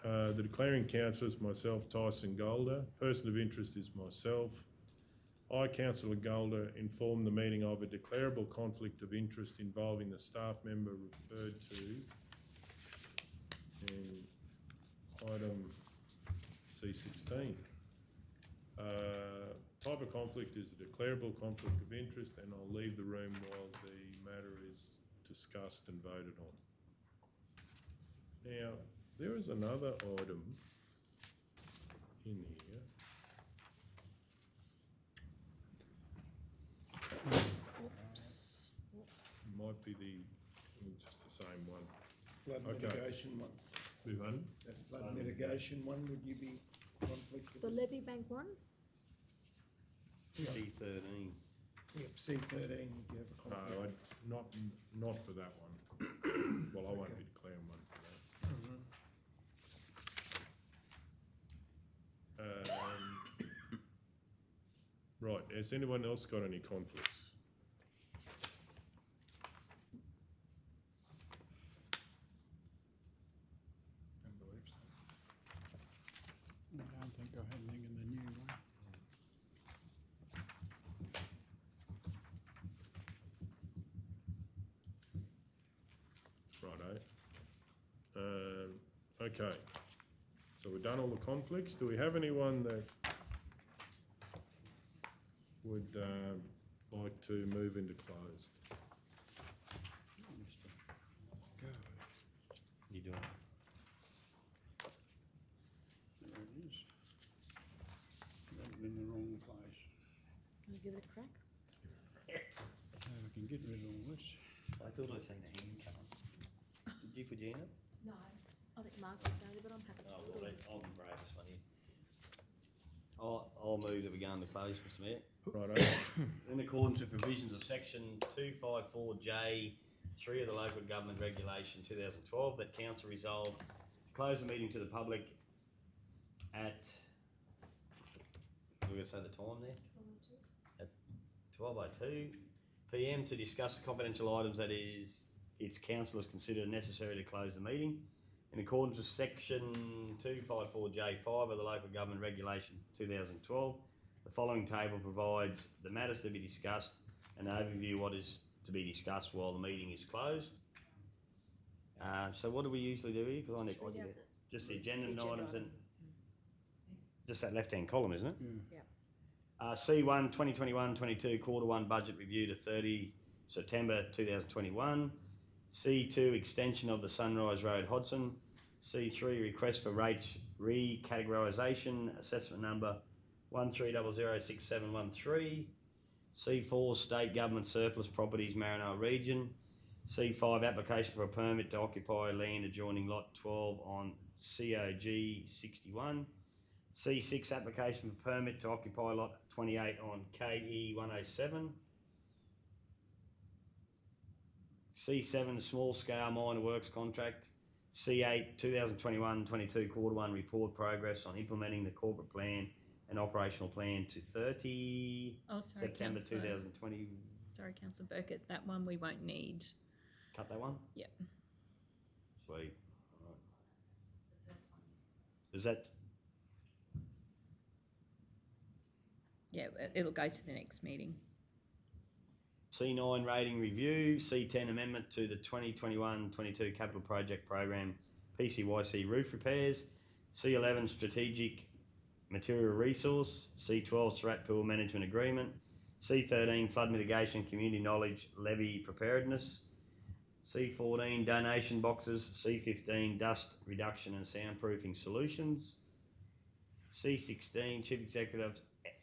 S1: The declaring councillor is myself, Tyson Golder. Person of interest is myself. I, Councillor Golder, inform the meeting of a declarable conflict of interest involving the staff member referred to in item C16. Type of conflict is a declarable conflict of interest, and I'll leave the room while the matter is discussed and voted on. Now, there is another item in here.
S4: Oops.
S1: Might be just the same one.
S9: Flood
S1: Okay.
S9: mitigation one.
S1: Move on.
S9: That flood mitigation one, would you be conflicted?
S4: The levy bank one?
S10: C13.
S9: Yep, C13, would you have a conflict?
S1: No, not for that one. Well, I won't be declaring one for that. Right, has anyone else got any conflicts?
S8: Don't believe so.
S3: I don't think I had anything in the new one.
S1: Righto. Okay, so we've done all the conflicts. Do we have anyone that would like to move into closed?
S10: You doing?
S3: There it is. Got it in the wrong place.
S4: Can you give it a crack?
S3: So we can get rid of all this.
S10: I thought I seen a hand come. Did you, Virginia?
S4: No, I think Mark was going to, but I'm happy
S10: Oh,
S4: to.
S10: well, I'll brave this one here. I'll move that we go into close, Mr Mayor.
S1: Righto.
S10: In accordance with provisions of section 254J 3 of the Local Government Regulation 2012, that council resolved to close the meeting to the public at, we're going to say the time there? At 12:02 PM to discuss the confidential items that its councillors consider necessary to close the meeting. In accordance with section 254J5 of the Local Government Regulation 2012, the following table provides the matters to be discussed and an overview of what is to be discussed while the meeting is closed. So what do we usually do here? 'Cause I
S4: Just read out
S10: just the agenda
S4: the agenda
S10: items and
S4: item.
S10: just that left-hand column, isn't it?
S4: Yep.
S10: C1 2021-22 quarter one budget review to 30 September 2021. C2 extension of the Sunrise Road Hodson. C3 request for rates recategorisation, assessment number 13006713. C4 state government surplus properties Maranoa region. C5 application for a permit to occupy land adjoining lot 12 on COG 61. C6 application for permit to occupy lot 28 on KE 107. C7 small scale minor works contract C8 2021-22 quarter one report progress on implementing the corporate plan and operational plan to 30
S5: Oh, sorry,
S10: September
S5: councillor.
S10: 2020.
S5: Sorry, councillor Burkett, that one we won't need.
S10: Cut that one?
S5: Yep.
S10: Sweet. Alright. Is that,
S5: Yeah, it'll go to the next meeting.
S10: C9 rating review, C10 amendment to the 2021-22 capital project program PCYC roof repairs, C11 strategic material resource, C12 Surat Pool management agreement, C13 flood mitigation community knowledge levy preparedness, C14 donation boxes, C15 dust reduction and soundproofing solutions, C16 Chief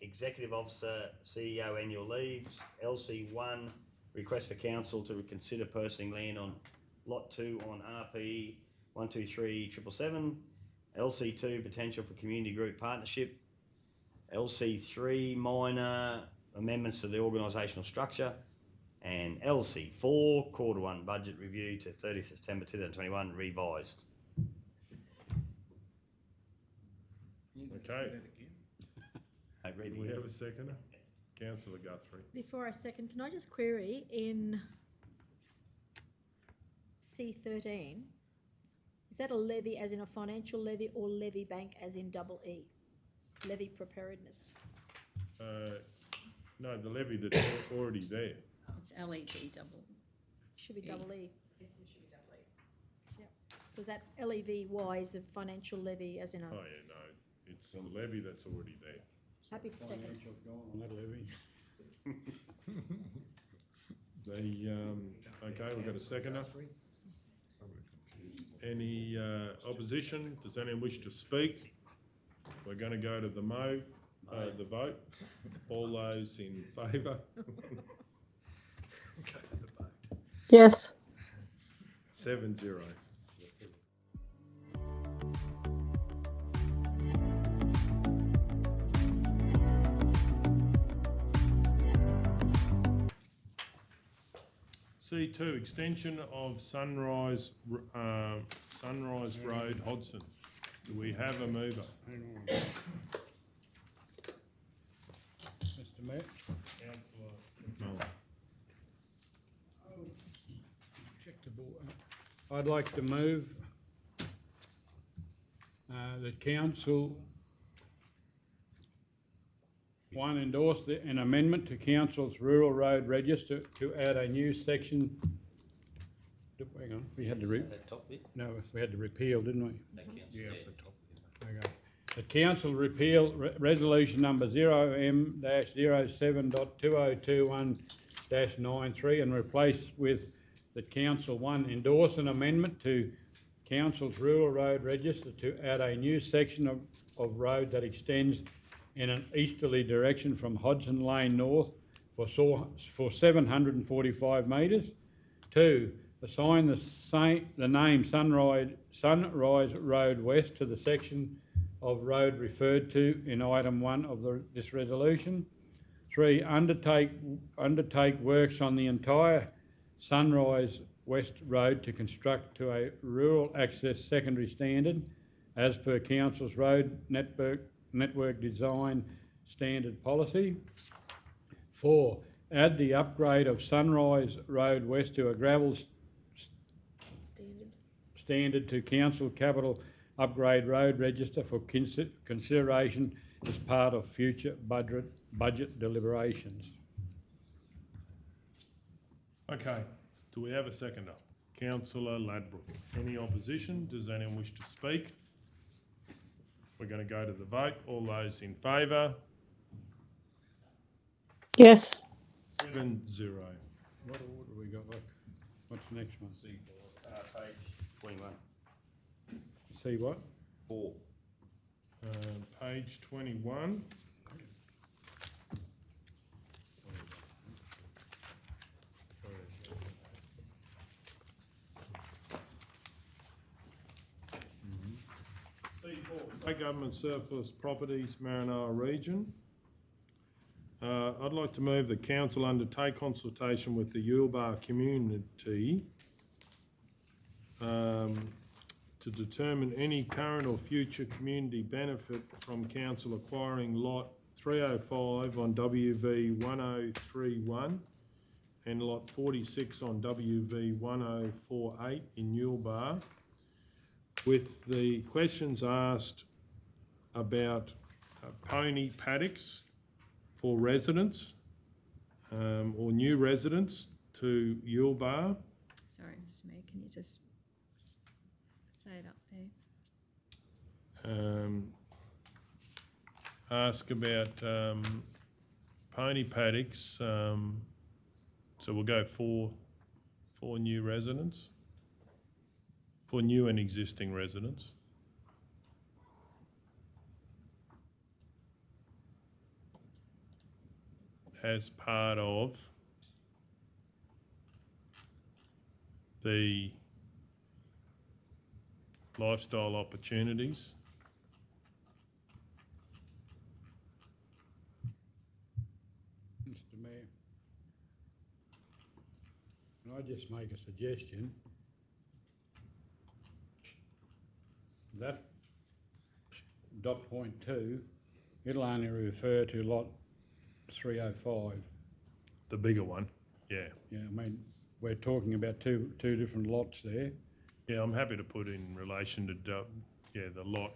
S10: Executive Officer CEO annual leaves, LC1 request for council to consider purchasing land on Lot 2 on RP 123777, LC2 potential for community group partnership, LC3 minor amendments to the organisational structure, and LC4 quarter one budget review to 30 September 2021 revised.
S1: Okay.
S10: Reading
S1: We
S10: it.
S1: have a seconder? Councillor Guthrie.
S4: Before I second, can I just query in C13, is that a levy as in a financial levy or levy bank as in double E? Levy preparedness.
S1: No, the levy that's already there.
S5: It's LED double.
S4: Should be double E. It should be double E. Yep. Was that LEVY is a financial levy as in a,
S1: Oh, yeah, no, it's the levy that's already there.
S4: happy to second.
S3: Financial's gone on that levy.
S1: Okay, we've got a seconder. Any opposition? Does anyone wish to speak? We're going to go to the the vote. All those in favour?
S2: Yes.
S1: 7-0. C2, extension of Sunrise Road, Hodson. Do we have a mover?
S3: Hang on. Mr Mayor?
S1: Councillor McMillan.
S3: Check the board. I'd like to move that council endorse an amendment to council's rural road register to add a new section. Hang on, we had to
S10: That top bit?
S3: no, we had to repeal, didn't we?
S10: That counts.
S9: Yeah, up the top.
S3: Okay. The council repeal resolution number 0M-07.2021-93 and replace with the council endorse an amendment to council's rural road register to add a new section of road that extends in an easterly direction from Hodgson Lane North for 745 metres. 2, assign the name Sunrise Road West to the section of road referred to in item 1 of this resolution. 3, undertake works on the entire Sunrise West Road to construct to a rural access secondary standard as per council's road network design standard policy. 4, add the upgrade of Sunrise Road West to a gravel standard to council capital upgrade road register for consideration as part of future budget deliberations.
S1: Okay, do we have a seconder? Councillor Ladbrook. Any opposition? Does anyone wish to speak? We're going to go to the vote. All those in favour?
S2: Yes.
S1: 7-0.
S3: What order we got? Like, what's the next one?
S10: Page 21.
S3: See what?
S10: 4.
S1: Page 21. State Government Surplus Properties, Maranoa Region. I'd like to move the council undertake consultation with the Yulbar community to determine any current or future community benefit from council acquiring lot 305 on WV 1031 and lot 46 on WV 1048 in Newbar, with the questions asked about pony paddocks for residents or new residents to Yulbar.
S5: Sorry, Mr Mayor, can you just say it up there?
S1: Ask about pony paddocks. So we'll go for new residents, for new and existing residents. As part of the lifestyle opportunities
S3: Mr Mayor, can I just make a suggestion? That dot point 2, it'll only refer to lot 305.
S1: the bigger one, yeah.
S3: Yeah, I mean, we're talking about two different lots there.
S1: Yeah, I'm happy to put in relation to, the lot,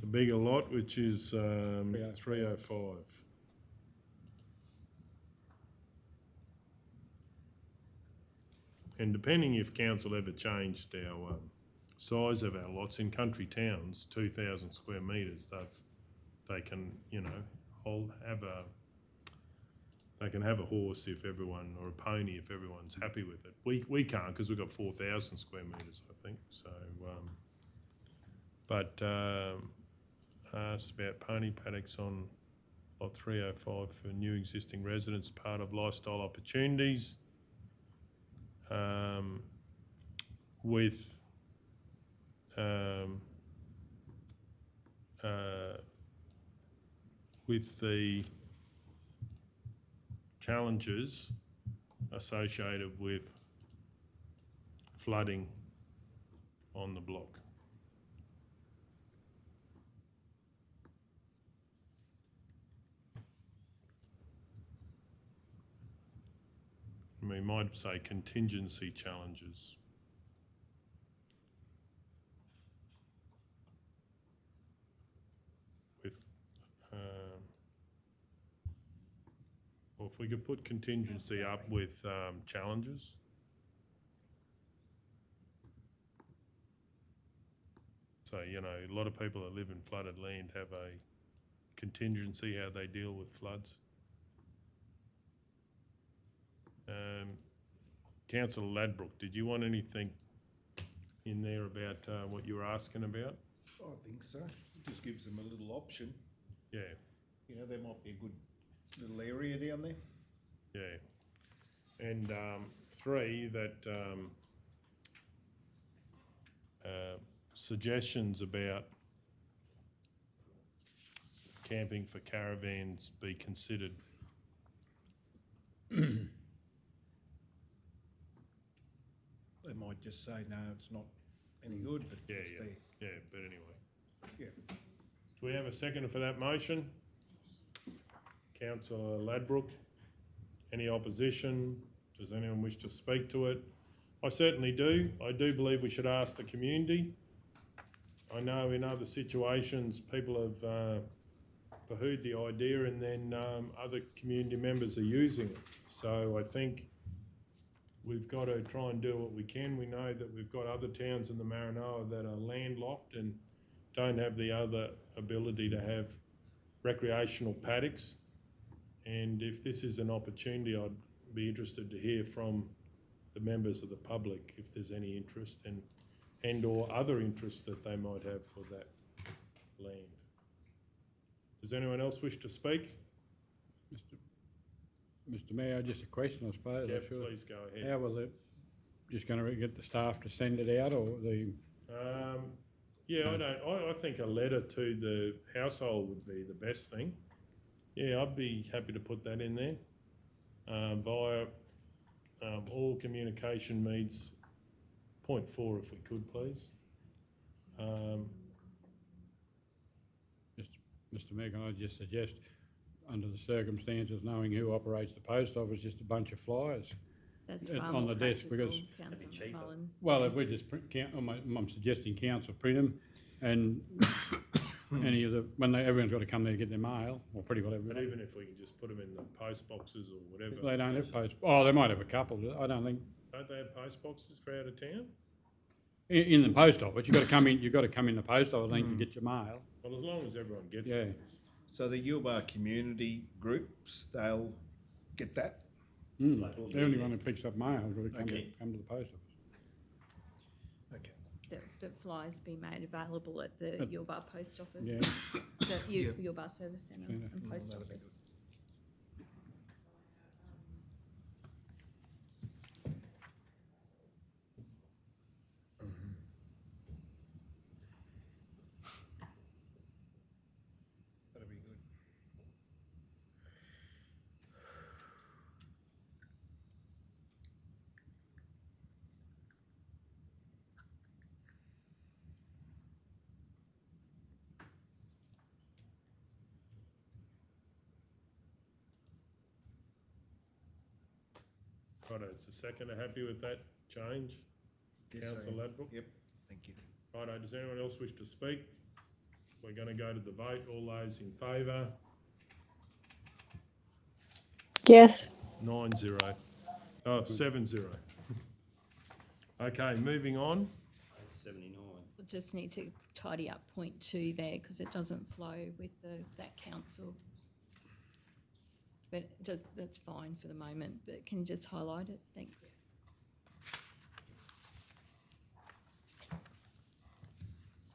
S1: the bigger lot, which is 305. And depending if council ever changed our size of our lots in country towns, 2,000 square metres, they can, they can have a horse if everyone, or a pony if everyone's happy with it. We can't because we've got 4,000 square metres, I think. So, asked about pony paddocks on lot 305 for new existing residents, part of lifestyle opportunities, with the challenges associated with flooding on the block. We might say contingency challenges. With, or if we could put contingency up with challenges. So, a lot of people that live in flooded land have a contingency how they deal with floods. Councillor Ladbrook, did you want anything in there about what you were asking about?
S9: I think so. It just gives them a little option.
S1: Yeah.
S9: There might be a good little area down there.
S1: Yeah. And 3, that suggestions about camping for caravans be considered.
S9: They might just say, no, it's not any good, but it's there.
S1: Yeah, but anyway.
S9: Yeah.
S1: Do we have a seconder for that motion? Councillor Ladbrook. Any opposition? Does anyone wish to speak to it? I certainly do. I do believe we should ask the community. I know in other situations people have poo-hooed the idea and then other community members are using it. So I think we've got to try and do what we can. We know that we've got other towns in the Maranoa that are landlocked and don't have the other ability to have recreational paddocks. And if this is an opportunity, I'd be interested to hear from the members of the public if there's any interest and or other interest that they might have for that land. Does anyone else wish to speak?
S3: Mr Mayor, just a question, I suppose.
S1: Yeah, please go ahead.
S3: How will it, just going to get the staff to send it out, or the?
S1: I think a letter to the household would be the best thing. Yeah, I'd be happy to put that in there via all communication means Point 4, if we could, please.
S3: Mr Mayor, can I just suggest, under the circumstances, knowing who operates the post office, just a bunch of flyers
S5: That's
S3: on
S5: far more
S3: the desk, because,
S5: practical, Councillor McMullen.
S3: well, if we just I'm suggesting council print them, and any of the, everyone's got to come there to get their mail, or pretty well
S1: But
S3: everybody.
S1: even if we can just put them in the post boxes or whatever.
S3: They don't have post, they might have a couple, I don't think.
S1: Don't they have post boxes for out of town?
S3: In the post office, you've got to come in the post office, I think, to get your mail.
S1: Well, as long as everyone gets
S3: Yeah.
S1: it.
S9: So the Yilbar community groups, they'll get that?
S3: The only one who picks up mail has got to come to the post office.
S9: Okay.
S5: The flyers be made available at the Yilbar Post Office.
S3: Yeah.
S5: So Yilbar Service Centre and Post Office.
S9: That'll be good.
S1: Righto, it's the second. Are happy with that change?
S9: Yes, I
S1: Councillor
S9: am.
S1: Ladbrook?
S9: Yep, thank you.
S1: Righto, does anyone else wish to speak? We're going to go to the vote. All those in favour?
S2: Yes.
S1: 9-0. Oh, 7-0. Okay, moving on.
S10: 79.
S5: We'll just need to tidy up point 2 there because it doesn't flow with that council. But that's fine for the moment, but can you just highlight it? Thanks.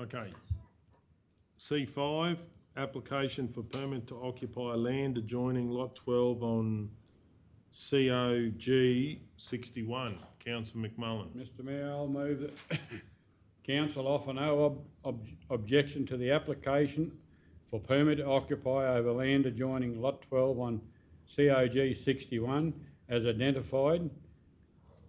S1: Okay. C5, application for permit to occupy land adjoining lot 12 on COG 61. Councillor McMullen.
S3: Mr Mayor, I'll move that council offer no objection to the application for permit to occupy over land adjoining lot 12 on COG 61 as identified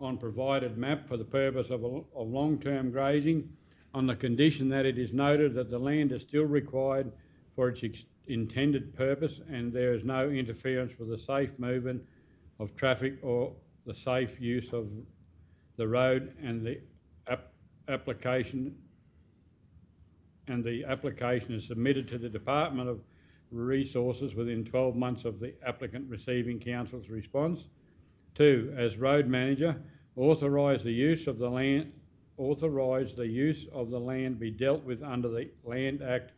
S3: on provided map for the purpose of long-term grazing, on the condition that it is noted that the land is still required for its intended purpose and there is no interference with the safe movement of traffic or the safe use of the road, and the application is submitted to the Department of Resources within 12 months of the applicant receiving council's response. 2, as road manager, authorise the use of the land be dealt with under the Land Act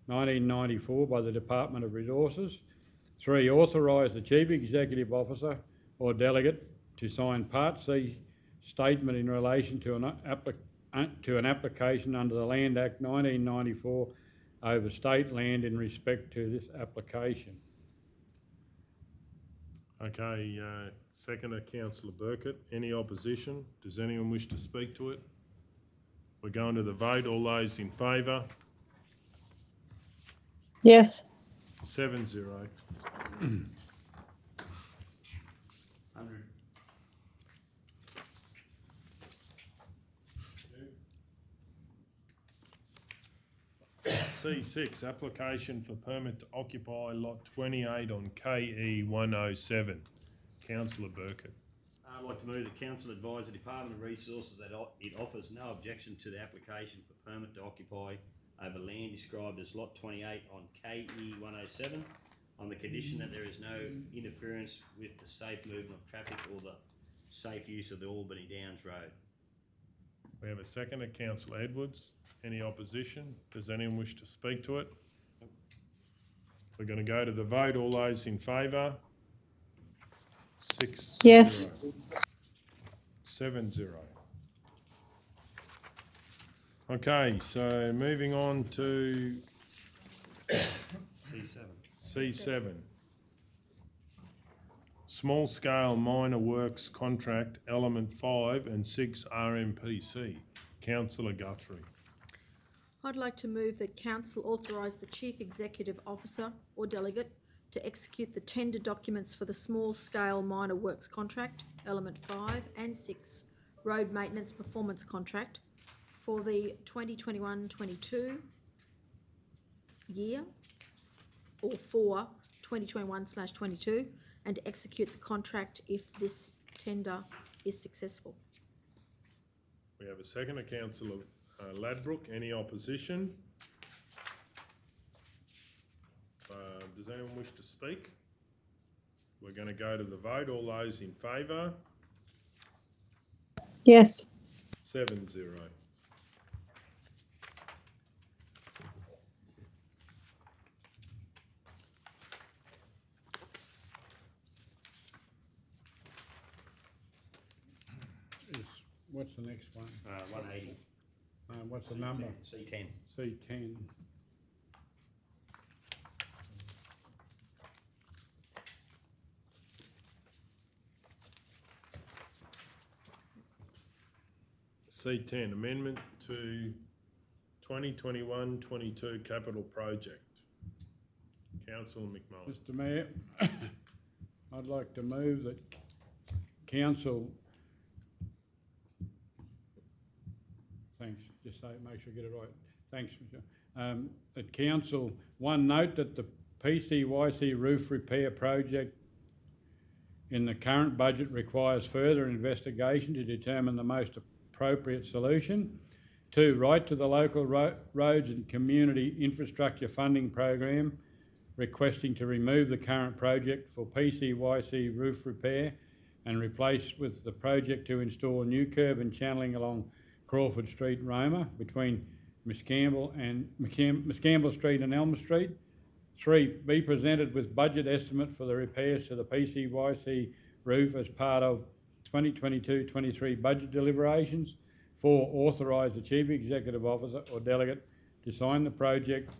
S3: 1994 by the Department of Resources. 3, authorise the Chief Executive Officer or delegate to sign Part C statement in relation to an application under the Land Act 1994 over state land in respect to this application.
S1: Okay, seconder, Councillor Burkett. Any opposition? Does anyone wish to speak to it? We're going to the vote. All those in favour?
S2: Yes.
S1: 7-0.
S10: 100.
S1: C6, application for permit to occupy lot 28 on KE 107. Councillor Burkett.
S10: I'd like to move that council advise the Department of Resources that it offers no objection to the application for permit to occupy over land described as lot 28 on KE 107 on the condition that there is no interference with the safe movement of traffic or the safe use of the Albany Downs Road.
S1: We have a seconder, Councillor Edwards. Any opposition? Does anyone wish to speak to it? We're going to go to the vote. All those in favour? 6.
S2: Yes.
S1: 7-0. Okay, so moving on to
S10: C7.
S1: C7. Small scale minor works contract, element 5 and 6 RMPC. Councillor Guthrie.
S4: I'd like to move that council authorise the Chief Executive Officer or delegate to execute the tender documents for the small scale minor works contract, element 5 and 6 road maintenance performance contract for the 2021-22 year, or for 2021/22, and to execute the contract if this tender is successful.
S1: We have a second, Councillor Ladbrook. Any opposition? Does anyone wish to speak? We're going to go to the vote. All those in favour?
S2: Yes.
S1: 7-0.
S3: What's the next one?
S10: 180.
S3: What's the number?
S10: C10.
S3: C10.
S1: C10, amendment to 2021-22 capital project. Councillor McMullen.
S3: Mr Mayor, I'd like to move that council, thanks, just say, make sure I get it right. Thanks, Michelle. That council, one, note that the PCYC roof repair project in the current budget requires further investigation to determine the most appropriate solution. 2, write to the local roads and community infrastructure funding program requesting to remove the current project for PCYC roof repair and replace with the project to install new curb and channelling along Crawford Street, Roma, between Miss Campbell Street and Elm Street. 3, be presented with budget estimate for the repairs to the PCYC roof as part of 2022-23 budget deliberations. 4, authorise the Chief Executive Officer or delegate to sign the project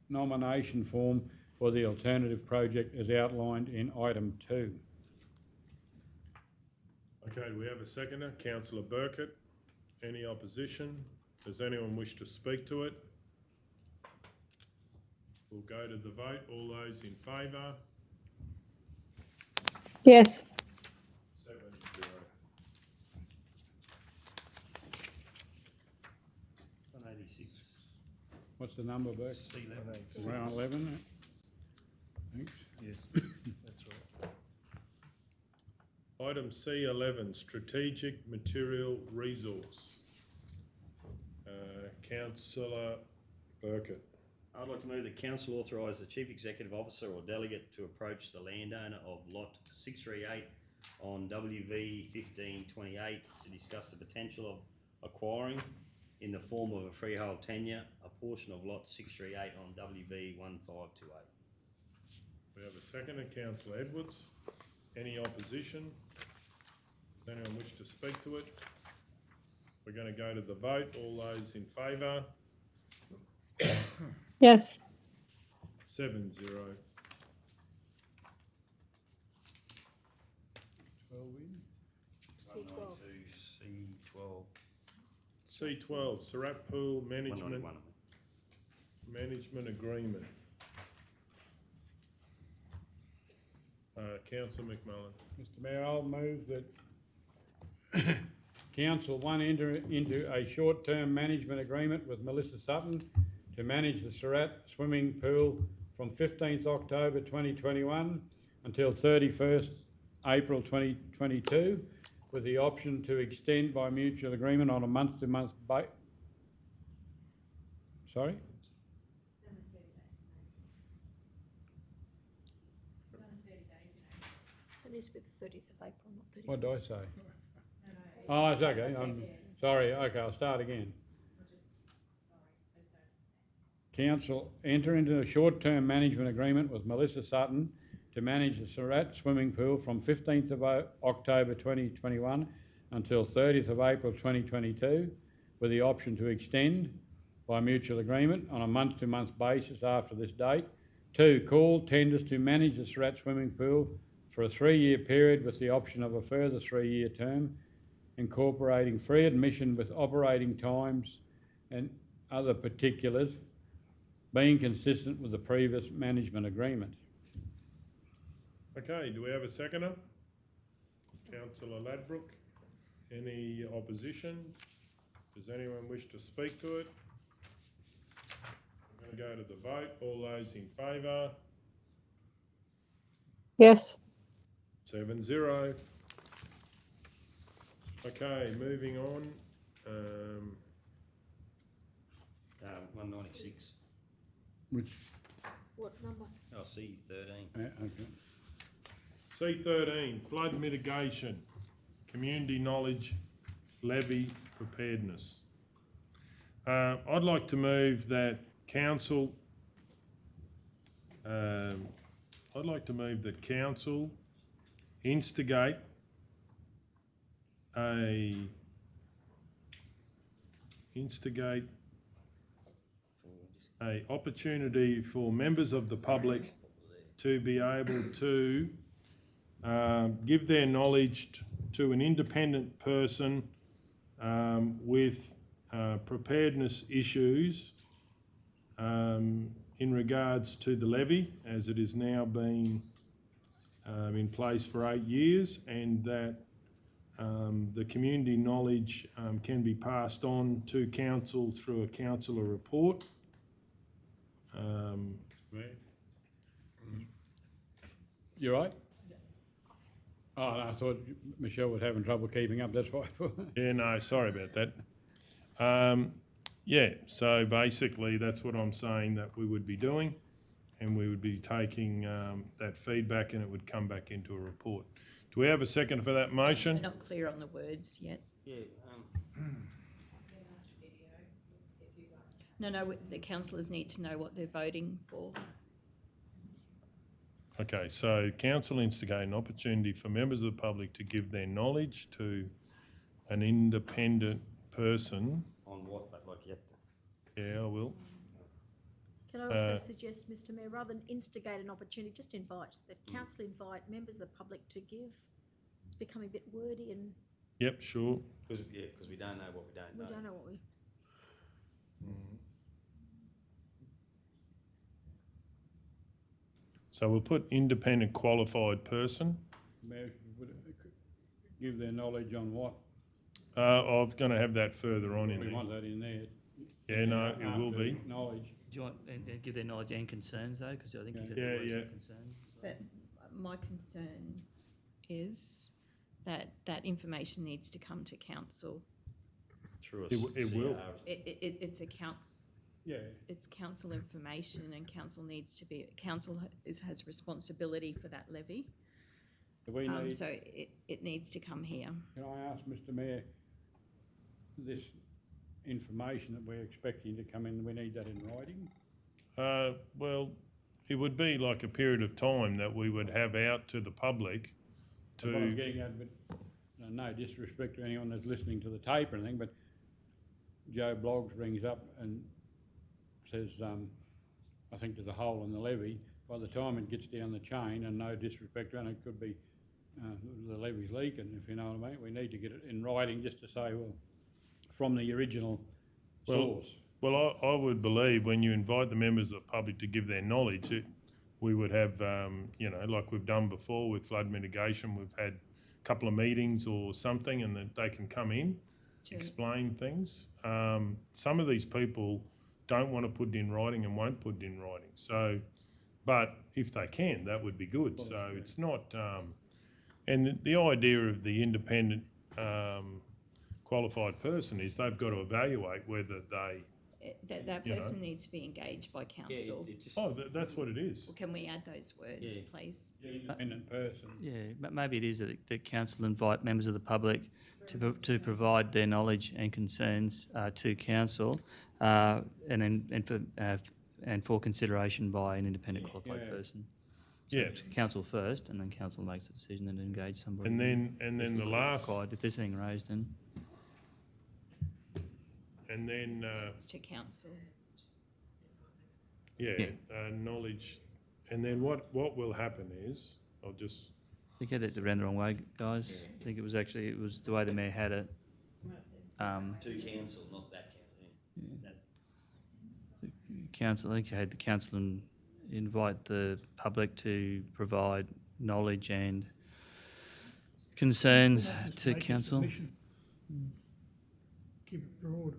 S3: nomination form for the alternative project as outlined in item 2.
S1: Okay, we have a seconder, Councillor Burkett. Any opposition? Does anyone wish to speak to it? We'll go to the vote. All those in favour?
S2: Yes.
S1: 7-0.
S3: What's the number, Burke?
S10: C11.
S3: Round 11. Thanks.
S9: Yes, that's right.
S1: Item C11, strategic material resource. Councillor Burkett.
S10: I'd like to move that council authorise the Chief Executive Officer or delegate to approach the landowner of lot 638 on WV 1528 to discuss the potential of acquiring, in the form of a freehold tenure, a portion of lot 638 on WV 1528.
S1: We have a seconder, Councillor Edwards. Any opposition? Does anyone wish to speak to it? We're going to go to the vote. All those in favour?
S2: Yes.
S1: 7-0.
S3: 12 in.
S4: C12.
S10: C12.
S1: C12, Surat Pool Management
S10: 191.
S1: Management Agreement. Councillor McMullen.
S3: Mr Mayor, I'll move that council, 1, enter into a short-term management agreement with Melissa Sutton to manage the Surat swimming pool from 15th October 2021 until 31st April 2022, with the option to extend by mutual agreement on a month-to-month basis. Sorry?
S4: It is with the 30th of April, not 31st.
S3: What did I say? Oh, it's okay. I'm sorry. Okay, I'll start again. Council, enter into a short-term management agreement with Melissa Sutton to manage the Surat swimming pool from 15th of October 2021 until 30th of April 2022, with the option to extend by mutual agreement on a month-to-month basis after this date. 2, call tenders to manage the Surat swimming pool for a 3-year period with the option of a further 3-year term, incorporating free admission with operating times and other particulars, being consistent with the previous management agreement.
S1: Okay, do we have a seconder? Councillor Ladbrook. Any opposition? Does anyone wish to speak to it? I'm going to go to the vote. All those in favour?
S2: Yes.
S1: 7-0. Okay, moving on.
S10: 196.
S3: Which,
S4: What number?
S10: Oh, C13.
S3: okay.
S1: C13, flood mitigation, community knowledge, levy preparedness. I'd like to move that council, instigate a opportunity for members of the public to be able to give their knowledge to an independent person with preparedness issues in regards to the levy, as it is now been in place for 8 years, and that the community knowledge can be passed on to council through a councillor report.
S3: You right? Oh, I thought Michelle was having trouble keeping up, that's why I thought.
S1: Yeah, no, sorry about that. Yeah, so basically that's what I'm saying that we would be doing, and we would be taking that feedback and it would come back into a report. Do we have a second for that motion?
S5: We're not clear on the words yet.
S10: Yeah.
S5: No, the councillors need to know what they're voting for.
S1: Okay, so council instigate an opportunity for members of the public to give their knowledge to an independent person.
S10: On what, but like, yep.
S1: Yeah, I will.
S4: Can I also suggest, Mr Mayor, rather than instigate an opportunity, just invite, that council invite members of the public to give. It's becoming a bit wordy and
S1: Yep, sure.
S10: Because we don't know what we don't know.
S4: we don't know what we...
S1: So we'll put independent qualified person.
S3: Mayor, would it give their knowledge on what?
S1: I'm going to have that further on in
S3: We
S1: there.
S3: want that in there.
S1: Yeah, no, it will
S3: After
S1: be.
S3: Knowledge.
S6: Do you want, and give their knowledge and concerns though, because I think you said
S1: Yeah,
S6: there were
S1: yeah.
S6: some concerns as well.
S5: But my concern is that that information needs to come to council.
S10: Through a
S1: It will.
S5: It's a council.
S3: Yeah.
S5: It's council information, and council needs to be, council has responsibility for that levy.
S3: Do we need,
S5: So it needs to come here.
S3: can I ask Mr Mayor, this information that we're expecting to come in, we need that in writing?
S1: Well, it would be like a period of time that we would have out to the public
S3: That's what I'm
S1: to,
S3: getting at, but no disrespect to anyone that's listening to the tape or anything, but Joe Bloggs rings up and says, I think there's a hole in the levy. By the time it gets down the chain, and no disrespect, and it could be the levy's leaking, if you know what I mean. We need to get it in writing just to say, well, from the original source.
S1: well, I would believe when you invite the members of the public to give their knowledge, we would have, like we've done before with flood mitigation, we've had a couple of meetings or something, and that they can come in, explain things. Some of these people don't want to put it in writing and won't put it in writing. So, but if they can, that would be good. So it's not, and the idea of the independent qualified person is they've got to evaluate whether they...
S5: That person needs to be engaged by council.
S1: That's what it is.
S5: Can we add those words, please?
S3: Independent person.
S6: Yeah, but maybe it is that the council invite members of the public to provide their knowledge and concerns to council, and for consideration by an independent qualified person. So
S1: Yeah.
S6: it's council first, and then council makes the decision and engage somebody.
S1: And then the last...
S6: If there's anything raised, then...
S1: And then,
S5: It's to council.
S1: knowledge. And then what will happen is, I'll just...
S6: I think I had it around the wrong way, guys. I think it was the way the mayor had it.
S10: To council, not that council.
S6: Council, I think you had the council invite the public to provide knowledge and concerns to council.
S14: Keep it broad.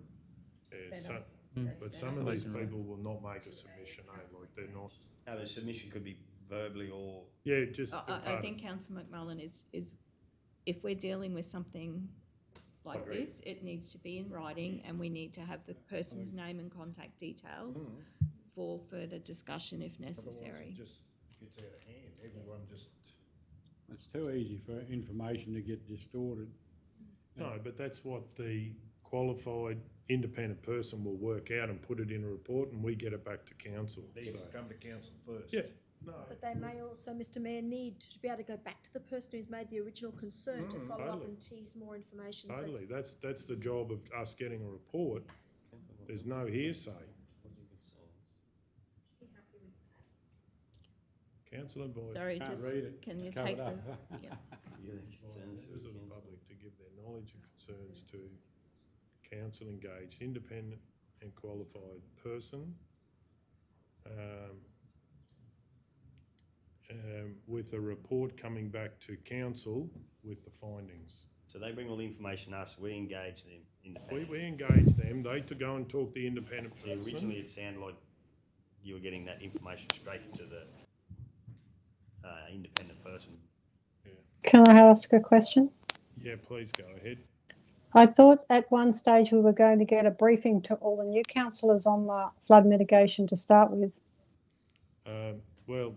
S1: Yeah, so,
S4: That's
S1: but
S4: better.
S1: some of these people will not make a submission, like they're not.
S10: No, the submission could be verbally or.
S1: Yeah, just.
S5: I think Councillor McMullen is, if we're dealing with something like
S10: Agreed.
S5: this, it needs to be in writing and we need to have the person's name and contact details for further discussion if necessary.
S9: Otherwise it just gets out of hand, everyone just.
S3: It's too easy for information to get distorted.
S1: No, but that's what the qualified independent person will work out and put it in a report, and we get it back to council.
S9: Needs
S1: So,
S9: to come to council first.
S1: yeah, no,
S4: But they may also, Mr Mayor, need to be able to go back to the person who's made the original concern to follow up
S1: totally.
S4: and tease more information. So
S1: totally. That's the job of us getting a report. There's no hearsay. Councillor Boyd.
S5: Sorry,
S3: Can't
S5: just,
S3: read it.
S5: can you
S3: It's covered
S5: take the,
S3: up.
S5: yeah.
S10: Yeah, the concerns
S1: Members of the public to give their knowledge and concerns to council engaged independent and qualified person with a report coming back to council with the findings.
S10: So they bring all the information to us, we engage them independently.
S1: We engage them, they to go and talk to the independent
S10: See,
S1: person.
S10: originally it sounded like you were getting that information straight to the independent person.
S2: Can I ask a question?
S1: Yeah, please go ahead.
S2: I thought at one stage we were going to get a briefing to all the new councillors on the flood mitigation to start with.
S1: Well,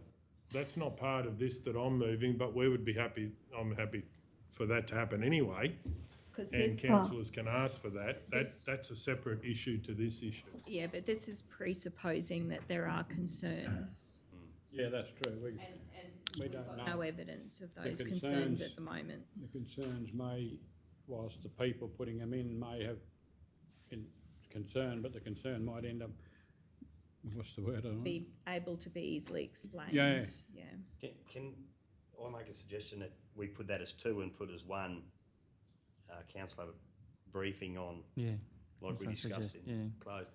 S1: that's not part of this that I'm moving, but we would be happy, I'm happy for that to happen anyway.
S5: 'Cause
S1: And
S5: the-
S1: councillors can ask for that.
S5: This-
S1: That's a separate issue to this issue.
S5: Yeah, but this is presupposing that there are concerns
S3: Yeah, that's true. We
S5: and we've
S3: don't
S5: got
S3: know.
S5: no evidence of
S3: The
S5: those concerns
S3: concerns-
S5: at the moment.
S3: The concerns may, whilst the people putting them in may have concern, but the concern might end up, what's the word? I don't know.
S5: Be able to be easily explained.
S3: Yeah.
S5: Yeah.
S10: Can I make a suggestion that we put that as two and put as one councillor briefing on,
S17: Yeah.
S10: like we
S17: That's what I
S10: discussed
S17: suggest,
S10: in close?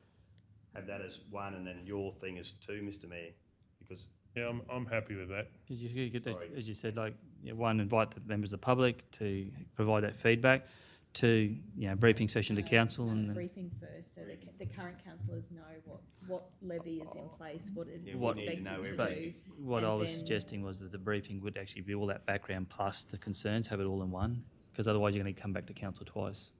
S10: Have that as one and then your thing as two, Mr Mayor, because.
S1: Yeah, I'm happy with that.
S17: Because you get that,
S10: Sorry.
S17: as you said, like, one, invite the members of the public to provide that feedback, two, briefing session to council, and then
S5: Briefing first, so the current councillors know what levy is in place, what it is
S10: What- we need to
S5: expected
S10: know
S5: to do.
S17: but
S10: everything.
S17: what
S5: and
S17: I was
S5: then-
S17: suggesting was that the briefing would actually be all that background plus the concerns, have it all in one, because otherwise you're going to come back to council twice.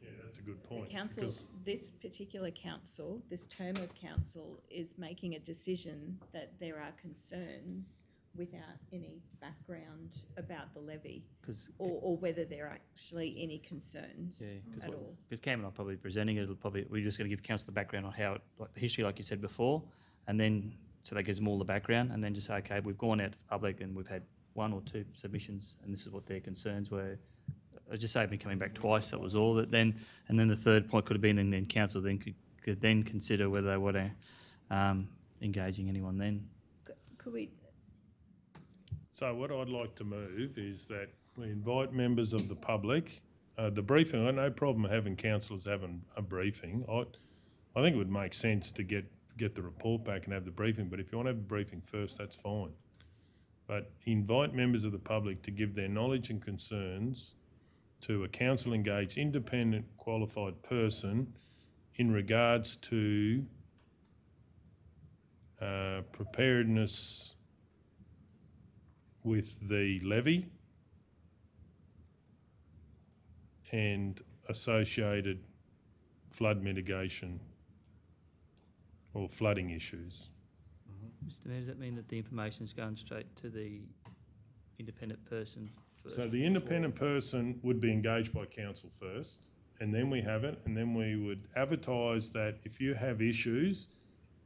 S1: Yeah, that's a good
S5: The
S1: point.
S5: council,
S1: because-
S5: this particular council, this term of council is making a decision that there are concerns without any background about the levy,
S17: Because
S5: or whether there are actually any concerns at all.
S17: Cam and I are probably presenting it, we're just going to give council the background on how, like the history, like you said before, and then, so that gives them all the background, and then just say, okay, we've gone out to the public and we've had one or two submissions, and this is what their concerns were. I just say I've been coming back twice, that was all. That then, and then the third point could have been, and then council then could then consider whether they were engaging anyone then.
S5: Could we,
S1: So what I'd like to move is that we invite members of the public, the briefing, I have no problem having councillors having a briefing. I think it would make sense to get the report back and have the briefing, but if you want to have the briefing first, that's fine. But invite members of the public to give their knowledge and concerns to a council engaged independent qualified person in regards to preparedness with the levy and associated flood mitigation or flooding issues.
S17: Mr Mayor, does that mean that the information's going straight to the independent person first?
S1: So the independent person would be engaged by council first, and then we have it, and then we would advertise that if you have issues,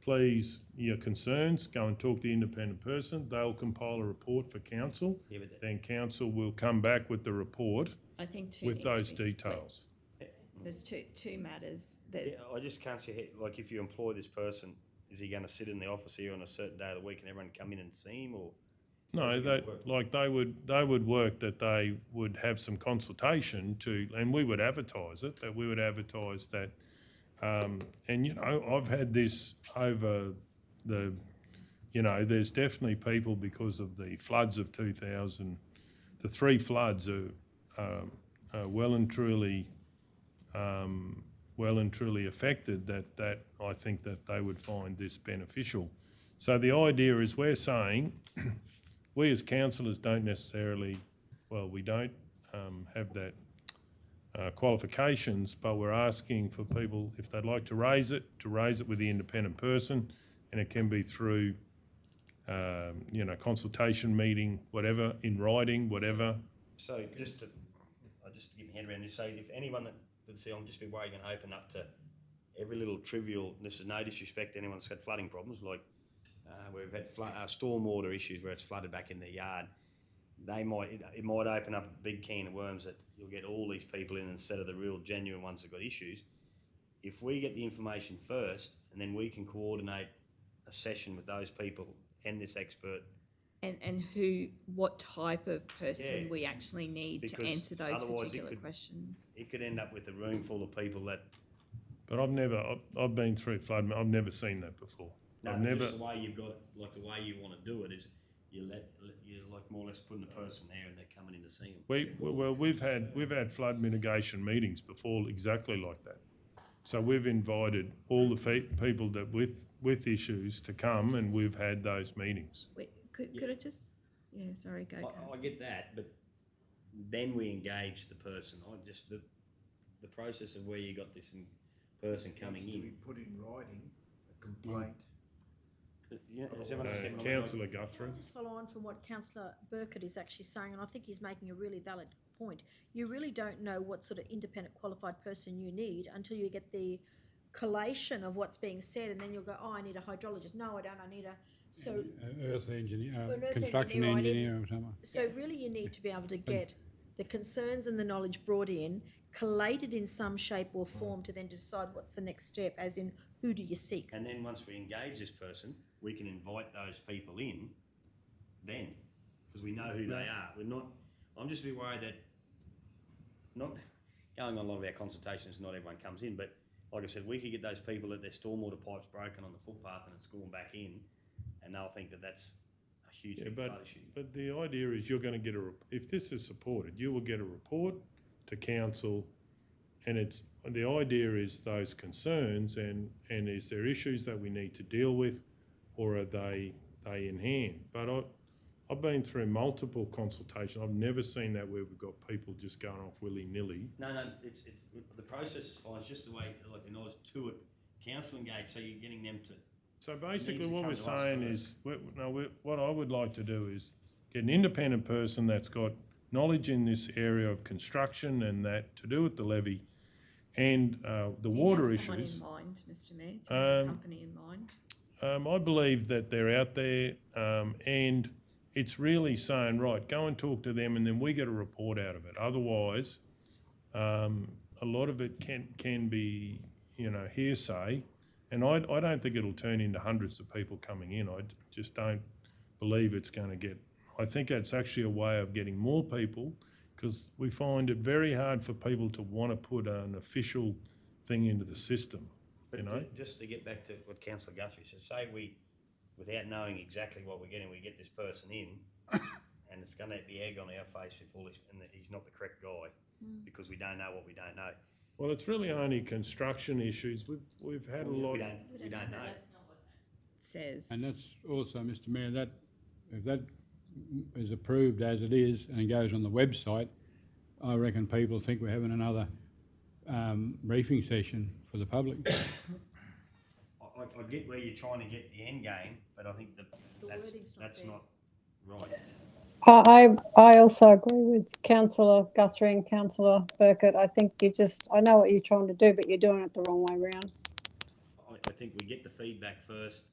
S1: please, your concerns, go and talk to the independent person. They'll compile a report for council.
S10: Yeah, but
S1: Then council will come back with the report
S5: I think two
S1: with
S5: needs to
S1: those
S5: be split.
S1: details.
S5: There's two matters that,
S10: Yeah, I just can't see, like, if you employ this person, is he going to sit in the office here on a certain day of the week and everyone come in and see him, or?
S1: No,
S10: how's it gonna work?
S1: they would work that they would have some consultation to, and we would advertise it, that we would advertise that, and I've had this over there's definitely people because of the floods of 2000, the three floods well and truly affected, that I think that they would find this beneficial. So the idea is we're saying we as councillors don't necessarily, well, we don't have that qualifications, but we're asking for people, if they'd like to raise it with the independent person, and it can be through, consultation meeting, whatever, in writing, whatever.
S10: So just to get my head around this, so if anyone that would see, I'm just be worried, going to open up to every little trivial, this is no disrespect to anyone that's had flooding problems, like where we've had stormwater issues where it's flooded back in their yard, it might open up a big can of worms that you'll get all these people in instead of the real genuine ones that got issues. If we get the information first, and then we can coordinate a session with those people and this expert.
S5: And what type of person we actually need to
S10: Because
S5: answer those
S10: otherwise
S5: particular questions.
S10: It could end up with a room full of people that.
S1: But I've been through flood, I've never seen that before.
S10: No, just the way you've got, like the way you want to do it is you're like more or less putting the person there and they're coming in to see them.
S1: We've had flood mitigation meetings before exactly like that. So we've invited all the people that with issues to come, and we've had those meetings.
S5: Wait, could it just? Yeah, sorry, go.
S10: I get that, but then we engage the person. The process of where you got this person coming in.
S9: We put in writing a complaint.
S1: Councillor Guthrie.
S4: Just follow on from what Councillor Burkett is actually saying, and I think he's making a really valid point. You really don't know what sort of independent qualified person you need until you get the collation of what's being said, and then you'll go, oh, I need a hydrologist. No, I don't. I need a
S3: earth engineer,
S4: an earth
S3: construction engineer or something.
S4: So really, you need to be able to get the concerns and the knowledge brought in, collated in some shape or form, to then decide what's the next step, as in who do you seek.
S10: And then once we engage this person, we can invite those people in then, because we know who they are. I'm just a bit worried that not going on a lot of our consultations, not everyone comes in, but like I said, we could get those people that their stormwater pipe's broken on the footpath and it's gone back in, and they'll think that that's a huge flood issue.
S1: But the idea is you're going to get if this is supported, you will get a report to council, and the idea is those concerns and is there issues that we need to deal with, or are they in hand? But I've been through multiple consultations. I've never seen that where we've got people just going off willy-nilly.
S10: No, it's the process is fine. It's just the way, like the knowledge to it, council engaged, so you're getting them to.
S1: So basically what we're saying is, what I would like to do is get an independent person that's got knowledge in this area of construction and that to do with the levy and the water issues.
S5: Do you have someone in mind, Mr. Mayor? Do you have a company in mind?
S1: I believe that they're out there, and it's really saying, right, go and talk to them, and then we get a report out of it. Otherwise, a lot of it can be, hearsay, and I don't think it'll turn into hundreds of people coming in. I just don't believe it's going to get. I think it's actually a way of getting more people, because we find it very hard for people to want to put an official thing into the system.
S10: But just to get back to what Councillor Guthrie said, say we, without knowing exactly what we're getting, we get this person in, and it's going to be egg on our face if and he's not the correct guy, because we don't know what we don't know.
S1: Well, it's really only construction issues. We've had a lot.
S10: We don't know.
S5: That's not what that says.
S3: And that's also, Mr. Mayor, that if that is approved as it is and goes on the website, I reckon people think we're having another briefing session for the public.
S10: I get where you're trying to get the end game, but I think that's not right.
S2: I also agree with Councillor Guthrie and Councillor Burkett. I think I know what you're trying to do, but you're doing it the wrong way around.
S10: I think we get the feedback first,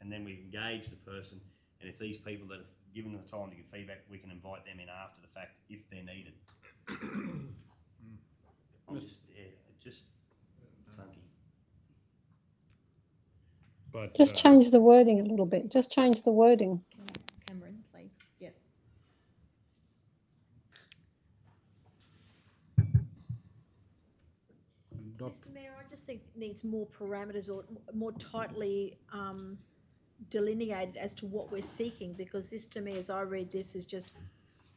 S10: and then we engage the person, and if these people that have given the time to give feedback, we can invite them in after the fact if they're needed. Just funky.
S1: But
S2: just change the wording a little bit. Just change the wording.
S5: Cameron, please. Yep.
S4: Mr. Mayor, I just think it needs more parameters or more tightly delineated as to what we're seeking, because this, to me, as I read this, is just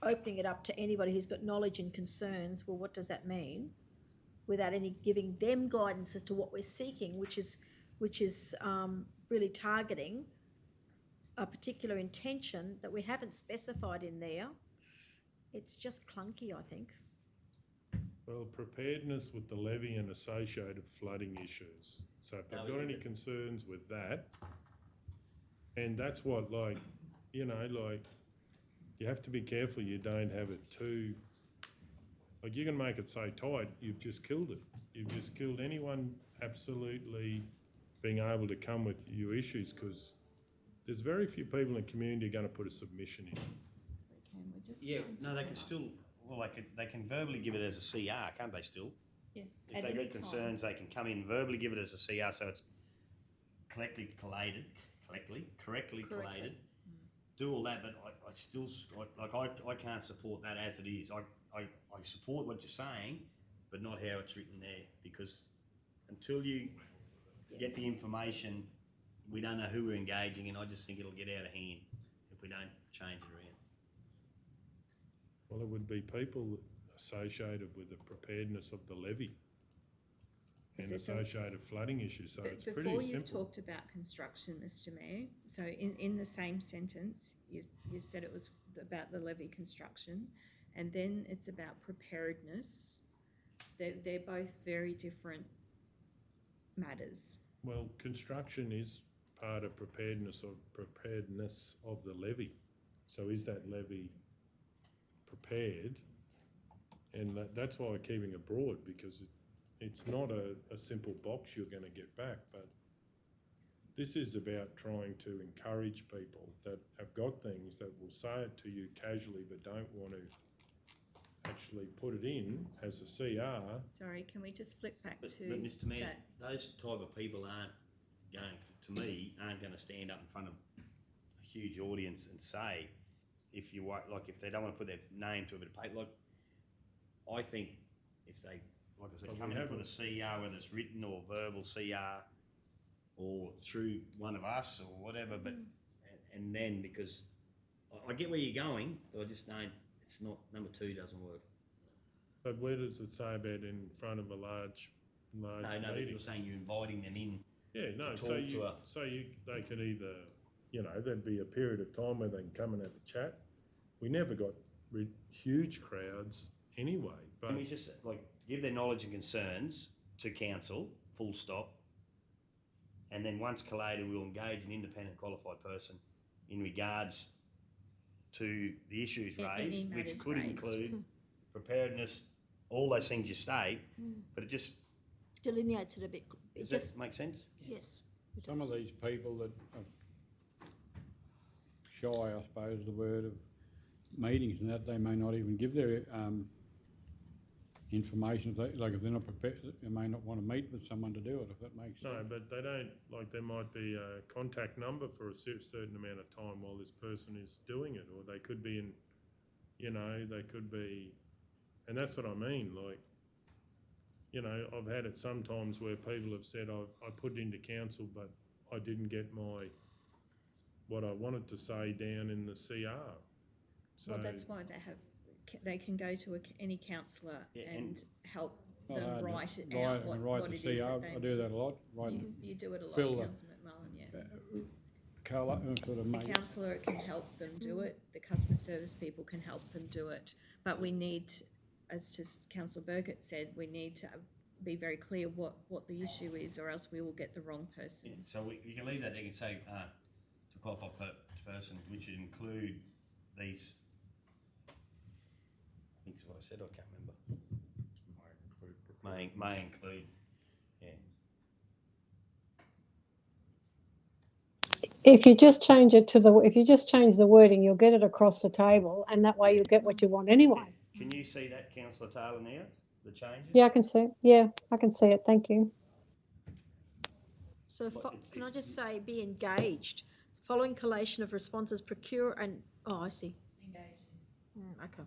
S4: opening it up to anybody who's got knowledge and concerns, well, what does that mean? Without any giving them guidance as to what we're seeking, which is really targeting a particular intention that we haven't specified in there. It's just clunky, I think.
S1: Well, preparedness with the levy and associated flooding issues. So if they've got any concerns with that, and that's what, like, you know, like, you have to be careful you don't have it too, like, you can make it so tight, you've just killed it. You've just killed anyone absolutely being able to come with your issues, because there's very few people in the community who are going to put a submission in.
S10: Yeah, no, they can still, well, they can verbally give it as a CR, can't they still?
S5: Yes.
S10: If they've got concerns, they can come in, verbally give it as a CR, so it's correctly collated, do all that, but I still, I can't support that as it is. I support what you're saying, but not how it's written there, because until you get the information, we don't know who we're engaging, and I just think it'll get out of hand if we don't change it around.
S1: Well, it would be people associated with the preparedness of the levy and associated flooding issues, so it's pretty simple.
S5: Before you've talked about construction, Mr Mayor, so in the same sentence, you've said it was about the levy construction, and then it's about preparedness. They're both very different matters.
S1: Well, construction is part of preparedness of the levy. So is that levy prepared? And that's why we're keeping it broad, because it's not a simple box you're going to get back, but this is about trying to encourage people that have got things that will say it to you casually but don't want to actually put it in as a CR.
S5: Sorry, can we just flip back
S10: But
S5: to
S10: Mr Mayor,
S5: that?
S10: those type of people aren't going to stand up in front of a huge audience and say, if you want, like, if they don't want to put their name to a bit of paper, like, I think if they, like I said, come in and put a CR, whether it's written or verbal CR, or through one of us or whatever, but, and then, because I get where you're going, but I just know it's not, number 2 doesn't work.
S1: But where does it say about in front of a large
S10: No,
S1: meeting?
S10: but you're saying you're inviting them in.
S1: Yeah, no,
S10: to talk
S1: they could either, you know, there'd be a period of time where they can come and have a chat. We never got huge crowds anyway, but...
S10: Can we just, like, give their knowledge and concerns to council, full stop, and then once collated, we'll engage an independent qualified person in regards to the issues raised, which could include preparedness, all those things you state, but it just...
S4: Delineates it a bit.
S10: Does that make sense?
S4: Yes.
S3: Some of these people that are shy, I suppose, the word of meetings and that, they may not even give their information. If they're not prepared, they may not want to meet with someone to do it, if that makes sense.
S1: No, but they don't, like, there might be a contact number for a certain amount of time while this person is doing it, or they could be in, you know, they could be, and that's what I mean, like, you know, I've had it sometimes where people have said, I put it into council, but I didn't get what I wanted to say down in the CR. So,
S5: Well, that's why they can go to any councillor and help them write it out, what it is that they...
S3: I do that a lot.
S5: You do it a lot, Councillor McMullen, yeah. The councillor can help them do it, the customer service people can help them do it, but we need, as just Councillor Burkett said, we need to be very clear what the issue is, or else we will get the wrong person.
S10: Yeah, so you can leave that, they can say to qualified person, which would include these, I think is what I said, I can't remember. May include, yeah.
S2: If you just change it if you just change the wording, you'll get it across the table, and that way you'll get what you want anyway.
S10: Can you see that, Councillor Taylor, now, the changes?
S2: Yeah, I can see it. Yeah, I can see it. Thank you.
S4: So can I just say, be engaged. Following collation of responses, procure and, oh, I see. Engaged. Okay.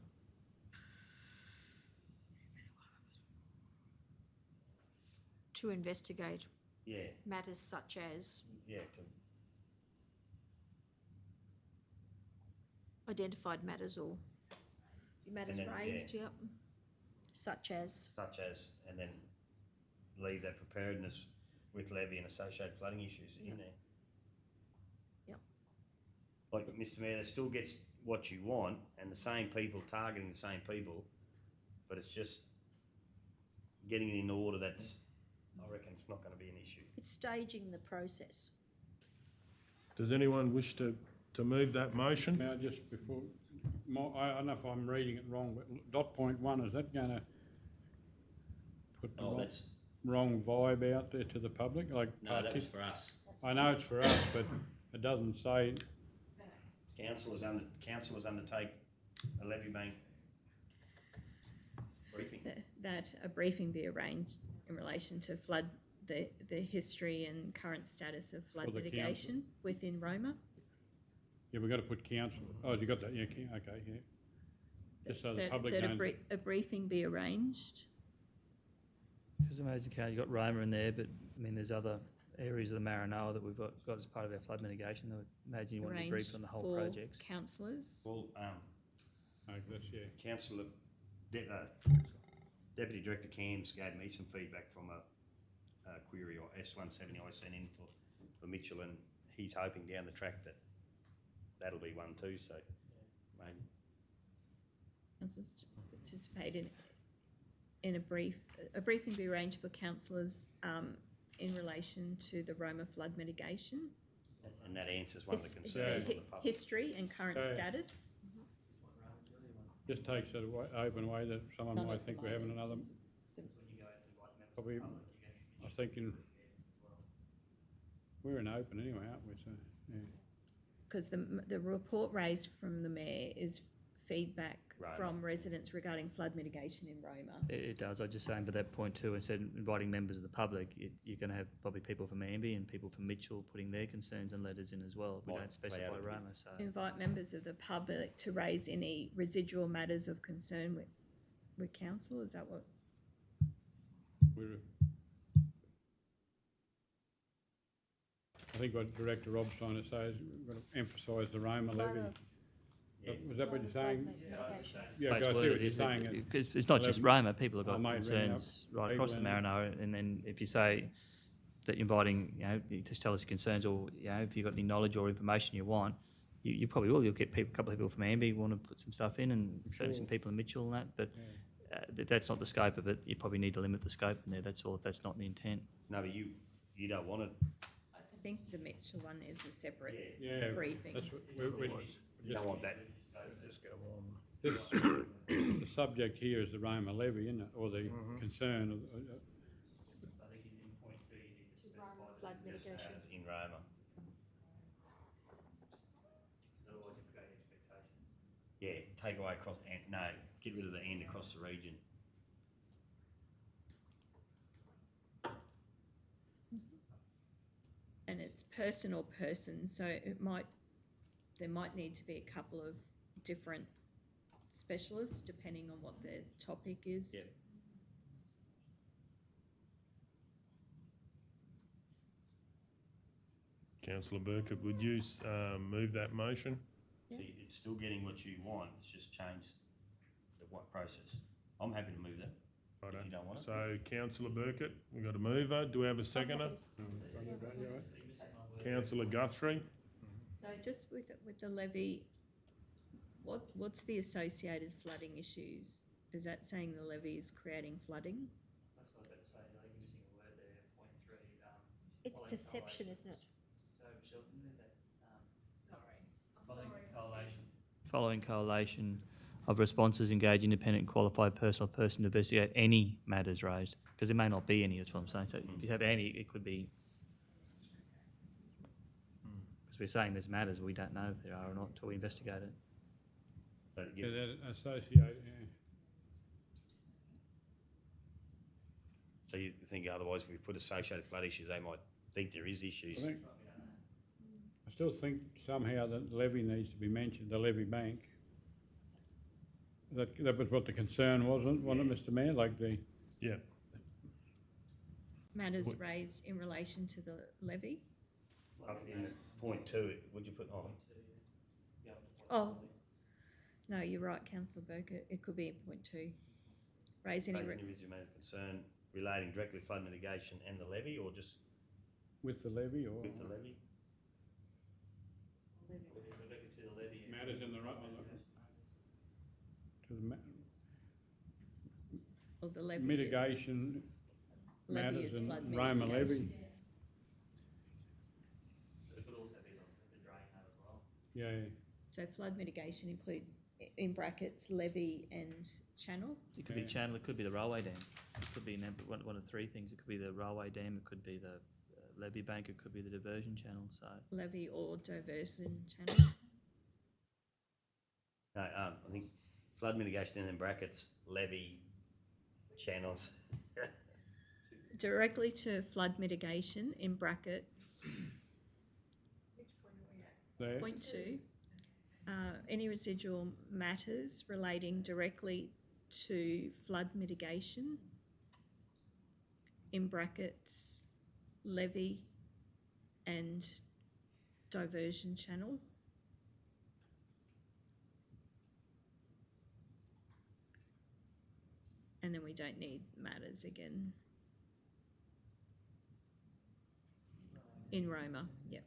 S4: To investigate.
S10: Yeah.
S4: Matters such as.
S10: Yeah.
S4: Identified matters or. Matters
S10: And then,
S4: raised, yep. Such as,
S10: and then leave that preparedness with levy and associated flooding issues in there.
S4: Yep.
S10: Like, Mr Mayor, that still gets what you want, and the same people targeting the same people, but it's just getting it in order. That's, I reckon it's not going to be an issue.
S4: it's staging the process.
S1: Does anyone wish to move that motion?
S3: Now, just before, I don't know if I'm reading it wrong, but dot point one, is that going to put the wrong vibe out there to the public? Like,
S10: No, that was for us.
S3: I know it's for us, but it doesn't say.
S10: Councillors undertake a levy bank briefing.
S5: That a briefing be arranged in relation to flood, the history and current status of flood
S3: For the
S5: mitigation within Roma.
S3: Yeah, we've got to put council, oh, you got that, yeah, okay, yeah. Just so the
S5: That-
S3: public
S5: that
S3: knows.
S5: a briefing be arranged.
S17: Because imagine, you've got Roma in there, but I mean, there's other areas of the Maranoa that we've got as part of our flood mitigation. I would imagine you want to be briefed on the whole projects.
S5: Councillors.
S10: Well, Councillor, Deputy Director Cams gave me some feedback from a query or S170 I sent in for Mitchell, and he's hoping down the track that that'll be one too, so maybe.
S5: Councillors participate in a briefing be arranged for councillors in relation to the Roma flood mitigation.
S10: And that answers one of the concerns from the public.
S5: History and current status.
S3: Just takes it away, open way that someone might think we're having another. Probably, I was thinking, we're in open anyway, aren't we? So, yeah.
S5: Because the report raised from the Mayor is feedback
S10: Roma.
S5: from residents regarding flood mitigation in Roma.
S17: It does. I was just saying, but that point too, instead of inviting members of the public, you're going to have probably people from Amby and people from Mitchell putting their concerns and letters in as well. We don't specify Roma, so.
S5: Invite members of the public to raise any residual matters of concern with council, is that what?
S3: I think what Director Rob's trying to say is we've got to emphasise the Roma levy. Was that what you're saying? Yeah, I see what you're saying.
S17: Because it's not just Roma, people have got
S3: mate,
S17: concerns right across the
S3: people in-
S17: Maranoa, and then if you say that you're inviting, you just tell us your concerns, or, if you've got any knowledge or information you want, you probably will. You'll get a couple of people from Amby want to put some stuff in, and certainly some people in Mitchell and that, but if that's not the scope of it, you probably need to limit the scope in there, that's all, if that's not the intent.
S10: No, but you don't want it.
S5: I think the Mitchell one is a separate
S3: Yeah,
S5: briefing.
S3: that's what
S10: You don't want that.
S9: Just go on.
S3: This, the subject here is the Roma levy, isn't it, or the concern of,
S10: I think in point two, you need to
S4: Roma flood mitigation.
S10: in Roma.
S6: Otherwise you create expectations.
S10: Yeah, take away across, and no, get rid of the end across the region.
S5: And it's person or person, so there might need to be a couple of different specialists depending on what their topic is.
S10: Yep.
S1: Councillor Burkett, would you move that motion?
S10: See, it's still getting what you want, it's just changed the what process. I'm happy to move that, if you don't want it.
S1: So Councillor Burkett, we've got a mover. Do we have a seconder? Councillor Guthrie?
S5: So just with the levy, what's the associated flooding issues? Is that saying the levy is creating flooding?
S6: That's what I was about to say, I think you're missing a word there, point three.
S4: It's
S6: following
S4: perception,
S6: correlation.
S4: isn't it?
S6: So, Michelle, can you move that,
S17: Following correlation of responses, engage independent qualified person or person to investigate any matters raised, because there may not be any, that's what I'm saying. So if you have any, it could be, because we're saying there's matters, we don't know if there are or not until we investigate it.
S10: So
S3: yeah,
S10: you-
S3: that associate,
S10: So you think otherwise if we put associated flood issues, they might think there is issues.
S3: I still think somehow the levy needs to be mentioned, the levy bank. That was what the concern wasn't it, Mr Mayor, like the.
S1: Yeah.
S5: Matters raised in relation to the levy?
S10: Up in point two, would you put,
S5: Oh, No, you're right, councillor Burkett, it could be in point 2. Raise any,
S10: Raise any residual matter of concern relating directly to flood mitigation and the levy, or just
S3: With the levy or?
S10: with the levy?
S6: Related to the levy.
S3: Matters in the, to the
S5: or the levy is-
S3: mitigation
S5: levy
S3: matters
S5: is
S3: and
S5: flood
S3: Roma levy.
S5: mitigation.
S6: It could also be the drain note as well.
S3: Yeah,
S5: So flood mitigation includes, in brackets, levy and channel.
S17: It could be channel, it could be the railway dam. It could be one of 3 things. It could be the railway dam, it could be the levy bank, it could be the diversion channel, so.
S5: Levy or diversion channel.
S10: No, I think flood mitigation and in brackets, levy, channels.
S5: Directly to flood mitigation, in brackets,
S3: there.
S5: point 2. Any residual matters relating directly to flood mitigation, in brackets, levy and diversion channel. And then we don't need matters again. In Roma, yep.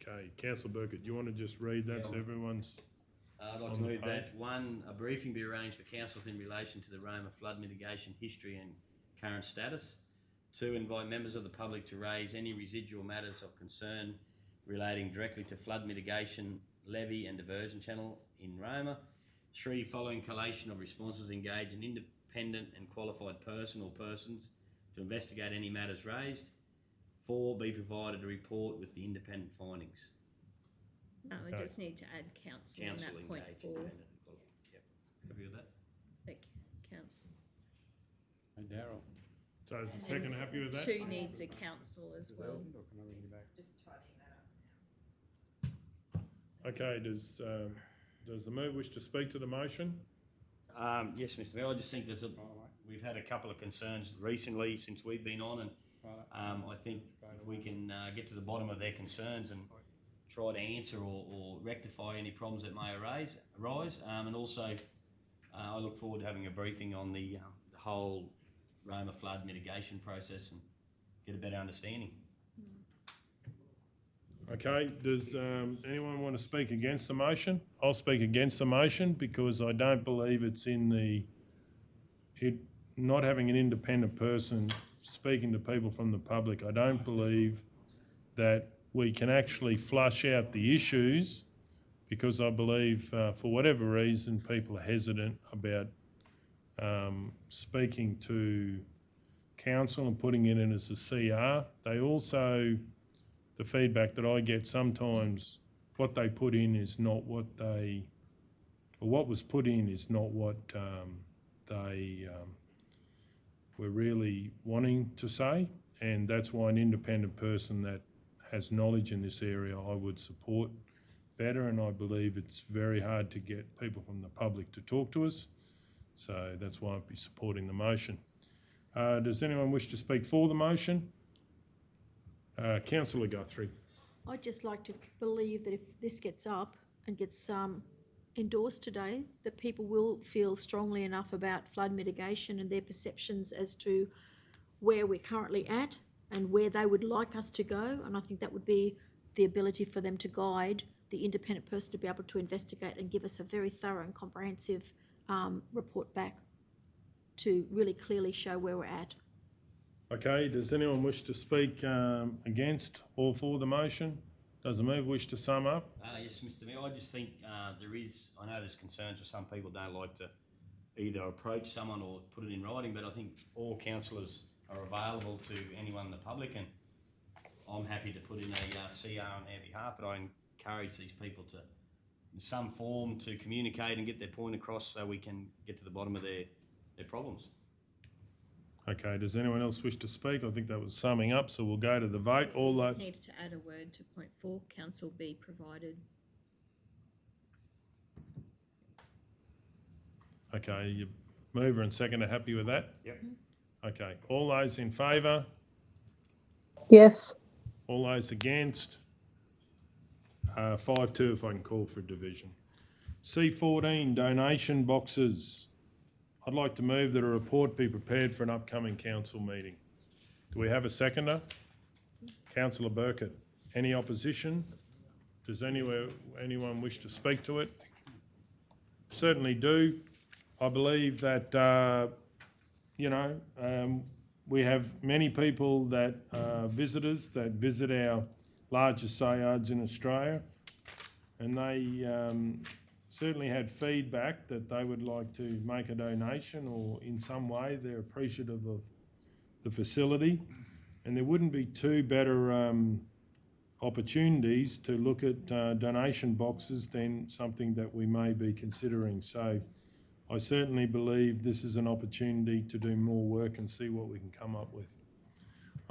S1: Okay, councillor Burkett, do you want to just read that so everyone's?
S10: I'd like
S1: on
S10: to
S1: the
S10: move
S1: page.
S10: that, 1, a briefing be arranged for councils in relation to the Roma flood mitigation history and current status. 2, invite members of the public to raise any residual matters of concern relating directly to flood mitigation, levy and diversion channel in Roma. 3, following collation of responses, engage an independent and qualified person or persons to investigate any matters raised. 4, be provided a report with the independent findings.
S5: No, we just need to add council in
S10: Council
S5: that point
S10: engage
S5: 4.
S10: independent and qualified. Yep. Happy with that?
S5: That council.
S3: Hey, Darryl.
S1: So is the second happy with that?
S5: 2 needs a council as well.
S3: Or can I ring you back?
S1: Okay, does the mayor wish to speak to the motion?
S10: Yes, Mr Mayor, I just think we've had a couple of concerns recently since we've been on, and I think if we can get to the bottom of their concerns and try to answer or rectify any problems that may arise, and also I look forward to having a briefing on the whole Roma flood mitigation process and get a better understanding.
S1: Okay, does anyone want to speak against the motion? I'll speak against the motion because I don't believe it's in not having an independent person speaking to people from the public. I don't believe that we can actually flush out the issues because I believe for whatever reason people are hesitant about speaking to council and putting it in as a CR. They also, the feedback that I get sometimes, what they put in is not what what was put in is not what they were really wanting to say, and that's why an independent person that has knowledge in this area I would support better, and I believe it's very hard to get people from the public to talk to us, so that's why I'd be supporting the motion. Does anyone wish to speak for the motion? Councillor Guthrie.
S4: I'd just like to believe that if this gets up and gets endorsed today, that people will feel strongly enough about flood mitigation and their perceptions as to where we're currently at and where they would like us to go. And I think that would be the ability for them to guide the independent person to be able to investigate and give us a very thorough and comprehensive report back to really clearly show where we're at.
S1: Okay, does anyone wish to speak against or for the motion? Does the mover wish to sum up?
S10: Yes, Mr Mayor, I just think I know there's concerns for some people don't like to either approach someone or put it in writing, but I think all councillors are available to anyone in the public, and I'm happy to put in a CR on their behalf, but I encourage these people to, in some form, to communicate and get their point across so we can get to the bottom of their problems.
S1: Okay, does anyone else wish to speak? I think that was summing up, so we'll go to the vote. All
S5: We
S1: those.
S5: just needed to add a word to point 4, council be provided.
S1: Okay, your mover and second are happy with that?
S10: Yep.
S1: Okay, all those in favour?
S2: Yes.
S1: All those against? 5-2 if I can call for a division. C14, donation boxes. I'd like to move that a report be prepared for an upcoming council meeting. Do we have a seconder? Councillor Burkett. Any opposition? Does anyone wish to speak to it? Certainly do. I believe that, we have many people that are visitors that visit our largest Saleyards in Australia, and they certainly had feedback that they would like to make a donation, or in some way they're appreciative of the facility, and there wouldn't be two better opportunities to look at donation boxes than something that we may be considering. So I certainly believe this is an opportunity to do more work and see what we can come up with.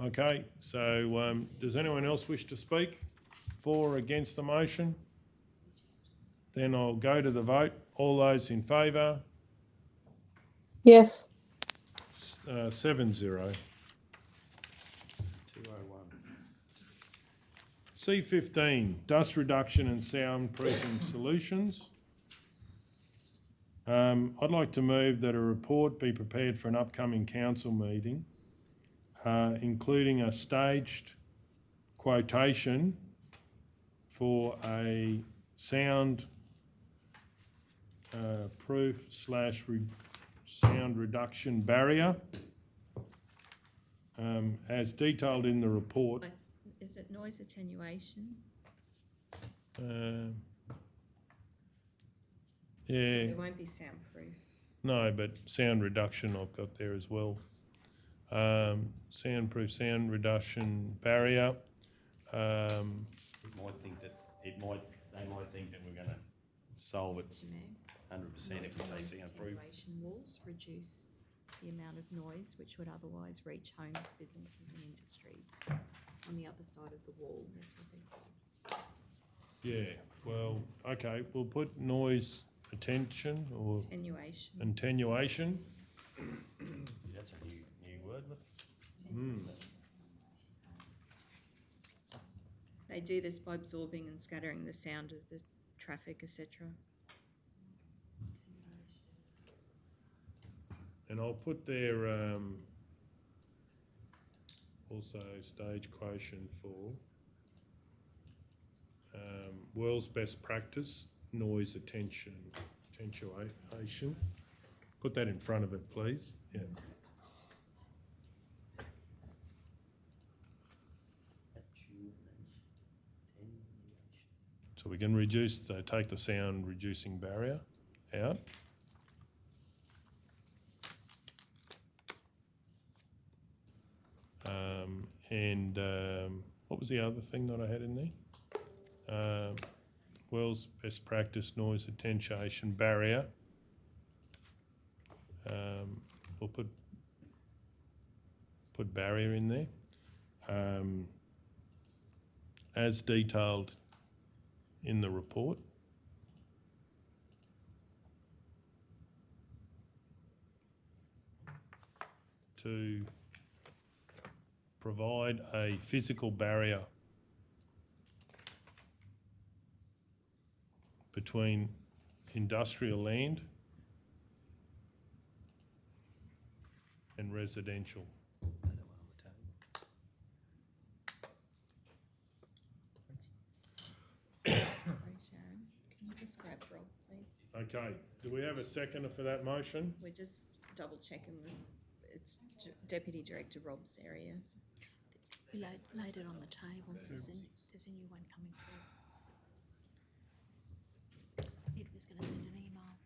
S1: Okay, so does anyone else wish to speak for or against the motion? Then I'll go to the vote. All those in favour?
S2: Yes.
S1: 7-0.
S10: 201.
S1: C15, dust reduction and soundproofing solutions. I'd like to move that a report be prepared for an upcoming council meeting, including a staged quotation for a sound proof / sound reduction barrier, as detailed in the report.
S5: Is it noise attenuation?
S1: Yeah.
S5: So it won't be soundproof.
S1: No, but sound reduction I've got there as well. Soundproof, sound reduction barrier.
S10: They might think that we're going to solve it 100% if we say soundproof.
S5: Attenuation walls reduce the amount of noise which would otherwise reach homes, businesses and industries on the other side of the wall. That's what they're called.
S1: Yeah, well, okay, we'll put noise attention or attenuation.
S10: That's a new word.
S5: They do this by absorbing and scattering the sound of the traffic, etc.
S1: And I'll put there also stage quotient for world's best practice noise attenuation. Put that in front of it, please. Yeah. So we can take the sound reducing barrier out. What was the other thing that I had in there? World's best practice noise attenuation barrier. We'll put barrier in there. As detailed in the report. To provide a physical barrier between industrial land and residential.
S5: Sharon, can you just grab Rob, please?
S1: Okay, do we have a seconder for that motion?
S5: We're just double checking it's Deputy Director Rob's area. So.
S4: We laid it on the table. There's a new one coming through. Ed was going to send an email.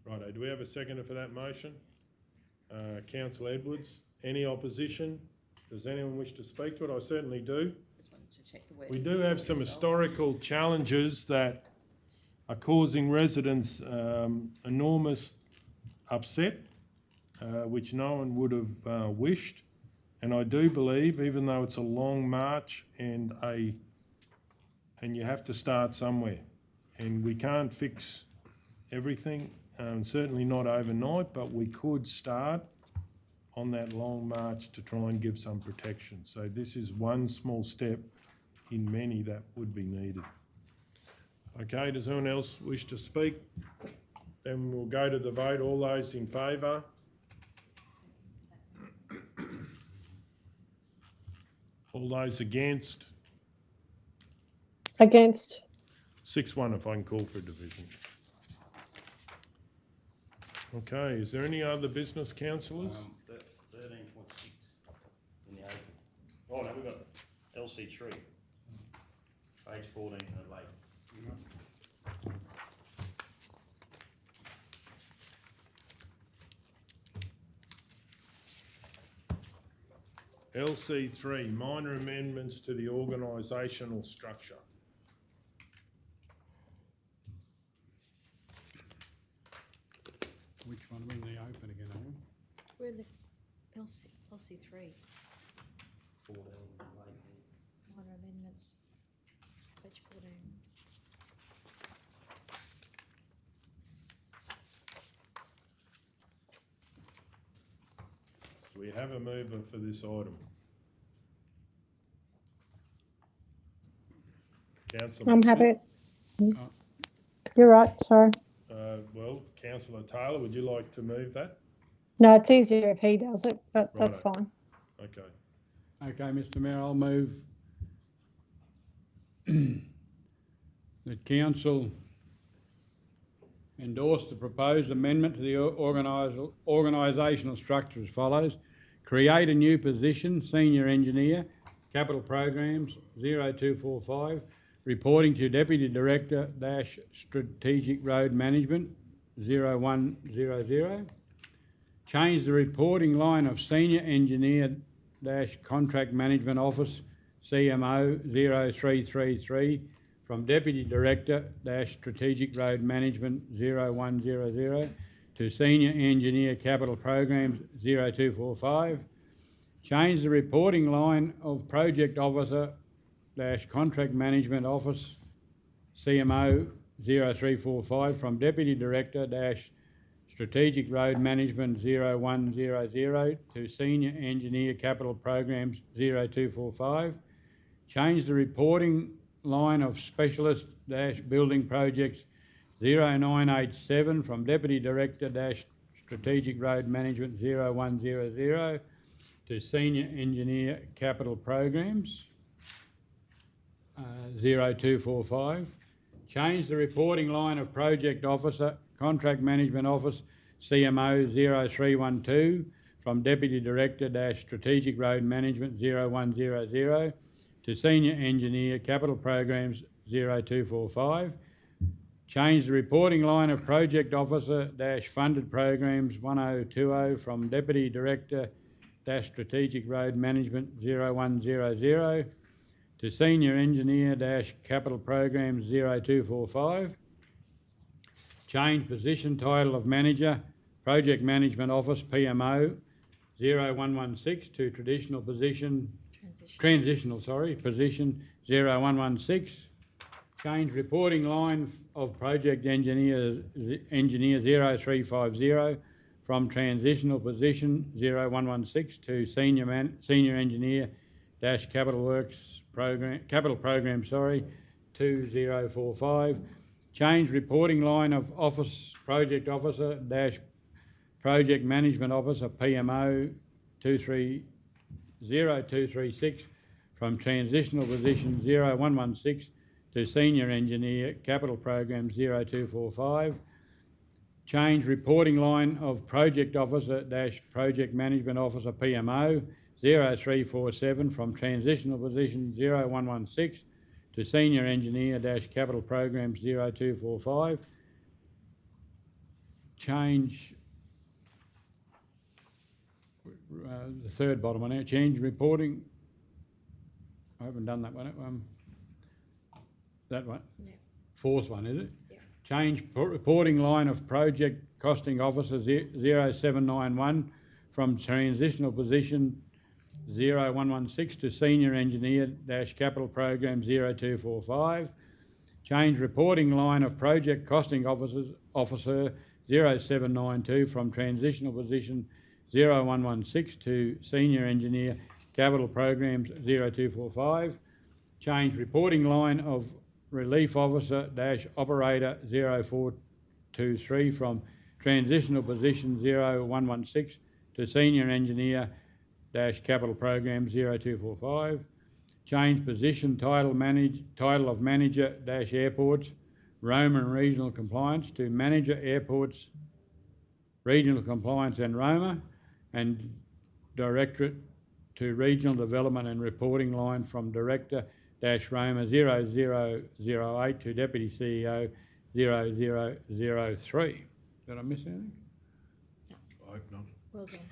S1: Righto, do we have a seconder for that motion? Councillor Edwards, any opposition? Does anyone wish to speak to it? I certainly do.
S5: Just wanted to check the word.
S1: We do have some historical challenges that are causing residents enormous upset, which no one would have wished. And I do believe, even though it's a long march and a and you have to start somewhere. And we can't fix everything, certainly not overnight, but we could start on that long march to try and give some protection. So this is one small step in many that would be needed. Okay, does anyone else wish to speak? Then we'll go to the vote. All those in favour? All those against?
S2: Against.
S1: 6-1 if I can call for a division. Okay, is there any other business, councillors?
S10: 13.6 in the open. Oh, no, we've got LC3, page 14 in the late.
S1: LC3, minor amendments to the organisational structure.
S3: Which one are we in the open again, are we?
S4: We're in the LC3,
S10: 14 late.
S4: minor amendments, page 14.
S1: Do we have a mover for this item? Councillor.
S2: I'm happy. You're right, sorry.
S1: Well, Councillor Taylor, would you like to move that?
S2: No, it's easier if he does it, but that's
S1: Righto.
S2: fine.
S1: Okay.
S3: Okay, Mr Mayor, I'll move that council endorse the proposed amendment to the organisational structure as follows. Create a new position, Senior Engineer, Capital Programs 0245, reporting to Deputy Director - Strategic Road Management 0100. Change the reporting line of Senior Engineer - Contract Management Office CMO 0333 from Deputy Director - Strategic Road Management 0100 to Senior Engineer Capital Programs 0245. Change the reporting line of Project Officer - Contract Management Office CMO 0345 from Deputy Director - Strategic Road Management 0100 to Senior Engineer Capital Programs 0245. Change the reporting line of Specialist - Building Projects 0987 from Deputy Director - Strategic Road Management 0100 to Senior Engineer Capital Programs 0245. Change the reporting line of Project Officer Contract Management Office CMO 0312 from Deputy Director - Strategic Road Management 0100 to Senior Engineer Capital Programs 0245. Change the reporting line of Project Officer - Funded Programs 1020 from Deputy Director - Strategic Road Management 0100 to Senior Engineer - Capital Programs 0245. Change position title of Manager, Project Management Office PMO 0116 to transitional position 0116. Change reporting line of Project Engineer 0350 from transitional position 0116 to Senior Engineer Capital Program 2045. Change reporting line of Office Project Officer - Project Management Officer PMO 236 from transitional position 0116 to Senior Engineer Capital Program 0245. Change reporting line of Project Officer - Project Management Officer PMO 0347 from transitional position 0116 to Senior Engineer - Capital Programs 0245. Change the third bottom one now. Change reporting. I haven't done that one. That one.
S4: Yeah.
S3: Fourth one, is it?
S4: Yeah.
S3: Change reporting line of Project Costing Officer 0791 from transitional position 0116 to Senior Engineer dash Capital Program 0245. Change reporting line of Project Costing Officer 0792 from transitional position 0116 to Senior Engineer Capital Programs 0245. Change reporting line of Relief Officer dash Operator 0423 from transitional position 0116 to Senior Engineer dash Capital Program 0245. Change position title of Manager dash Airports Roma and Regional Compliance to Manager Airports Regional Compliance and Roma, and Directorate to Regional Development and Reporting line from Director dash Roma 0008 to Deputy CEO 0003. Did I miss anything?
S9: I hope not.
S4: Well done.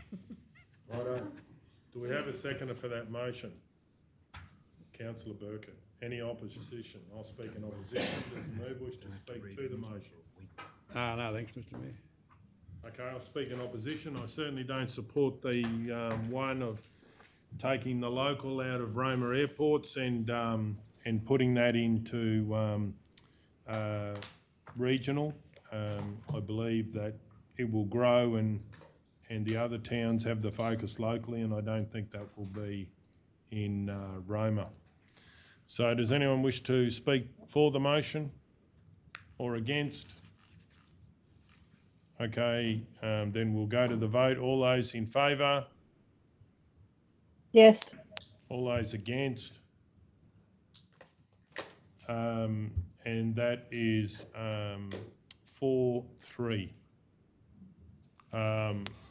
S1: Righto. Do we have a seconder for that motion? Councillor Burkett. Any opposition? I'll speak in opposition. Does the mover wish to speak to the motion?
S3: No, thanks, Mr Mayor.
S1: Okay, I'll speak in opposition. I certainly don't support the one of taking the local out of Roma airports and putting that into regional. I believe that it will grow and the other towns have the focus locally, and I don't think that will be in Roma. So does anyone wish to speak for the motion or against? Okay, then we'll go to the vote. All those in favour?
S2: Yes.
S1: All those against? And that is 4-3.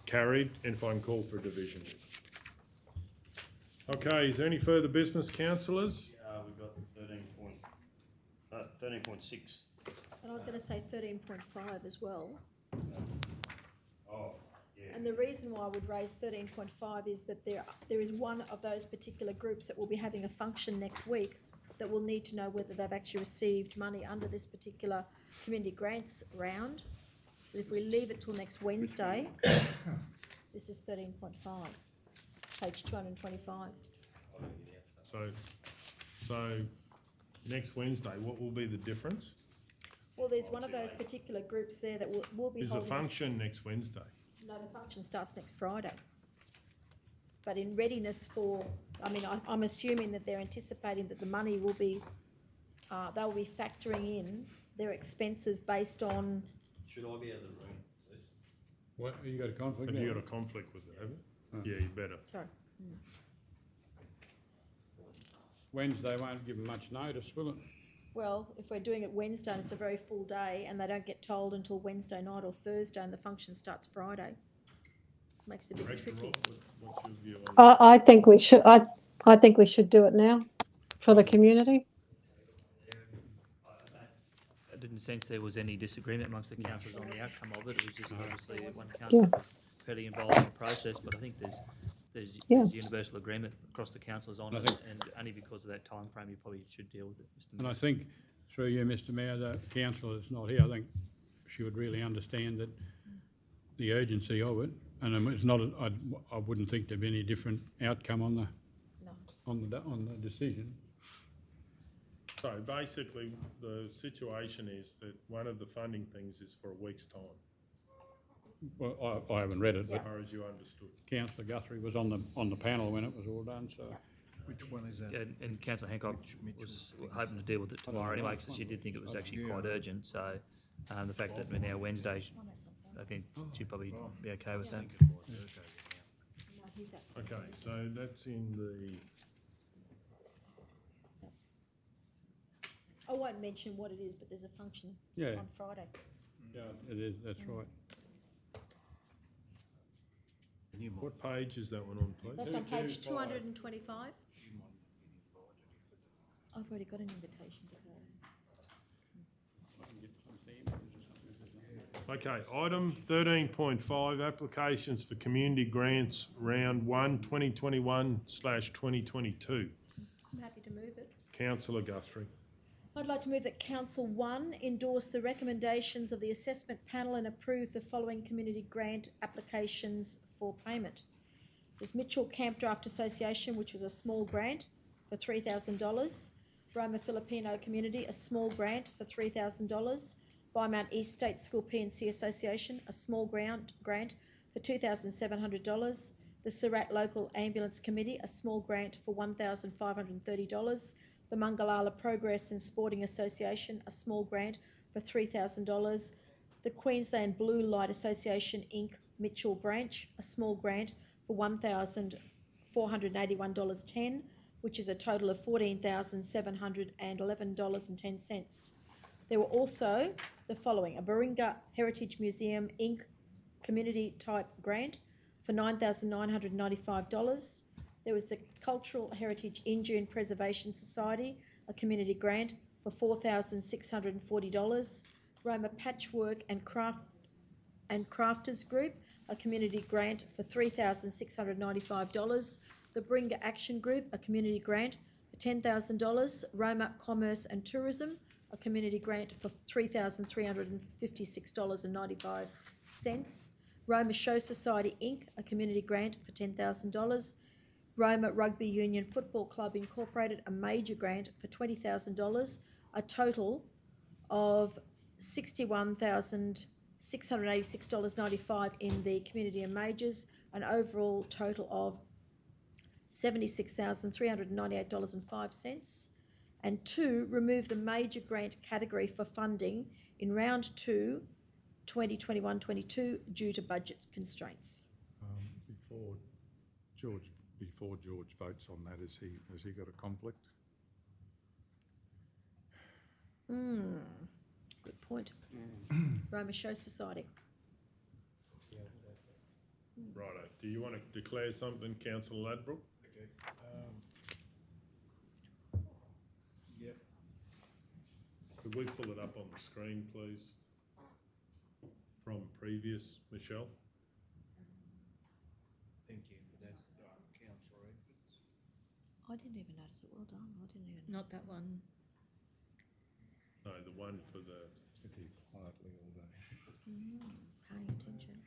S1: Carried, and if I can call for a division. Okay, is there any further business, councillors?
S10: We've got 13.6.
S4: And I was going to say 13.5 as well.
S10: Oh, yeah.
S4: And the reason why I would raise 13.5 is that there is one of those particular groups that will be having a function next week that will need to know whether they've actually received money under this particular community grants round. But if we leave it till next Wednesday, this is 13.5, page 225.
S1: So next Wednesday, what will be the difference?
S4: Well, there's one of those particular groups there that will be
S1: Is the
S4: holding...
S1: function next Wednesday?
S4: No, the function starts next Friday. But in readiness for, I mean, I'm assuming that they're anticipating that the money will be, they'll be factoring in their expenses based on...
S10: Should I be out of the room, please?
S3: What, you got a conflict?
S1: Have
S3: there?
S1: you got a conflict with it, have you? Yeah, you better.
S4: Sorry.
S3: Wednesday won't give them much notice, will it?
S4: Well, if we're doing it Wednesday and it's a very full day and they don't get told until Wednesday night or Thursday and the function starts Friday, makes it a bit tricky.
S1: What's your view on
S2: I think we should. I think we should do it now for the community.
S17: I didn't sense there was any disagreement amongst the councillors on the outcome of it. It was just obviously one councillor was fairly involved in the process, but I think there's universal agreement across the councillors on it, and only because of that time frame you probably should deal with it, Mr. Mayor.
S3: And I think, through you, Mr Mayor, the councillor that's not here, I think she would really understand that the urgency of it, and it's not. I wouldn't think there'd be any different outcome on the on the decision.
S1: So basically, the situation is that one of the funding things is for a week's time.
S3: Well, I haven't read it, but
S1: As far as you understood.
S3: Councillor Guthrie was on the panel when it was all done. So,
S9: Which one is that?
S17: And Councillor Hancock was hoping to deal with it tomorrow anyway, because she did think it was actually quite urgent. So the fact that we're now Wednesday, I think she'd probably be okay with that.
S1: Okay, so that's in the...
S4: I won't mention what it is, but there's a function on Friday.
S3: yeah, it is. That's right.
S1: What page is that one on, please?
S4: That's on page 225. I've already got an invitation to go.
S1: Okay, item 13.5, applications for community grants round 1, 2021/2022.
S4: I'm happy to move it.
S1: Councillor Guthrie.
S4: I'd like to move that Council 1 endorse the recommendations of the assessment panel and approve the following community grant applications for payment. There's Mitchell Camp Draft Association, which was a small grant for $3,000. Roma Filipino Community, a small grant for $3,000. By Mount East State School P&C Association, a small grant for $2,700. The Surat Local Ambulance Committee, a small grant for $1,530. The Mangalala Progress and Sporting Association, a small grant for $3,000. The Queensland Blue Light Association Inc. Mitchell Branch, a small grant for $1,481.10, which is a total of $14,711.10. There were also the following: a Baringa Heritage Museum Inc. Community Type Grant for $9,995. There was the Cultural Heritage Injune Preservation Society, a community grant for $4,640. Roma Patchwork and Crafters Group, a community grant for $3,695. The Baringa Action Group, a community grant for $10,000. Roma Commerce and Tourism, a community grant for $3,356.95. Roma Show Society Inc., a community grant for $10,000. Roma Rugby Union Football Club Incorporated, a major grant for $20,000, a total of $61,686.95 in the community and majors, an overall total of $76,398.05. And 2, remove the major grant category for funding in round 2, 2021-22 due to budget constraints.
S8: Before George votes on that, has he got a conflict?
S4: Good point. Roma Show Society.
S1: Righto. Do you want to declare something, Councillor Ladbroke?
S9: Okay. Yep.
S1: Could we pull it up on the screen, please? From previous, Michelle?
S9: Thank you for that, Councillor Edwards.
S4: I didn't even notice it. Well done. I didn't even
S5: Not that one.
S1: No, the one for the...
S8: Sit here quietly all day.
S4: Paying attention.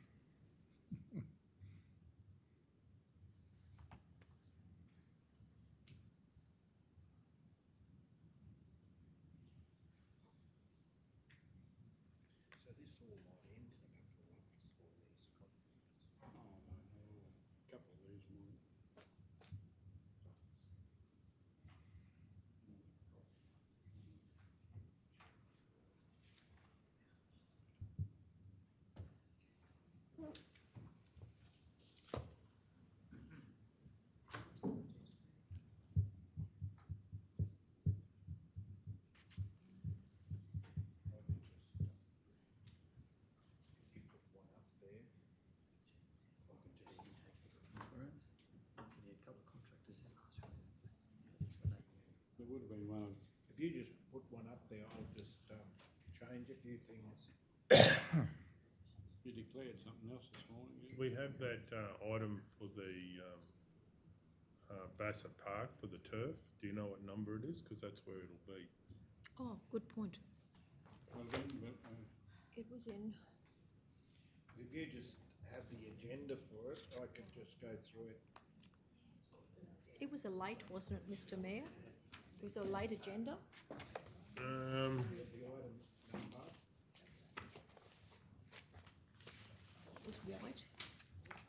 S9: So this all might end in a couple of weeks, all these conflicts.
S3: A couple of these might.
S9: If you put one up there, I can just
S6: For it. There's only a couple of contractors that asked for it.
S3: There would have been one.
S9: if you just put one up there, I'll just change a few things.
S3: You declared something else this morning.
S1: We have that item for the Basset Park for the turf. Do you know what number it is? Because that's where it'll be.
S4: Oh, good point.
S3: Well, then, but,
S4: It was in.
S9: If you just have the agenda for it, I can just go through it.
S4: It was a late, wasn't it, Mr. Mayor? It was a late agenda.
S9: The item number.
S4: It was white.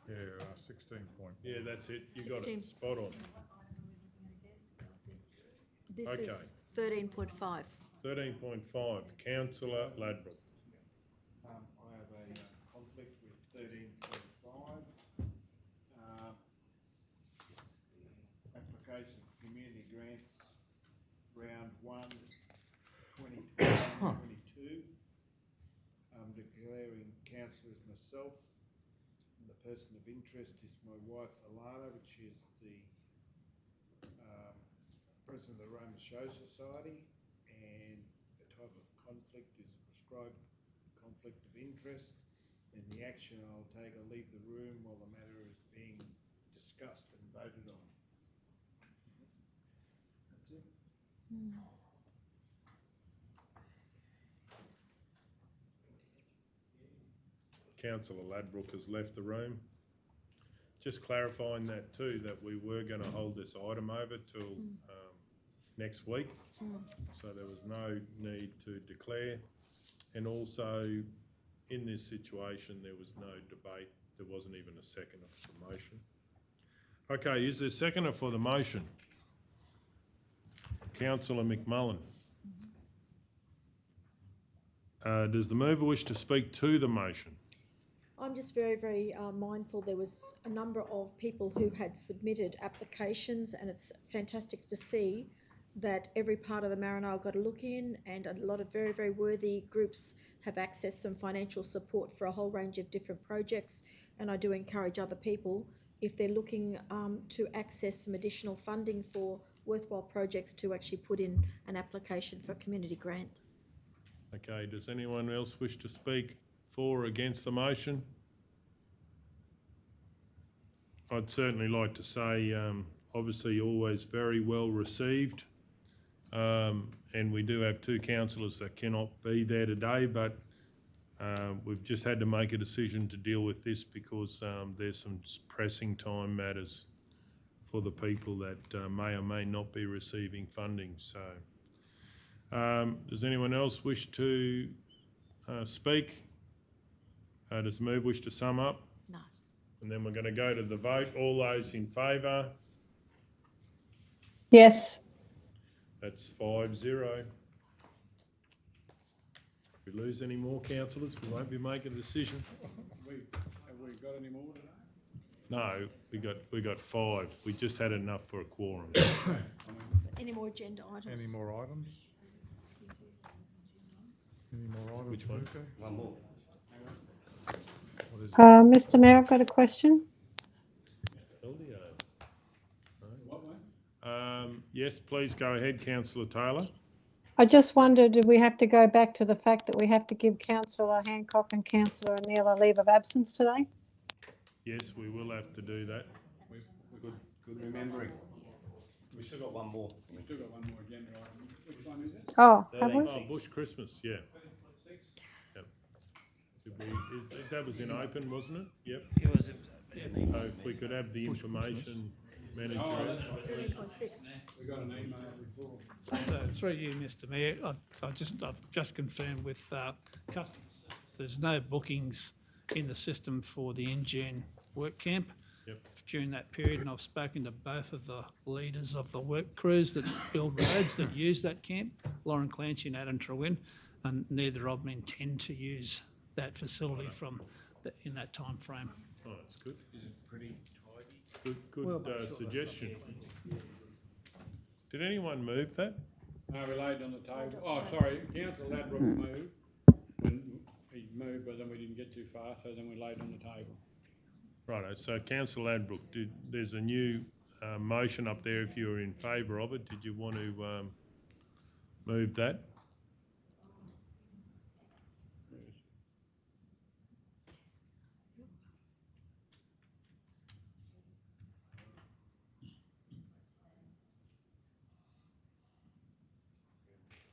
S8: Yeah, 16 point.
S1: Yeah, that's it. You got
S4: 16.
S1: it. Spot on.
S4: This
S1: Okay.
S4: is 13.5.
S1: 13.5, Councillor Ladbroke.
S9: I have a conflict with 13.5. Application for community grants, round 1, 2022. I'm declaring councillor as myself. And the person of interest is my wife Alana, which is the president of the Roma Show Society, and the type of conflict is a prescribed conflict of interest, and the action I'll take, I'll leave the room while the matter is being discussed and voted on. That's it.
S1: Councillor Ladbroke has left the room. just clarifying that too, that we were going to hold this item over till next week. So there was no need to declare. And also, in this situation, there was no debate. There wasn't even a seconder for the motion. Okay, is there a seconder for the motion? Councillor McMullen. Does the mover wish to speak to the motion?
S4: I'm just very, very mindful there was a number of people who had submitted applications, and it's fantastic to see that every part of the Maranoa got a look in, and a lot of very, very worthy groups have accessed some financial support for a whole range of different projects. And I do encourage other people, if they're looking to access some additional funding for worthwhile projects, to actually put in an application for a community grant.
S1: Okay, does anyone else wish to speak for or against the motion? I'd certainly like to say, obviously always very well received. And we do have two councillors that cannot be there today, but we've just had to make a decision to deal with this because there's some pressing time matters for the people that may or may not be receiving funding. So does anyone else wish to speak? Does the move wish to sum up?
S4: No.
S1: And then we're going to go to the vote. All those in favour?
S2: Yes.
S1: That's 5-0. If we lose any more councillors, we won't be making a decision.
S3: Have we got any more today?
S1: No, we got 5. We just had enough for a quorum.
S4: Any more agenda items?
S8: Any more items? Any more items?
S1: Which one?
S8: Okay.
S10: One more.
S8: What is it?
S2: Mr Mayor, I've got a question.
S3: What way?
S1: Yes, please go ahead, Councillor Taylor.
S2: I just wondered, do we have to go back to the fact that we have to give Councillor Hancock and Councillor O'Neill a leave of absence today?
S1: Yes, we will have to do that.
S10: Good remembering. We still got one more.
S3: We've still got one more agenda item. Which one is it?
S2: Oh, have we?
S1: Oh, Bush Christmas, yeah. Yep. That was in open, wasn't it? Yep.
S17: It was,
S1: So if we could have the information manager.
S4: 13.6.
S3: We got an email report.
S13: Through you, Mr Mayor, I've just confirmed with customers, there's no bookings in the system for the in-June work camp.
S1: Yep.
S13: During that period, and I've spoken to both of the leaders of the work crews that build roads that use that camp, Lauren Clancy and Adam Trewin, and neither of them intend to use that facility in that time frame.
S1: Oh, that's good.
S10: Is it pretty tidy?
S1: Good suggestion. Did anyone move that?
S3: No, we laid on the table. Oh, sorry, Councillor Ladbroke moved. And he moved, but then we didn't get too far, so then we laid on the table.
S1: Righto, so Councillor Ladbroke, there's a new motion up there if you're in favour of it. Did you want to move that?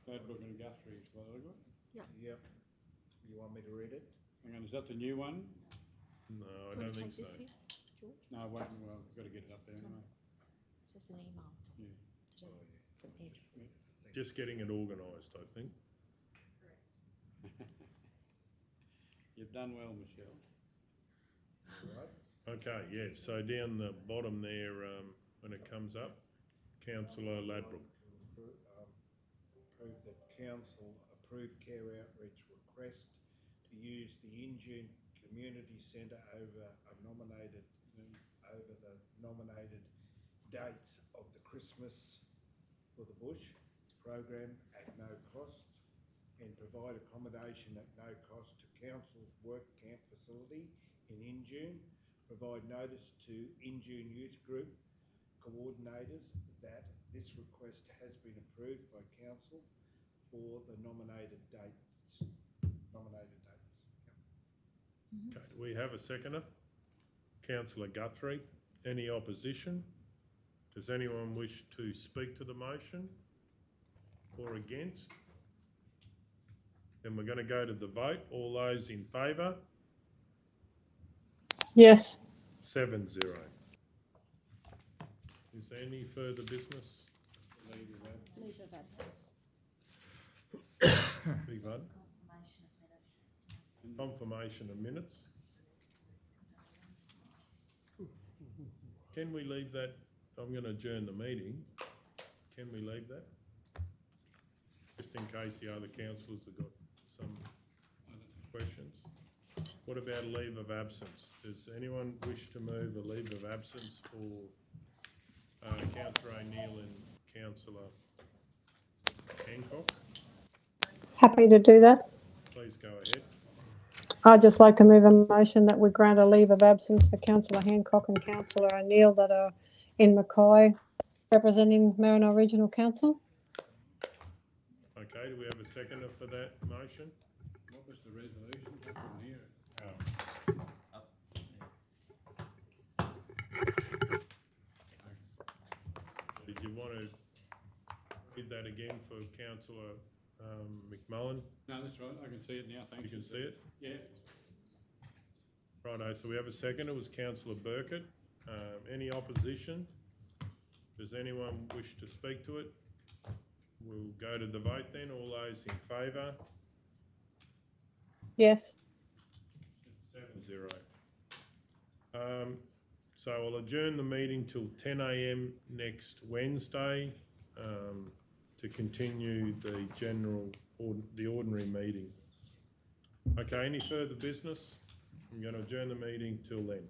S3: Ladbroke and Guthrie is what I got.
S9: Yep. You want me to read it?
S3: Hang on, is that the new one?
S1: No, I don't think so.
S3: No, well, we've got to get it up there anyway.
S4: It's just an email
S3: Yeah.
S4: today from Ed.
S1: Just getting it organised, I think.
S3: You've done well, Michelle.
S1: Okay, yeah, so down the bottom there, when it comes up, Councillor Ladbroke.
S9: Approve that council approve care outreach request to use the in-June community centre over the nominated dates of the Christmas for the Bush program at no cost, and provide accommodation at no cost to council's work camp facility in June. Provide notice to in-June youth group coordinators that this request has been approved by council for the nominated dates.
S1: Okay, do we have a seconder? Councillor Guthrie, any opposition? Does anyone wish to speak to the motion or against? Then we're going to go to the vote. All those in favour?
S2: Yes.
S1: 7-0. Is there any further business?
S4: Leave of absence.
S1: Beg pardon? Confirmation of minutes. Can we leave that? I'm going to adjourn the meeting. Can we leave that? Just in case the other councillors have got some questions. What about a leave of absence? Does anyone wish to move a leave of absence for Councillor O'Neill and Councillor Hancock?
S2: Happy to do that.
S1: Please go ahead.
S2: I'd just like to move a motion that we grant a leave of absence for Councillor Hancock and Councillor O'Neill that are in Mackay representing Maranoa Regional Council.
S1: Okay, do we have a seconder for that motion?
S3: What was the resolution? I couldn't hear it.
S1: Did you want to read that again for Councillor McMullen?
S3: No, that's right, I can see it now, thank you.
S1: You can see it?
S3: Yeah.
S1: Righto, so we have a seconder, it was Councillor Burkett. Any opposition? Does anyone wish to speak to it? We'll go to the vote then. All those in favour?
S2: Yes.
S1: 7-0. So I'll adjourn the meeting till 10 a.m. next Wednesday to continue the the ordinary meeting. Okay, any further business? I'm going to adjourn the meeting till then.